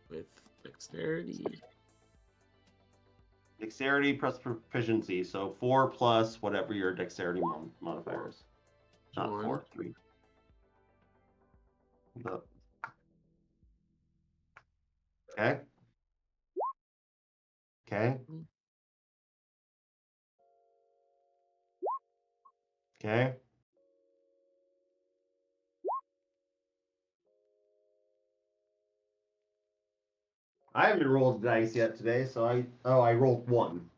with dexterity. Dexterity plus proficiency, so 4 plus whatever your dexterity modifier is. Not 1. 4, 3. Okay. Okay. Okay. I haven't rolled dice yet today, so I rolled 1.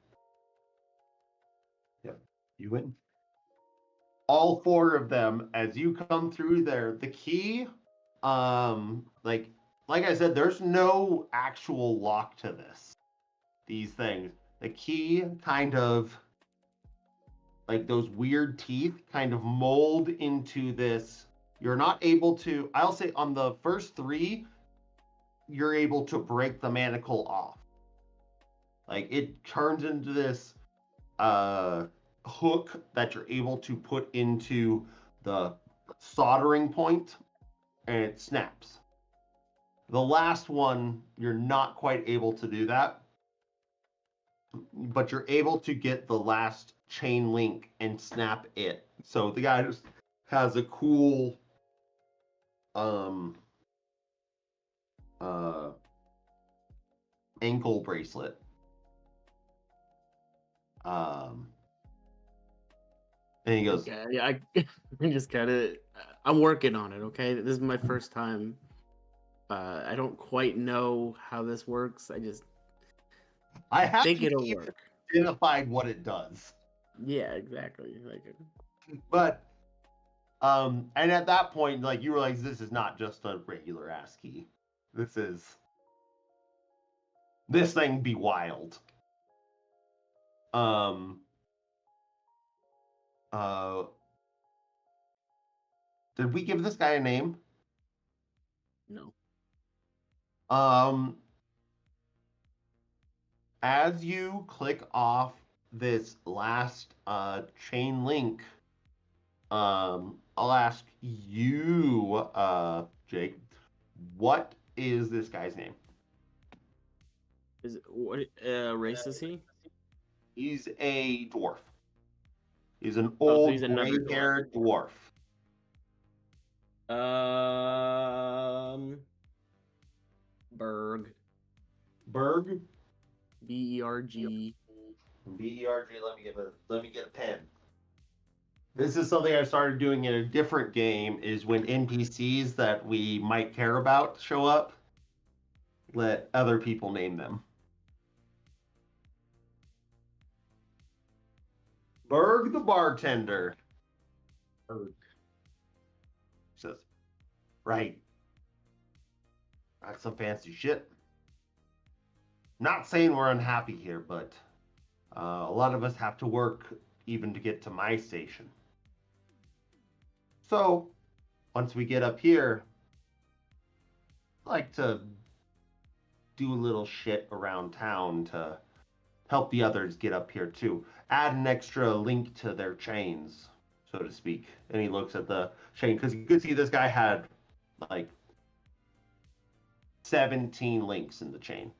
Yep. You win. All 4 of them, as you come through there, the key, like I said, there's no actual lock to this. These things. the key kind of like those weird teeth kind of mold into this. You're not able to, I'll say on the first 3, you're able to break the manacle off. Like it turns into this hook that you're able to put into the soldering point and it snaps. The last one, you're not quite able to do that, but you're able to get the last chain link and snap it. So the guy just has a cool ankle bracelet. And he goes, Yeah, yeah. I just kind of. I'm working on it. Okay, this is my first time. I don't quite know how this works. I have think to it'll keep work. identified what it does. Yeah, exactly. Like, But and at that point, like you realize this is not just a regular ass key. This thing be wild. Did we give this guy a name? no. As you click off this last chain link, I'll ask you, Jake, what is this guy's name? Is it, what race is he? He's a dwarf. He's an so old he's another gray-haired dwarf. Berg. Berg? B-E-R-G. B-E-R-G. Let me get a pen. This is something I started doing in a different game, is when NPCs that we might care about show up, let other people name them. Berg the bartender. Berg. Says, right. That's some fancy shit. Not saying we're unhappy here, but a lot of us have to work even to get to my station. So, once we get up here, I like to do a little shit around town to help the others get up here too. Add an extra link to their chains, so to speak. And he looks at the chain, because you could see this guy had like 17 links in the chain.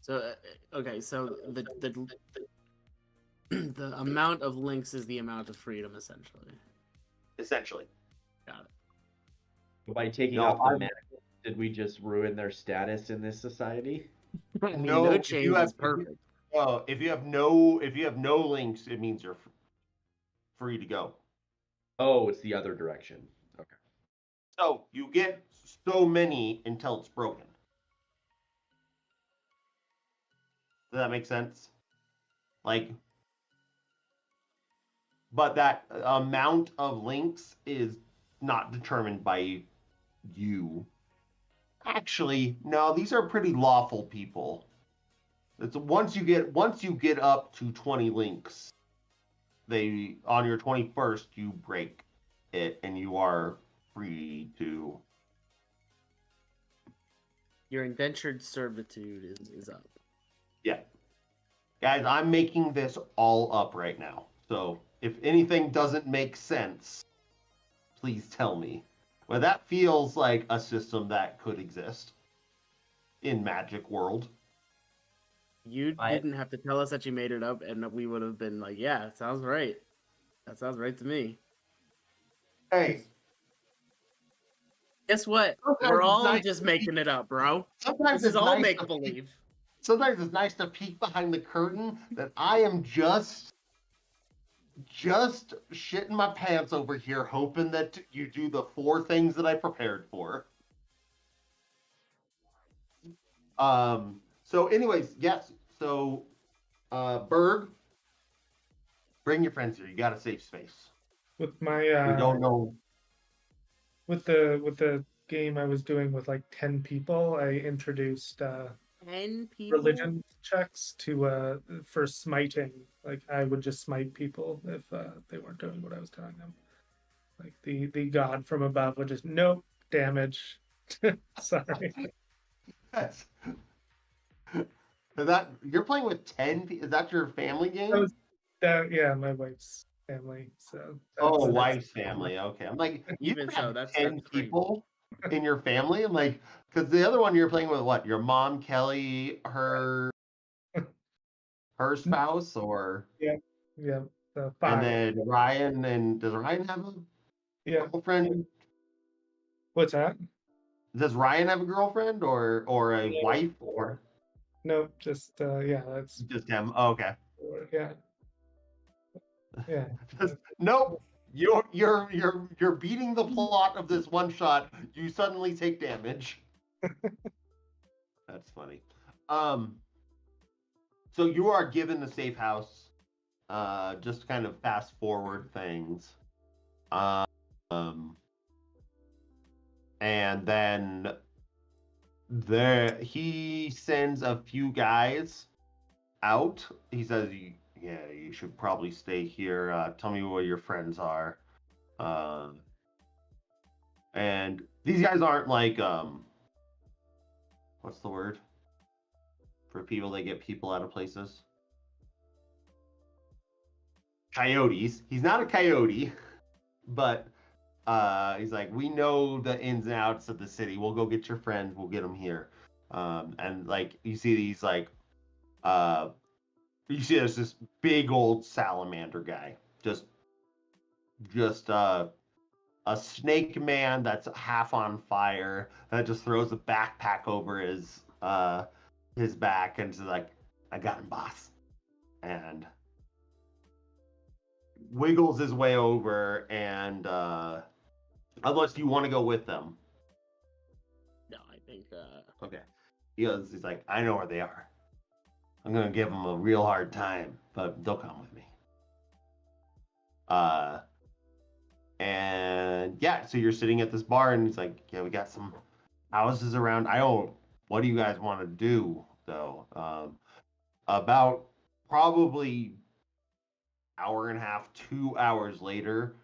So okay, so the the amount of links is the amount of freedom, essentially. Essentially. Got But by taking No, off the I'm- manacles, did we just ruin their status in this society? it. I mean, No, no if you change have- is perfect. Well, if you have no links, it means you're free to go. Oh, it's the other direction. Okay. So you get so many until it's broken. Does that make sense? Like, but that amount of links is not determined by you. Actually, no, these are pretty lawful people. It's once you get up to 20 links, they on your 21st you break it and you are free to. Your indentured servitude is up. Yeah. Guys, I'm making this all up right now. So if anything doesn't make sense, please tell me. Well, that feels like a system that could exist in Magic World. You didn't have to tell us that you made it up, and we would have been like, "Yeah, it sounds right. That sounds right to me." Hey, Guess what? Sometimes We're it's all nice just to making it up, bro. sometimes This is it's all nice make to believe. Sometimes it's nice to peek behind the curtain that I am just shitting my pants over here, hoping that you do the 4 things that I prepared for. So anyways, yes. So, Berg, bring your friends here. You got a safe space. With my We don't know. with the game I was doing with like 10 people, I introduced 10 people? religion checks to for smiting. Like I would just smite people if they weren't doing what I was telling them. Like the god from above would just nope, damage. Sorry. That's, is that you're playing with 10? Is that your family game? Yeah, my wife's family. So Oh, that's wife's family. Okay, I'm like, you Even can so, have that's 10 crazy. people in your family. I'm like, because the other one you're playing with what? Your mom, Kelly, her spouse, or yeah. So and 5. then Ryan. And does Ryan have a Yeah. girlfriend? What's that? Does Ryan have a girlfriend or a No. wife or No, just yeah, that's just him? Oh, okay. yeah. Yeah. Just, nope. You're beating the plot of this one shot. You suddenly take damage. That's funny. So you are given the safe house. Just kind of fast forward things. And then he sends a few guys out. He says, "Yeah, you should probably stay here. Tell me where your friends are." And these guys aren't like what's the word for people that get people out of places? Coyotes. He's not a coyote, but he's like, we know the ins and outs of the city. We'll go get your friend. We'll get him here. And like you see these like you see there's this big old salamander guy, just a snake man that's half on fire that just throws a backpack over his back and is like, I got him, boss, and wiggles his way over. And unless you want to go with them. No, I think. Okay. He's like, I know where they are. I'm gonna give them a real hard time, but they'll come with me. And yeah, so you're sitting at this bar, and he's like, yeah, we got some houses around. What do you guys want to do though? About probably hour and a half, 2 hours later,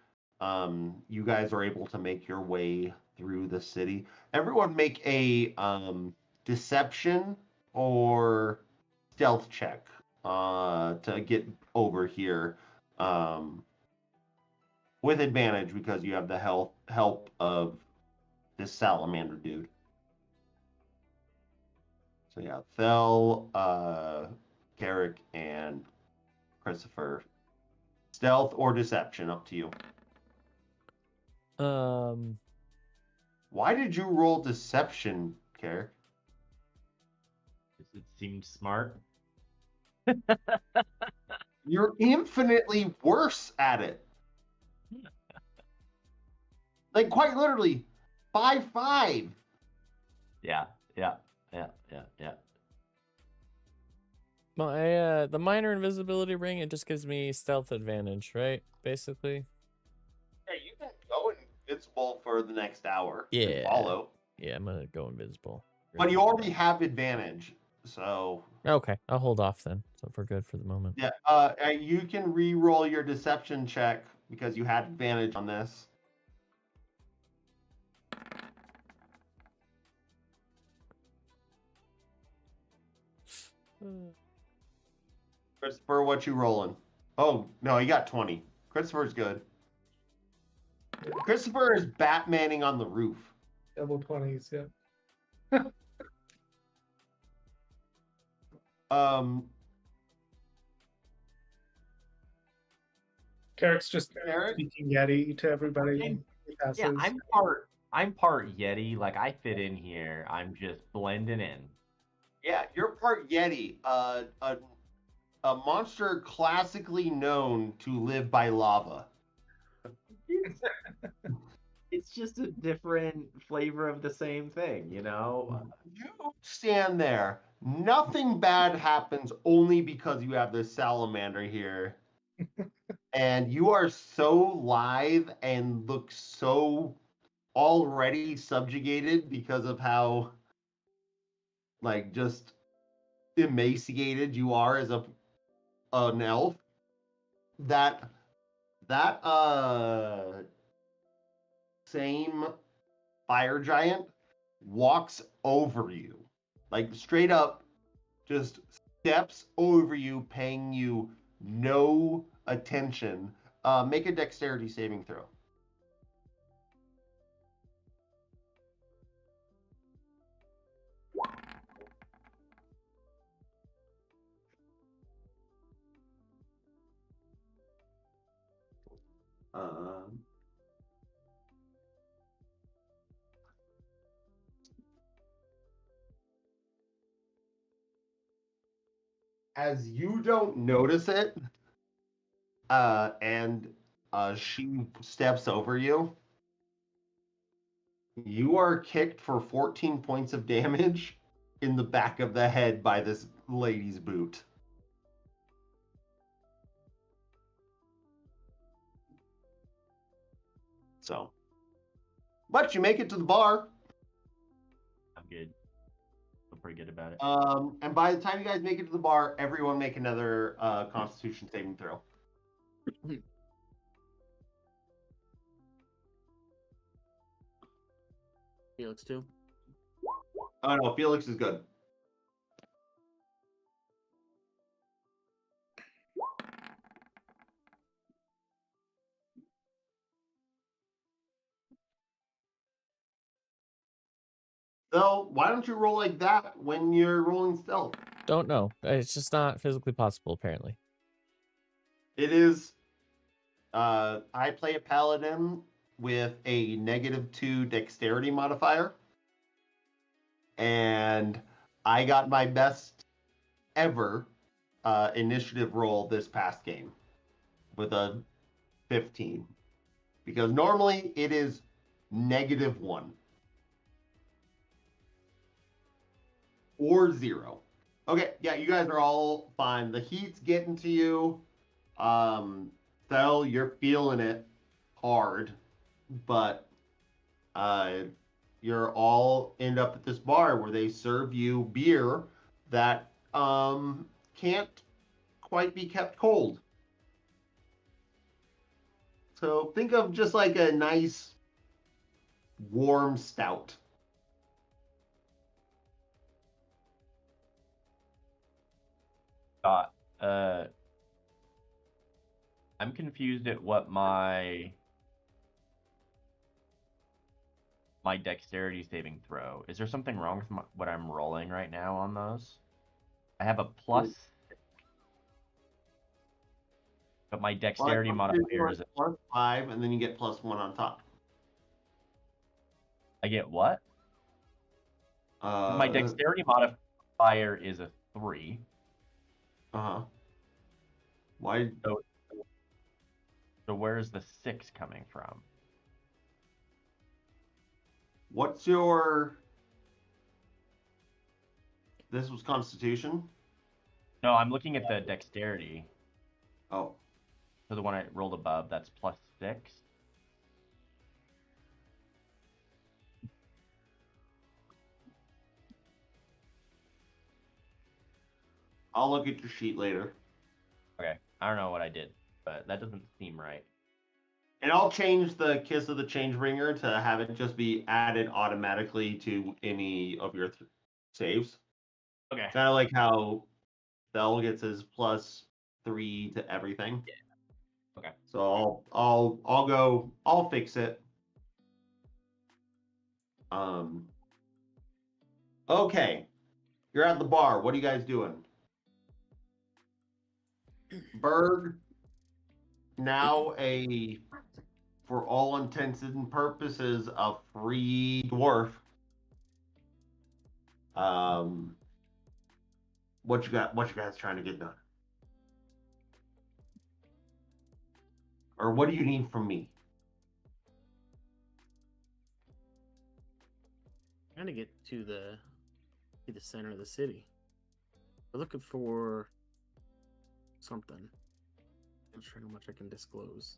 you guys are able to make your way through the city. Everyone make a deception or stealth check to get over here with advantage because you have the help of this salamander dude. So yeah, Thel, Carrick, and Christopher. Stealth or deception, up to you. Why did you roll deception, Carrick? It seemed smart. You're infinitely worse at it. Like quite literally, 5/5. Yeah. My the minor invisibility ring, it just gives me stealth advantage, right? Basically. Yeah, you can go invincible for the next hour. Yeah. Follow. Yeah, I'm gonna go invisible. But you already have advantage, so. Okay, I'll hold off then. So if we're good for the moment. Yeah. You can re-roll your deception check because you had advantage on this. Christopher, what you rolling? Oh, no, he got 20. Christopher's good. Christopher is Batmaning on the roof. Double 20s, yeah. Carrick's just speaking Yeti to everybody. Yeah, I'm part Yeti. Like I fit in here. I'm just blending in. Yeah, you're part Yeti. A monster classically known to live by lava. It's just a different flavor of the same thing, you know? You stand there. Nothing bad happens only because you have this salamander here. And you are so lithe and look so already subjugated because of how, like, just emaciated you are as an elf, that same fire giant walks over you, like straight up, just steps over you, paying you no attention. Make a dexterity saving throw. Um, as you don't notice it, and she steps over you, you are kicked for 14 points of damage in the back of the head by this lady's boot. So, but you make it to the bar. I'm good. Feel pretty good about it. And by the time you guys make it to the bar, everyone make another Constitution saving throw. Felix too. Oh no, Felix is good. So why don't you roll like that when you're rolling stealth? Don't know. It's just not physically possible, apparently. It is. I play a paladin with a -2 dexterity modifier, and I got my best ever initiative roll this past game with a 15, because normally it is -1 or 0. Okay, yeah, you guys are all fine. The heat's getting to you. Thel, you're feeling it hard, but you're all end up at this bar where they serve you beer that can't quite be kept cold. So think of just like a nice warm stout. I'm confused at what my dexterity saving throw. Is there something wrong with what I'm rolling right now on those? I have a plus, but my dexterity modifier is +5, and then you get +1 on top. I get what? My dexterity modifier is a 3. Uh-huh. Why? So where's the 6 coming from? What's your... This was Constitution? No, I'm looking at the dexterity. Oh. So the one I rolled above, that's +6. I'll look at your sheet later. Okay, I don't know what I did, but that doesn't seem right. And I'll change the Kiss of the Changebringer to have it just be added automatically to any of your saves. Okay. Kind of like how Thel gets his +3 to everything. Yeah. Okay. So I'll fix it. Okay. You're at the bar. What are you guys doing? Berg, now for all intents and purposes, a free dwarf. What you guys trying to get done? Or what do you need from me? Trying to get to the center of the city. We're looking for something. I'm not sure how much I can disclose.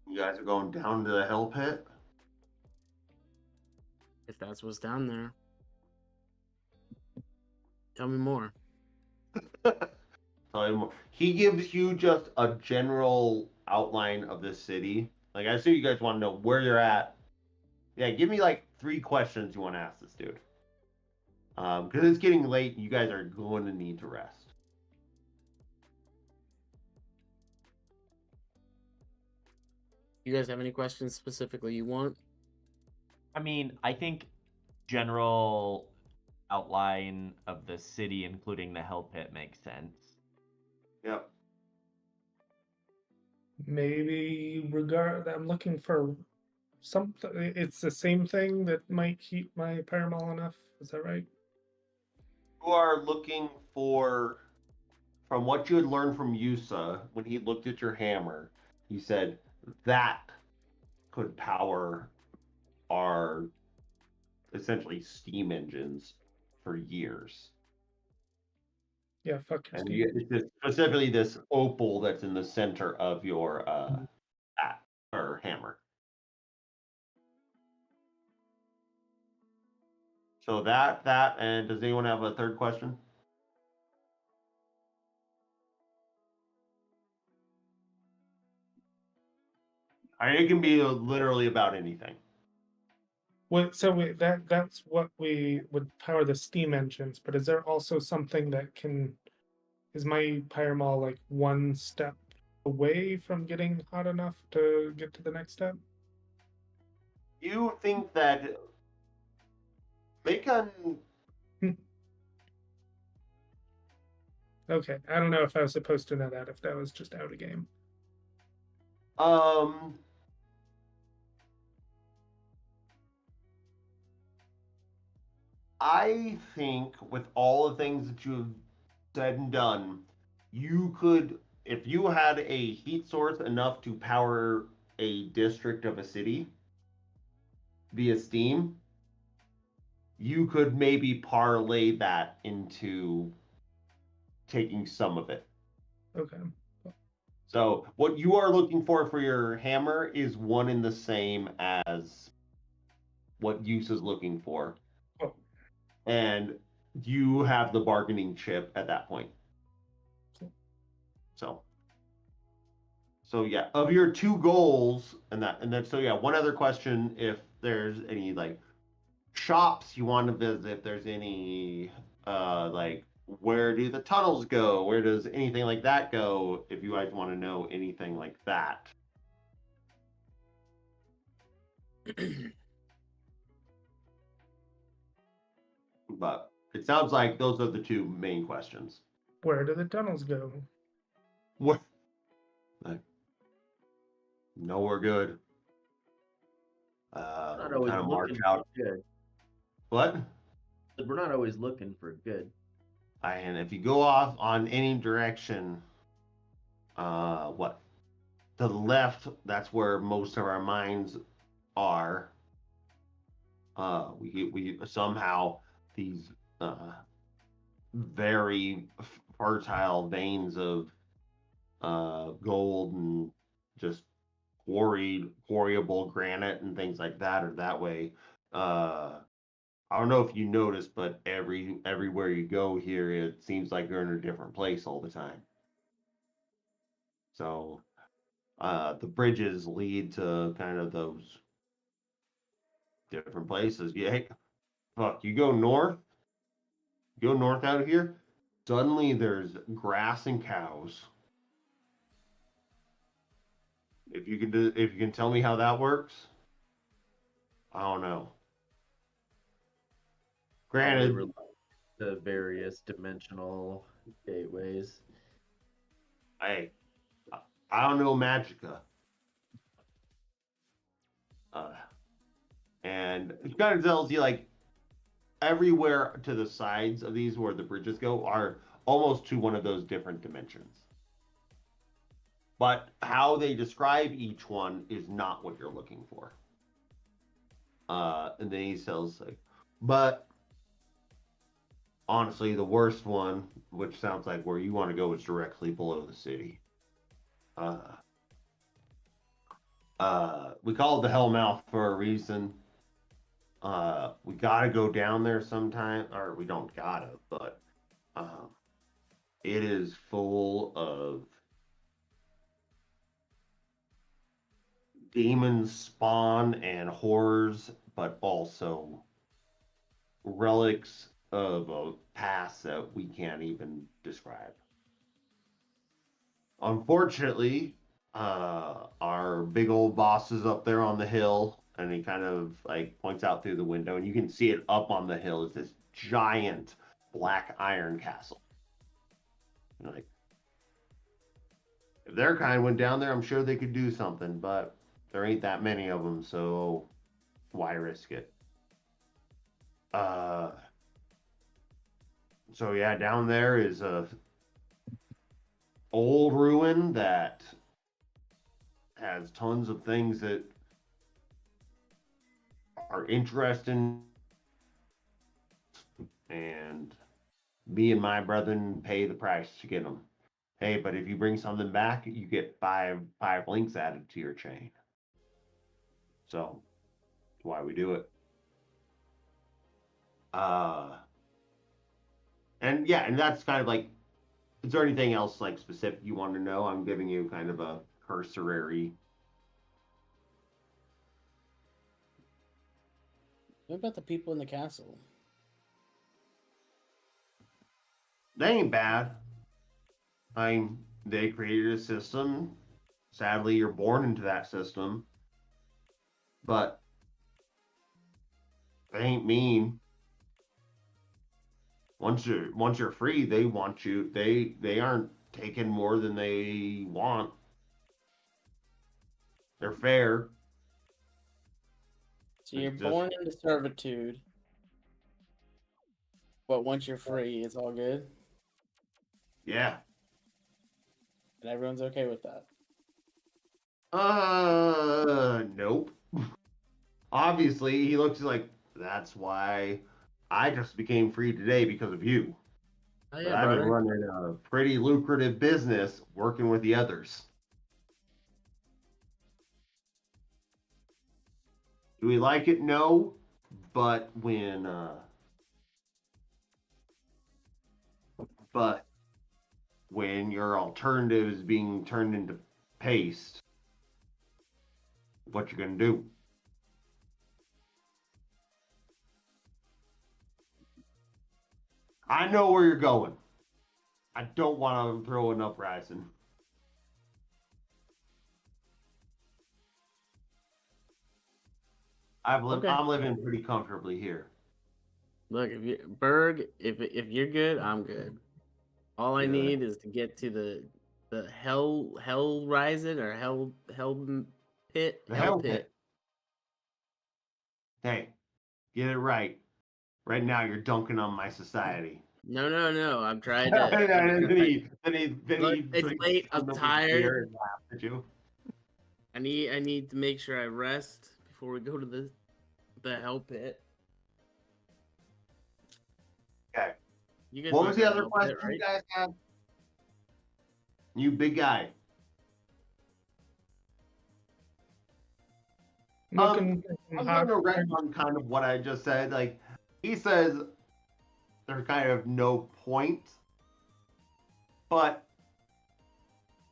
You guys are going down to the hell pit? If that's what's down there. Tell me more. He gives you just a general outline of the city. Like, I assume you guys want to know where you're at. Yeah, give me like 3 questions you want to ask this dude. Because it's getting late and you guys are going to need to rest. You guys have any questions specifically you want? I mean, I think general outline of the city, including the hell pit, makes sense. Yep. Maybe I'm looking for something. It's the same thing that might keep my pyramol enough. Is that right? You are looking for, from what you had learned from Yusa when he looked at your hammer, he said that could power our essentially steam engines for years. Yeah, fuck your And Steve. it's just specifically this opal that's in the center of your or hammer. So that, and does anyone have a third question? I mean, it can be literally about anything. That's what we would power the steam engines. But is there also something that can? Is my pyramol like one step away from getting hot enough to get to the next step? You think that they can? Okay, I don't know if I was supposed to know that. If that was just out of game. I think with all the things that you've said and done, you could, if you had a heat source enough to power a district of a city via steam, you could maybe parlay that into taking some of it. Okay. So what you are looking for your hammer is one in the same as what Use is looking for. Oh. And you have the bargaining chip at that point. So yeah, of your 2 goals, and then so yeah, one other question: if there's any like shops you want to visit, if there's any like where do the tunnels go, where does anything like that go, if you guys want to know anything like that. But it sounds like those are the 2 main questions. Where do the tunnels go? What? Like, nowhere good. Not We'll always kind of march looking out. for good. What? We're not always looking for good. And if you go off on any direction, what? To the left, that's where most of our mines are. We somehow these very fertile veins of gold and just quarryable granite and things like that are that way. I don't know if you noticed, but everywhere you go here, it seems like you're in a different place all the time. So the bridges lead to kind of those different places. Yeah, hey, fuck, you go north out of here, suddenly there's grass and cows. If you can tell me how that works, I don't know. Granted, the various dimensional gateways. I don't know Magica. And it kind of tells you like everywhere to the sides of these where the bridges go are almost to one of those different dimensions. But how they describe each one is not what you're looking for. And then he says like, but honestly, the worst one, which sounds like where you want to go, is directly below the city. We call it the Hellmouth for a reason. We gotta go down there sometime, or we don't gotta, but It is full of demons spawn and horrors, but also relics of a past that we can't even describe. Unfortunately, our big old boss is up there on the hill, and he kind of like points out through the window, and you can see it up on the hill is this giant black iron castle. And like, if their kind went down there, I'm sure they could do something, but there ain't that many of them, so why risk it? So yeah, down there is a old ruin that has tons of things that are interesting, and me and my brethren pay the price to get them. Hey, but if you bring something back, you get five links added to your chain. So that's why we do it. And yeah, and that's kind of like, is there anything else like specific you want to know? I'm giving you kind of a cursory. What about the people in the castle? They ain't bad. They created a system. Sadly, you're born into that system. But they ain't mean. Once you're free, they want you. They aren't taking more than they want. They're fair. So you're Just- born into servitude, but once you're free, it's all good, Yeah. and everyone's okay with that. Nope. Obviously, he looks like that's why I just became free today because of you. Oh But yeah, I've been brother. running a pretty lucrative business working with the others. Do we like it? No. But when your alternative is being turned into paste, what you gonna do? I know where you're going. I don't want to throw an uprising. Okay. I'm living pretty comfortably here. Look, if you Berg, if you're good, I'm good. All I Yeah. need is to get to the hell rising or hell pit The hell hell pit. pit. Hey, get it right. Right now, you're dunking on my society. No, I'm trying then to. he Look, it's drinks late, I'm another tired. beer and laughs at you. I need to make sure I rest before we go to the hell pit. Okay. You guys What know was the about other hell question pit, right? you guys had? You big guy. Looking I'm hot. going to write on kind of what I just said. Like, he says there's kind of no point, but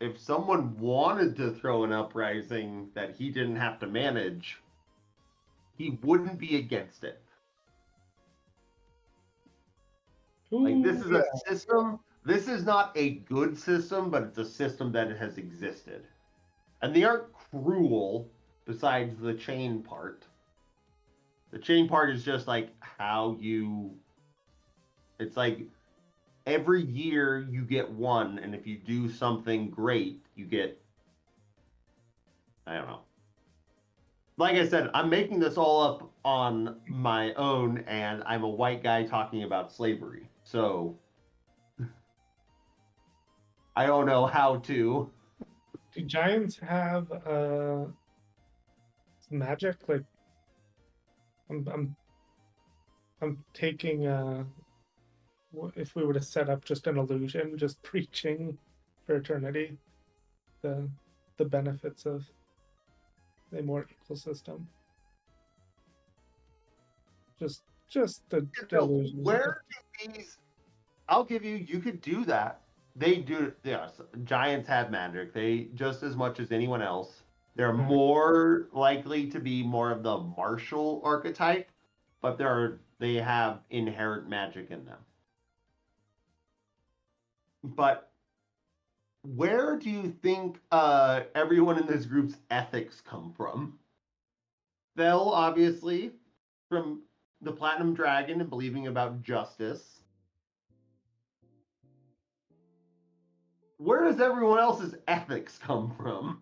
if someone wanted to throw an uprising that he didn't have to manage, he wouldn't be against it. Like, this is a system. This is not a good system, but it's a system that has existed. And they aren't cruel, besides the chain part. The chain part is just like how you. It's like every year you get one, and if you do something great, you get. I don't know. Like I said, I'm making this all up on my own, and I'm a white guy talking about slavery. So. I don't know how to. Do giants have magic? Like, I'm taking if we were to set up just an illusion, just preaching for eternity, the benefits of a more equal system. Just the So illusion. where do these I'll give you. You could do that. They do. Yes, giants have magic. They just as much as anyone else. They're more likely to be more of the martial archetype, but they have inherent magic in them. But where do you think everyone in this group's ethics come from? They'll obviously from the Platinum Dragon and believing about justice. Where does everyone else's ethics come from?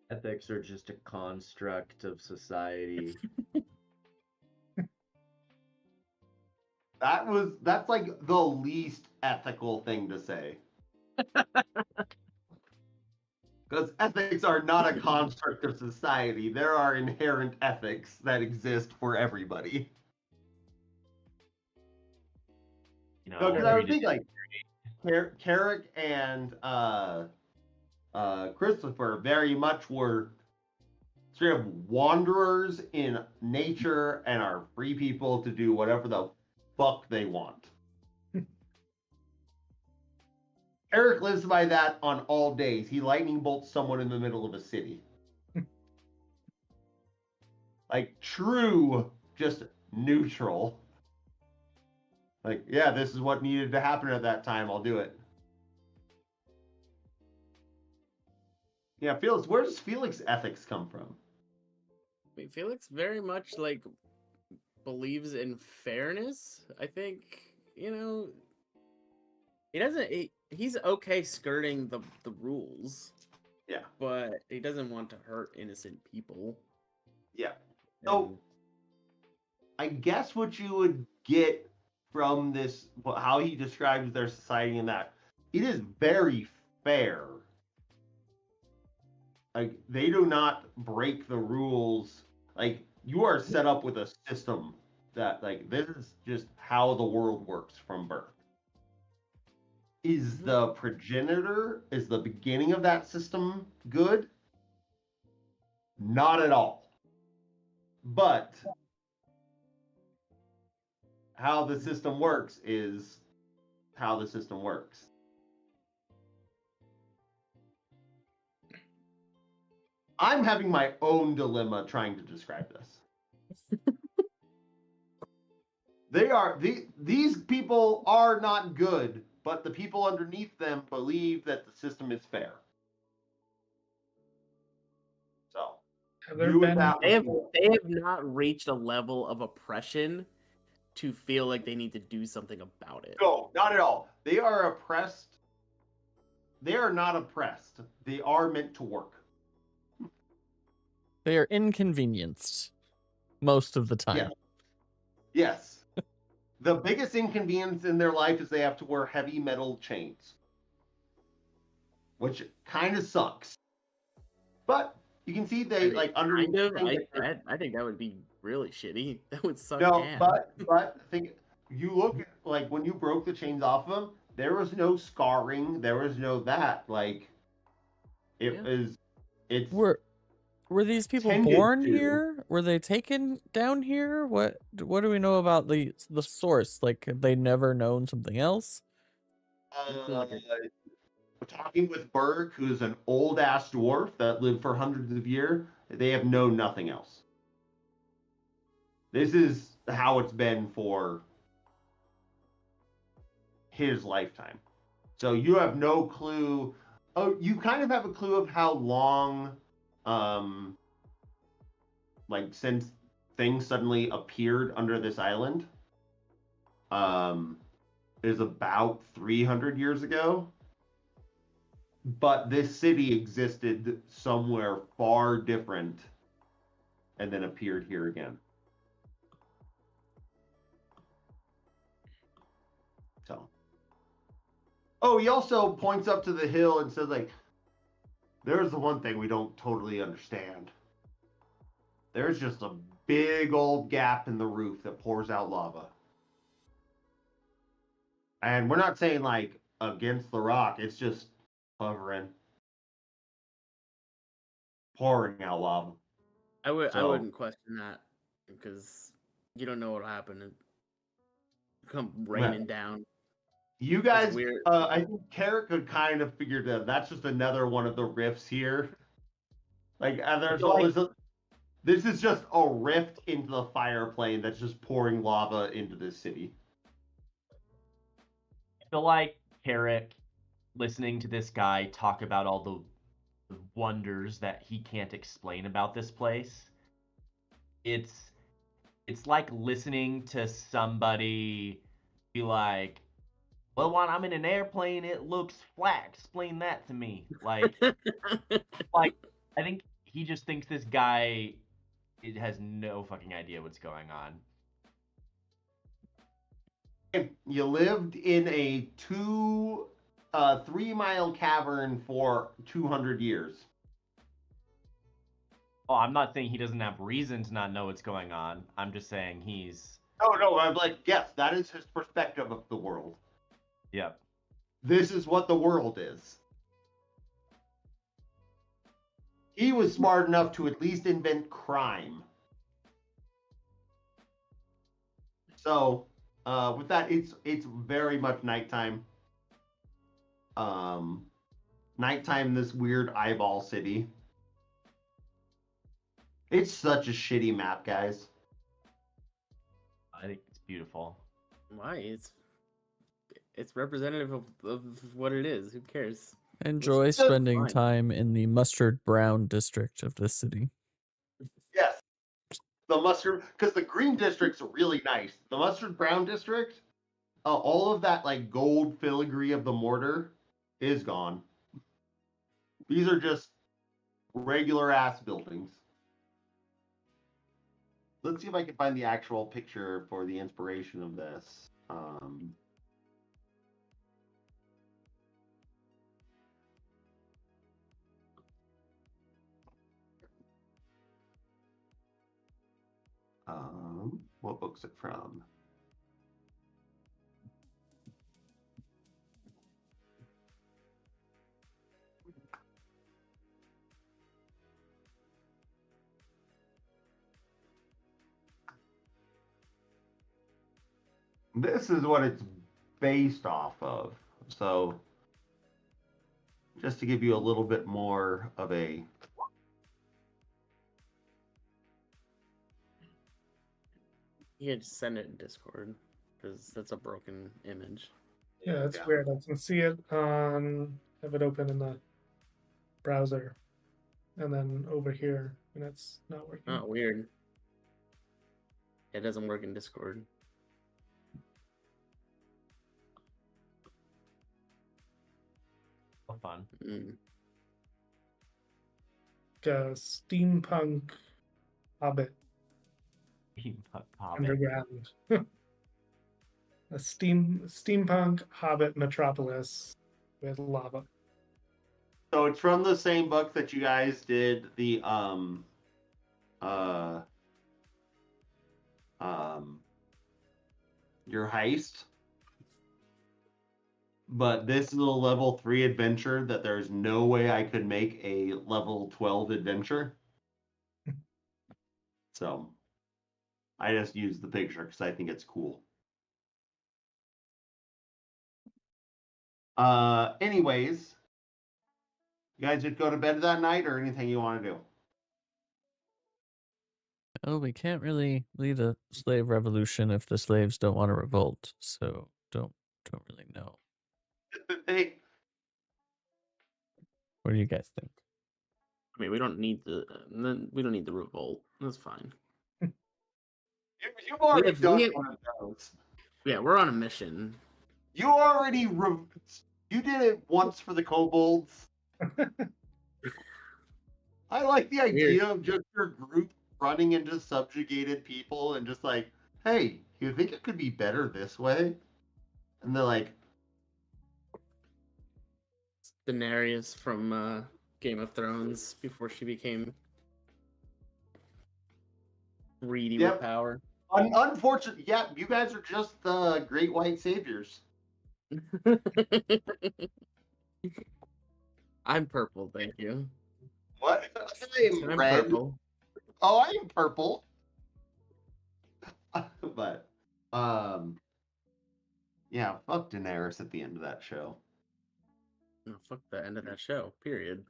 Ethics are just a construct of society. That's like the least ethical thing to say. Because ethics are not a construct of society. There are inherent ethics that exist for everybody. You know, No, because I would agree think to like Carrick and Christopher very much were sort of wanderers in nature and are free people to do whatever the fuck they want. Eric lives by that on all days. He lightning bolts someone in the middle of a city. Like true, just neutral. Like, yeah, this is what needed to happen at that time. I'll do it. Yeah, Felix, where does Felix ethics come from? I mean, Felix very much like believes in fairness. I think, you know, he doesn't. He's okay skirting the rules. Yeah. But he doesn't want to hurt innocent people. Yeah. So, I guess what you would get from this, how he describes their society in that, it is very fair. Like, they do not break the rules. Like, you are set up with a system that, like, this is just how the world works from birth. Is the progenitor, is the beginning of that system good? Not at all. But how the system works is how the system works. I'm having my own dilemma trying to describe this. These people are not good, but the people underneath them believe that the system is fair. So Have there been? They have not reached a level of oppression to feel like they need to do something about it. No, not at all. They are oppressed. They are not oppressed. They are meant to work. They are inconvenienced most of the time. Yeah. Yes. The biggest inconvenience in their life is they have to wear heavy metal chains, which kind of sucks. But you can see they like underneath. I think that would be really shitty. That would suck. No, ass. but think you look at, like when you broke the chains off of them, there was no scarring, there was no that. Like it was. It's Were these people born here? Were they taken down here? What do we know about the source? Like, have they never known something else? Talking with Berg, who's an old ass dwarf that lived for hundreds of years, they have known nothing else. This is how it's been for his lifetime. So you have no clue. Oh, you kind of have a clue of how long like since things suddenly appeared under this island is about 300 years ago, but this city existed somewhere far different and then appeared here again. So he also points up to the hill and says, like, there's the one thing we don't totally understand. There's just a big old gap in the roof that pours out lava. And we're not saying, like, against the rock. It's just hovering. Pouring out lava. I wouldn't question that because You don't know what'll happen. It come raining down. You That's guys, weird. I think Carrot could kind of figure that that's just another one of the rifts here. Like, there's all this. This is just a rift into the fire plane that's just pouring lava into this city. I feel like Carrick, listening to this guy talk about all the wonders that he can't explain about this place, it's like listening to somebody be like, well, when I'm in an airplane, it looks flat. Explain that to me. Like, I think he just thinks this guy has no fucking idea what's going on. You lived in a 3-mile cavern for 200 years. Oh, I'm not saying he doesn't have reason to not know what's going on. I'm just saying he's... No, I'm like, yes, that is his perspective of the world. Yep. This is what the world is. He was smart enough to at least invent crime. So, with that, it's very much nighttime. Nighttime in this weird eyeball city. It's such a shitty map, guys. I think it's beautiful. Why? It's representative of what it is. Who cares? Enjoy It's spending fine. time in the mustard brown district of this city. Yes. The mustard, because the green district's really nice. The mustard brown district, all of that like gold filigree of the mortar is gone. These are just regular ass buildings. Let's see if I can find the actual picture for the inspiration of this. What book's it from? This is what it's based off of. So, just to give you a little bit more of a... You can just send it in Discord because that's a broken image. Yeah, it's weird. I can see it on, have it open in the browser, and then over here, and it's not working. Oh, weird. It doesn't work in Discord. Oh, fun. Steampunk Hobbit underground. A steampunk Hobbit metropolis with lava. So it's from the same book that you guys did the your heist. But this is a level 3 adventure that there's no way I could make a level 12 adventure. So I just used the picture because I think it's cool. Anyways, you guys just go to bed that night or anything you want to do? Oh, we can't really lead a slave revolution if the slaves don't want to revolt. So don't really know. Hey, What do you guys think? I mean, we don't need the revolt. That's fine. you've already have- done we have- one of those. Yeah, we're on a mission. You already you did it once for the kobolds. I like the idea of just your group running into subjugated people and just like, hey, you think it could be better this way? And they're like, Daenerys from Game of Thrones before she became greedy Yep. with power. unfortunately, yeah, you guys are just the great white saviors. I'm purple, thank you. What? I am I'm red. purple. Oh, I am purple. But yeah, fuck Daenerys at the end of that show. No, fuck the end of that show. Period.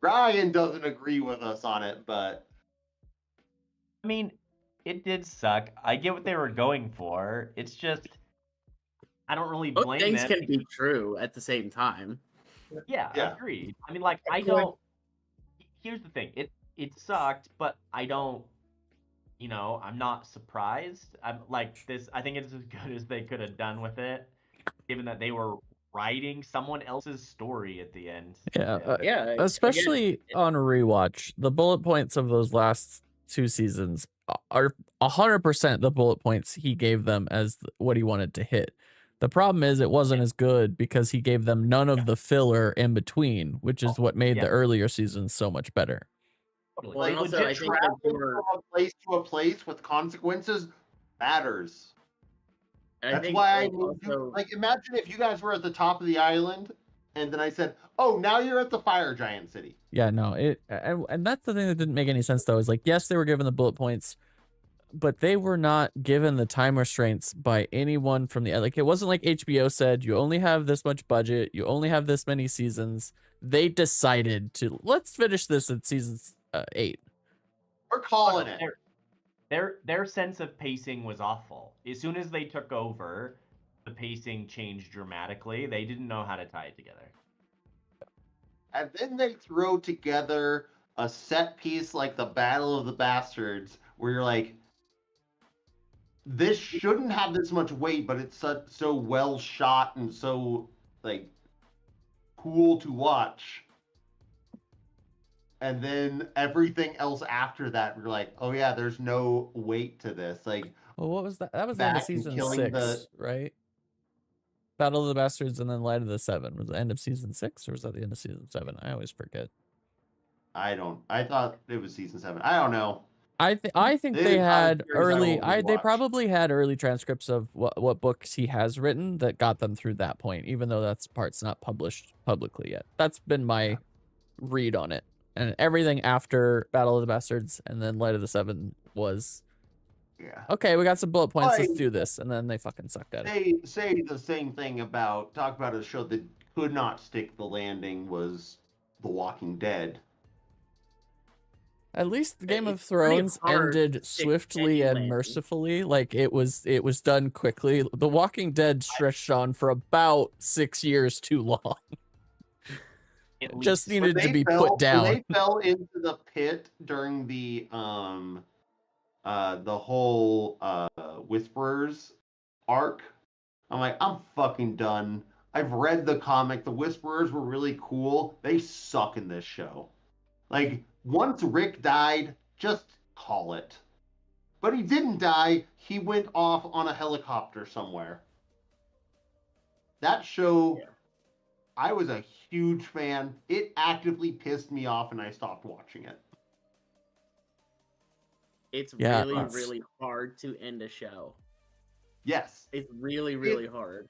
Ryan doesn't agree with us on it, but I mean, it did suck. I get what they were going for. It's just I don't really Both blame things them. can be true at the same time. Yeah, Yeah. agreed. I mean, like I feel like- don't. Here's the thing. It sucked, but I don't. I'm not surprised. I'm like this. I think it's as good as they could have done with it, given that they were writing someone else's story at the end. Yeah, Yeah, especially on rewatch, the bullet points of those last 2 seasons are 100% the bullet points he gave them as what he wanted to hit. The problem is it wasn't as good because he gave them none of the filler in between, which is what made the earlier seasons so much better. Totally. Well, and like also, legit I think that traveling they were. from a place to a place with consequences matters. I That's think why I like, moved you. also, Like, imagine if you guys were at the top of the island, and then I said, "Oh, now you're at the fire giant city." Yeah, no, and that's the thing that didn't make any sense though. Is like, yes, they were given the bullet points, but they were not given the time restraints by anyone from the like. It wasn't like HBO said you only have this much budget, you only have this many seasons. They decided to let's finish this in season 8. We're calling it. Their sense of pacing was awful. As soon as they took over, the pacing changed dramatically. They didn't know how to tie it together. And then they throw together a set piece like the Battle of the Bastards, where you're like, this shouldn't have this much weight, but it's so well shot and so like cool to watch. And then everything else after that, we're like, oh yeah, there's no weight to this. Like, Well, what was that? That was the end of back and season killing 6, right? Battle of the Bastards and then Light of the Seven was the end of season 6, or was that the end of season 7? I always forget. I thought it was season 7. I don't know. I think This they is not had a series I early. will They rewatch. probably had early transcripts of what books he has written that got them through that point, even though that's part's not published publicly yet. That's been my read on it. And everything after Battle of the Bastards and then Light of the Seven was Yeah. okay. We got some bullet points. Let's Like- do this, and then they fucking sucked at it. Say the same thing talk about a show that could not stick the landing was The Walking Dead. At least the Game of It's pretty Thrones hard ended to stick swiftly any and landing. mercifully. Like it was done quickly. The Walking Dead stretched on for about 6 years too long. At Just least. needed to be put When down. they fell into the pit during the whole Whisperers arc, I'm like, I'm fucking done. I've read the comic. The Whisperers were really cool. They suck in this show. Like, once Rick died, just call it. But he didn't die. He went off on a helicopter somewhere. That show, Yeah. I was a huge fan. It actively pissed me off and I stopped watching it. it's Yeah, really, it's- really hard to end a show. Yes, It's really, really hard.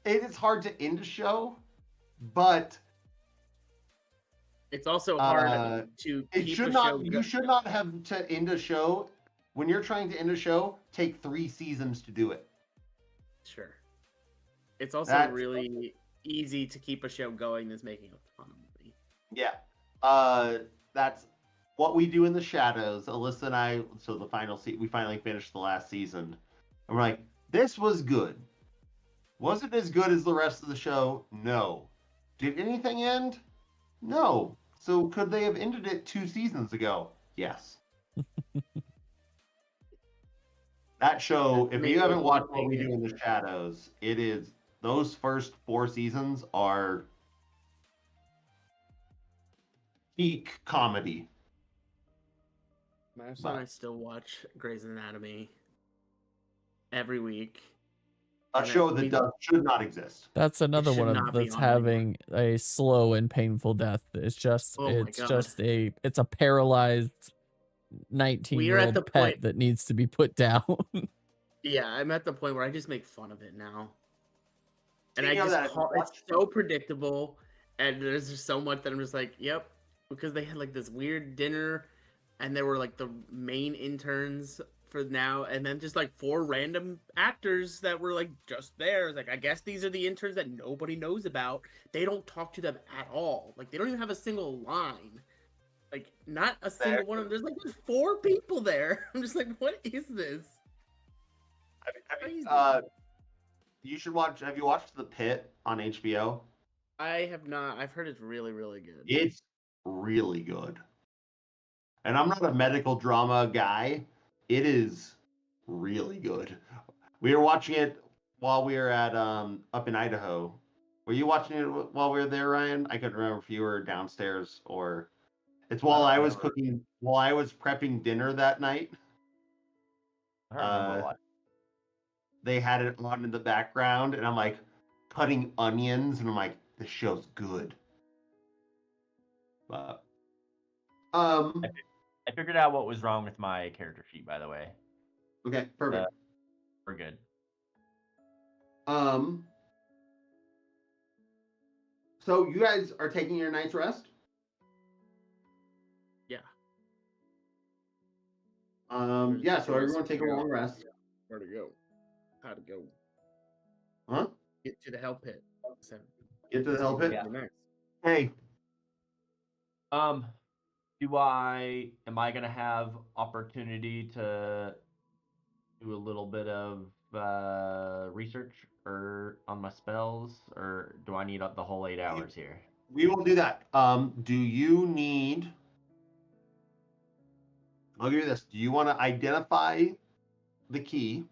it is hard to end a show, but It's also hard to it keep should a not. show You should not have to end a show. When you're trying to end a show, take 3 seasons to do it. Sure. It's also That's- really easy to keep a show going that's making a ton of money. Yeah. That's what we do in the shadows. Alyssa and I. So the final we finally finished the last season, and we're like, this was good. Was it as good as the rest of the show? No. Did anything end? No. So could they have ended it 2 seasons ago? Yes. That show, if you haven't watched What We Do in the Shadows, it is those first 4 seasons are peak comedy. My son and I still watch Grey's Anatomy every week. A And show we- that should not exist. That's another should one not be that's on anymore. having a slow and painful death. It's just Oh my God. it's a paralyzed We are at 19-year-old the pet point- that needs to be put down. Yeah, I'm at the point where I just make fun of it now. And Speaking of that, it's so predictable, and there's just so much that I'm just like, yep, because they had like this weird dinner and they were like the main interns for now, and then just like 4 random actors that were like just there. Like, I guess these are the interns that nobody knows about. They don't talk to them at all. Like, they don't even have a single line. Like, not a single one of them. There's 4 people there. I'm just like, what is this? Crazy. You should watch. Have you watched The Pit on HBO? I have not. I've heard it's really, really good. It's really good. And I'm not a medical drama guy. It is really good. We were watching it while we were at up in Idaho. Were you watching it while we were there, Ryan? I couldn't remember if you were downstairs or it's while I was cooking, while I was prepping dinner that night. I don't remember a lot. They had it on in the background, and I'm like cutting onions, and I'm like, this show's good. But I figured out what was wrong with my character sheet, by the way. okay, perfect. We're good. So you guys are taking your night's rest? Yeah. Yeah, so everyone take a long rest. Where to go? How to go? Huh? Get to the hell pit. Get to the hell pit? Yeah. Hey. Am I gonna have opportunity to do a little bit of research or on my spells, or do I need the whole 8 hours here? We will do that. Do you need... I'll give you this. Do you want to identify the key?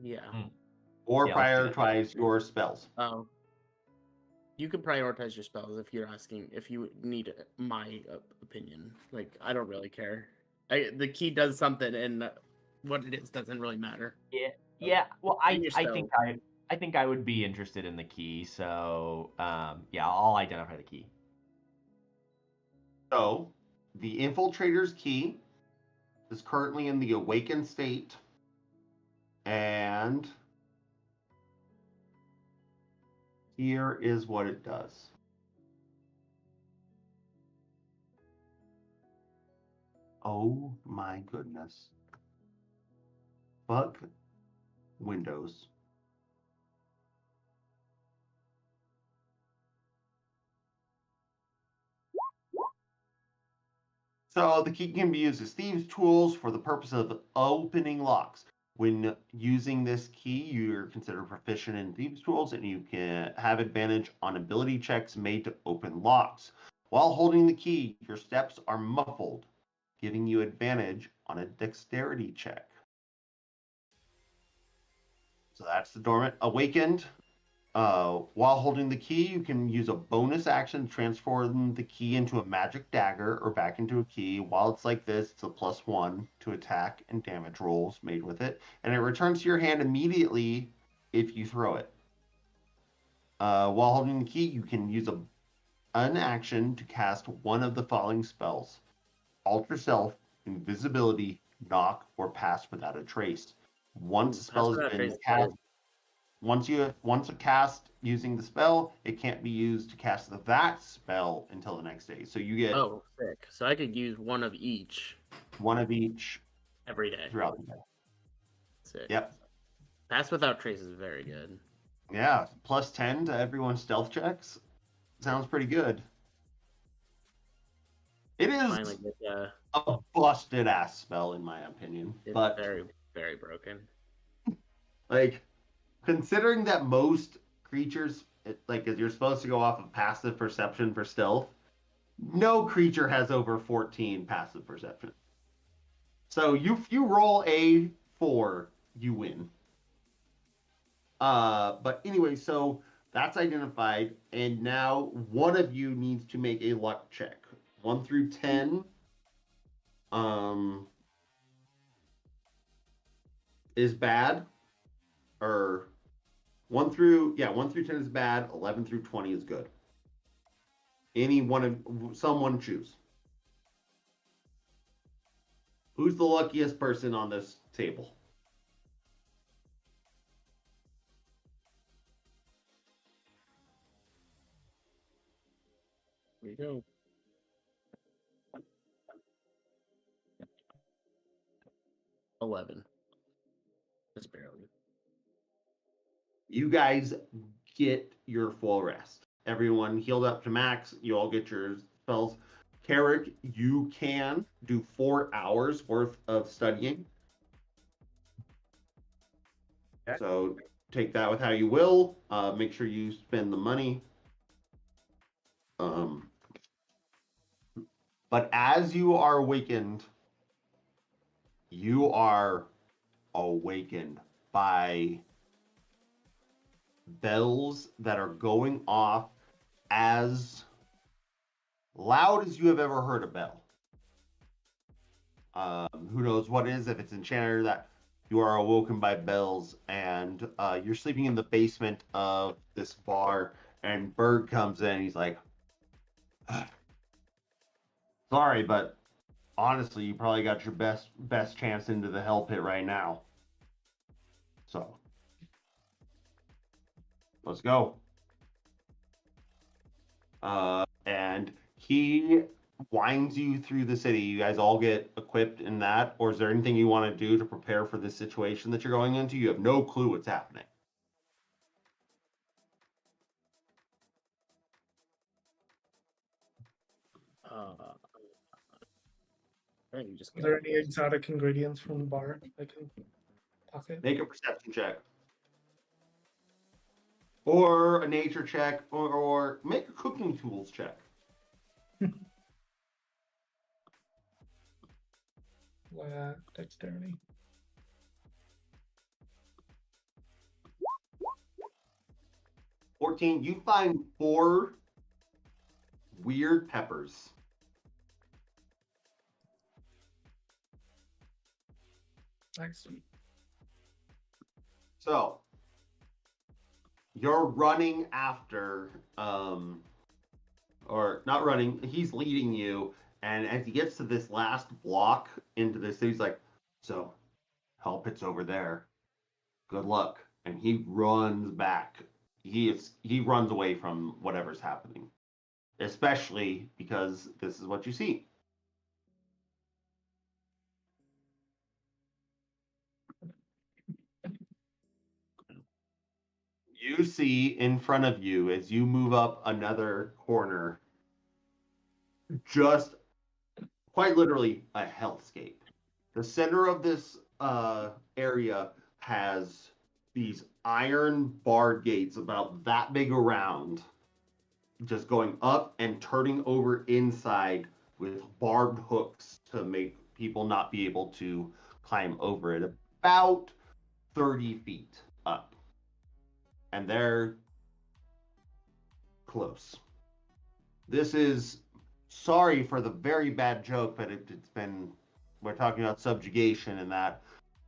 Yeah. Or Yeah, let's do that. prioritize your spells? Oh. You can prioritize your spells if you're asking, if you need my opinion. Like, I don't really care. The key does something, and what it is doesn't really matter. Yeah. Well, I your think I would be interested in the key. So yeah, I'll identify the key. So, the Infiltrator's key is currently in the awakened state, and here is what it does. Oh my goodness. Fuck Windows. So the key can be used as thieves' tools for the purpose of opening locks. When using this key, you're considered proficient in thieves' tools, and you can have advantage on ability checks made to open locks. While holding the key, your steps are muffled, giving you advantage on a dexterity check. So that's the dormant. Awakened. While holding the key, you can use a bonus action to transform the key into a magic dagger or back into a key. While it's like this, it's a +1 to attack and damage rolls made with it, and it returns to your hand immediately if you throw it. While holding the key, you can use an action to cast one of the following spells: Alter Self, Invisibility, Knock, or Pass Without a Trace. Once a spell has been cast, once a cast using the spell, it can't be used to cast that spell until the next day. So you get sick. So I could use one of each every every day throughout the day. Sick. Yep. Pass Without Trace is very good. Yeah, +10 to everyone's stealth checks. Sounds pretty good. It is Finally get a busted ass spell in my opinion, but very, very broken. like considering that most creatures, like, as you're supposed to go off of passive perception for stealth, no creature has over 14 passive perception. So you roll a 4, you win. But anyway, so that's identified, and now one of you needs to make a luck check. 1 through 10 is bad, or 1 through 10 is bad, 11 through 20 is good. Someone choose. Who's the luckiest person on this table? There you go. 11. Just barely. You guys get your full rest. Everyone healed up to max. You all get your spells. Carrick, you can do 4 hours worth of studying. Okay. So take that with how you will. Make sure you spend the money. But as you are awakened by bells that are going off as loud as you have ever heard a bell. Who knows what it is, if it's enchanted that you are awoken by bells, and you're sleeping in the basement of this bar, and Berg comes in, he's like, sorry, but honestly, you probably got your best chance into the hell pit right now. So, let's go. And he winds you through the city. You guys all get equipped in that, or is there anything you want to do to prepare for this situation that you're going into? You have no clue what's happening. I think we just Are there any exotic ingredients from the bar I can pocket? Make a perception check. Or a nature check, or make a cooking tools check. Dexterity. $14. You find 4 weird peppers. Excellent. So, you're running after, or not running, he's leading you, and as he gets to this last block into this, he's like, so, hell pit's over there. Good luck. And he runs back. He runs away from whatever's happening, especially because this is what you see. You see in front of you, as you move up another corner, just quite literally a hellscape. The center of this area has these iron barred gates about that big around, just going up and turning over inside with barbed hooks to make people not be able to climb over it. About 30 feet up. And they're close. This is, sorry for the very bad joke, but it's been, we're talking about subjugation and that.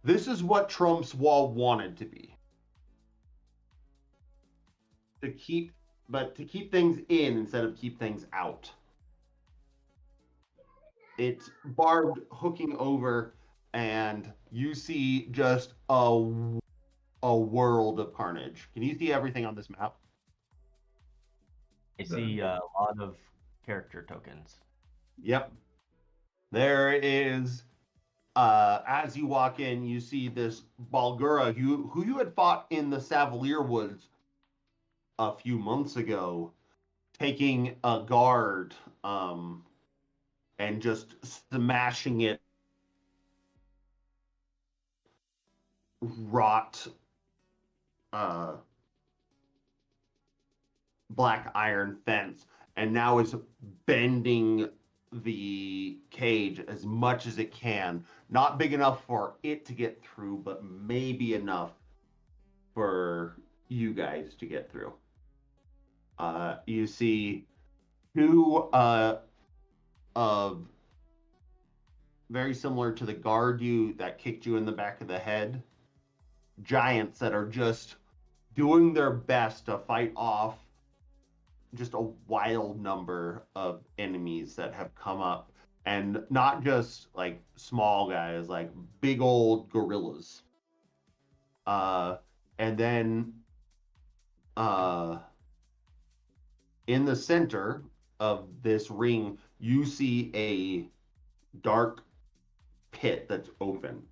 This is what Trump's wall wanted to be. To keep things in instead of keep things out. It's barbed hooking over, and you see just a world of carnage. Can you see everything on this map? I see a lot of character tokens. Yep. There is, as you walk in, you see this Balgura who you had fought in the Savalier Woods a few months ago, taking a guard and just smashing it. Wrought black iron fence, and now is bending the cage as much as it can. Not big enough for it to get through, but maybe enough for you guys to get through. You see 2 of very similar to the guard that kicked you in the back of the head, giants that are just doing their best to fight off just a wild number of enemies that have come up, and not just like small guys, like big old gorillas. And then in the center of this ring, you see a dark pit that's open.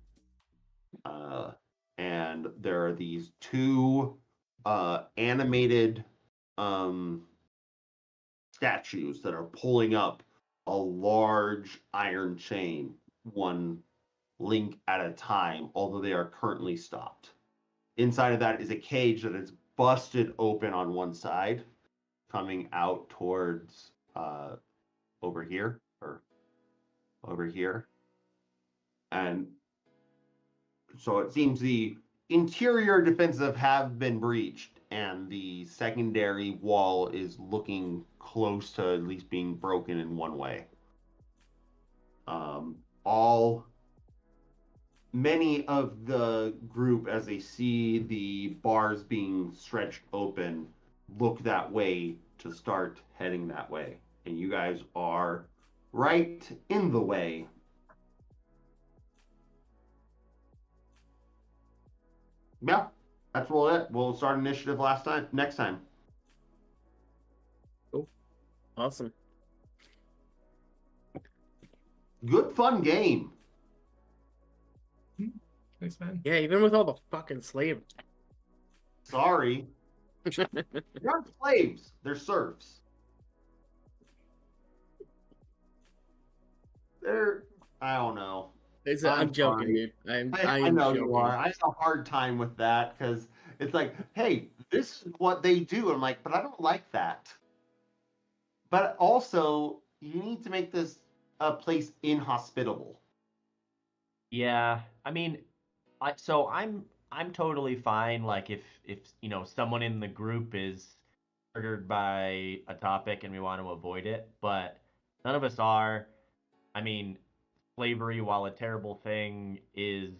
And there are these two animated statues that are pulling up a large iron chain, one link at a time, although they are currently stopped. Inside of that is a cage that is busted open on one side, coming out towards over here or over here. And so it seems the interior defenses have been breached, and the secondary wall is looking close to at least being broken in one way. All many of the group, as they see the bars being stretched open, look that way to start heading that way. And you guys are right in the way. Yeah, that's all it. We'll start initiative next time. Cool. Awesome. Good fun game. Thanks, man. Yeah, even with all the fucking slaves. Sorry. They're not slaves. They're serfs. I don't know. I'm joking, dude. I know joking. you are. I have a hard time with that because it's like, hey, this is what they do. I'm like, but I don't like that. But also, you need to make this a place inhospitable. Yeah, I mean, I'm totally fine. Like if someone in the group is triggered by a topic and we want to avoid it, but none of us are. I mean, slavery, while a terrible thing, is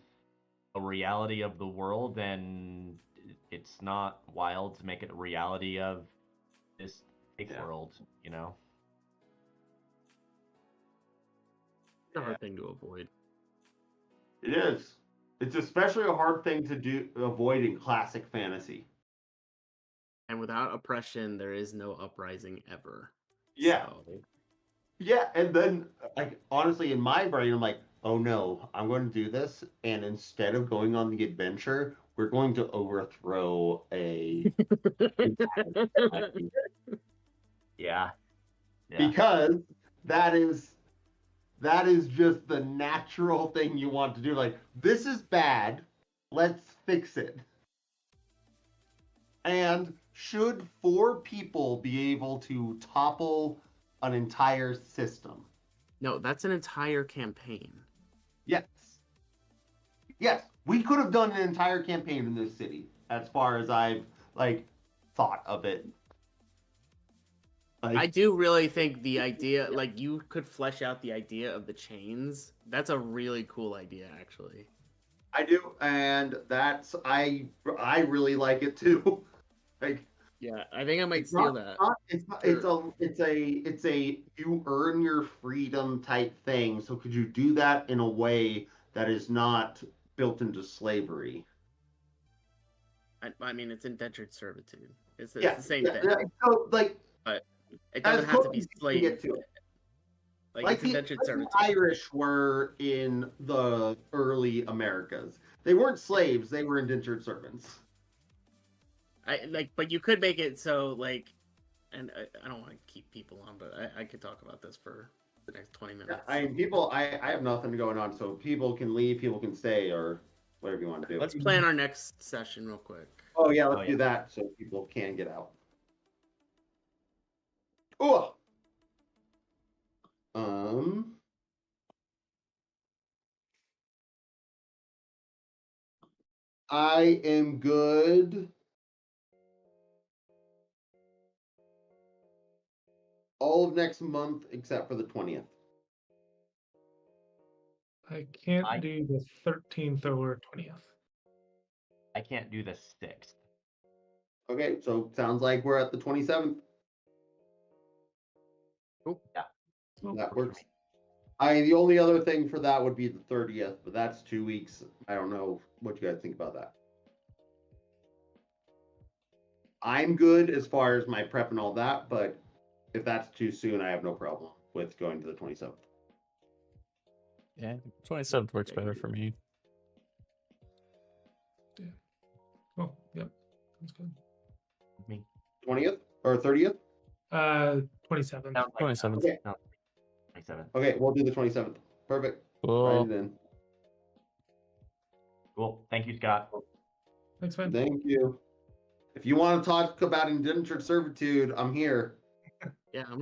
a reality of the world, and it's not wild to make it a reality of this fake world, you know? It's a hard thing to avoid. It is. It's especially a hard thing to avoid in classic fantasy. And without oppression, there is no uprising ever. Yeah. So... Yeah, and then, like, honestly, in my brain, I'm like, oh no, I'm going to do this, and instead of going on the adventure, we're going to overthrow a... Yeah. Because that is just the natural thing you want to do. Like, this is bad, let's fix it. And should 4 people be able to topple an entire system? No, that's an entire campaign. Yes. Yes, we could have done an entire campaign in this city, as far as I've, thought of it. I do really think the idea, you could flesh out the idea of the chains. That's a really cool idea, actually. I do, and I really like it too. Yeah, I think I might steal that. It's a you earn your freedom type thing. So could you do that in a way that is not built into slavery? I mean, it's indentured servitude. It's the same thing. Yeah. So, but it doesn't have to be slave. It's indentured servitude. The Irish were in the early Americas. They weren't slaves; they were indentured servants. But you could make it so and I don't want to keep people on, but I could talk about this for the next 20 minutes. Yeah, I mean, I have nothing going on, so people can leave, people can stay, or whatever you want to do. Let's plan our next session real quick. Oh yeah, let's do that so people can get out. Oh. I am good. All of next month except for the 20th. I can't do the 13th or 20th. I can't do the 6th. Okay, so sounds like we're at the 27th. Cool. Yeah. That works. The only other thing for that would be the 30th, but that's 2 weeks. I don't know what you guys think about that. I'm good as far as my prep and all that, but if that's too soon, I have no problem with going to the 27th. Yeah, 27th works better for me. Oh, yep. That's good. 20th or 30th? 27th. Sounds like 27th. Okay. 27. Okay, we'll do the 27th. Perfect. Write Cool. it in. Cool. Thank you, Scott. Thanks, man. Thank you. If you want to talk about indentured servitude, I'm here. Yeah, I'm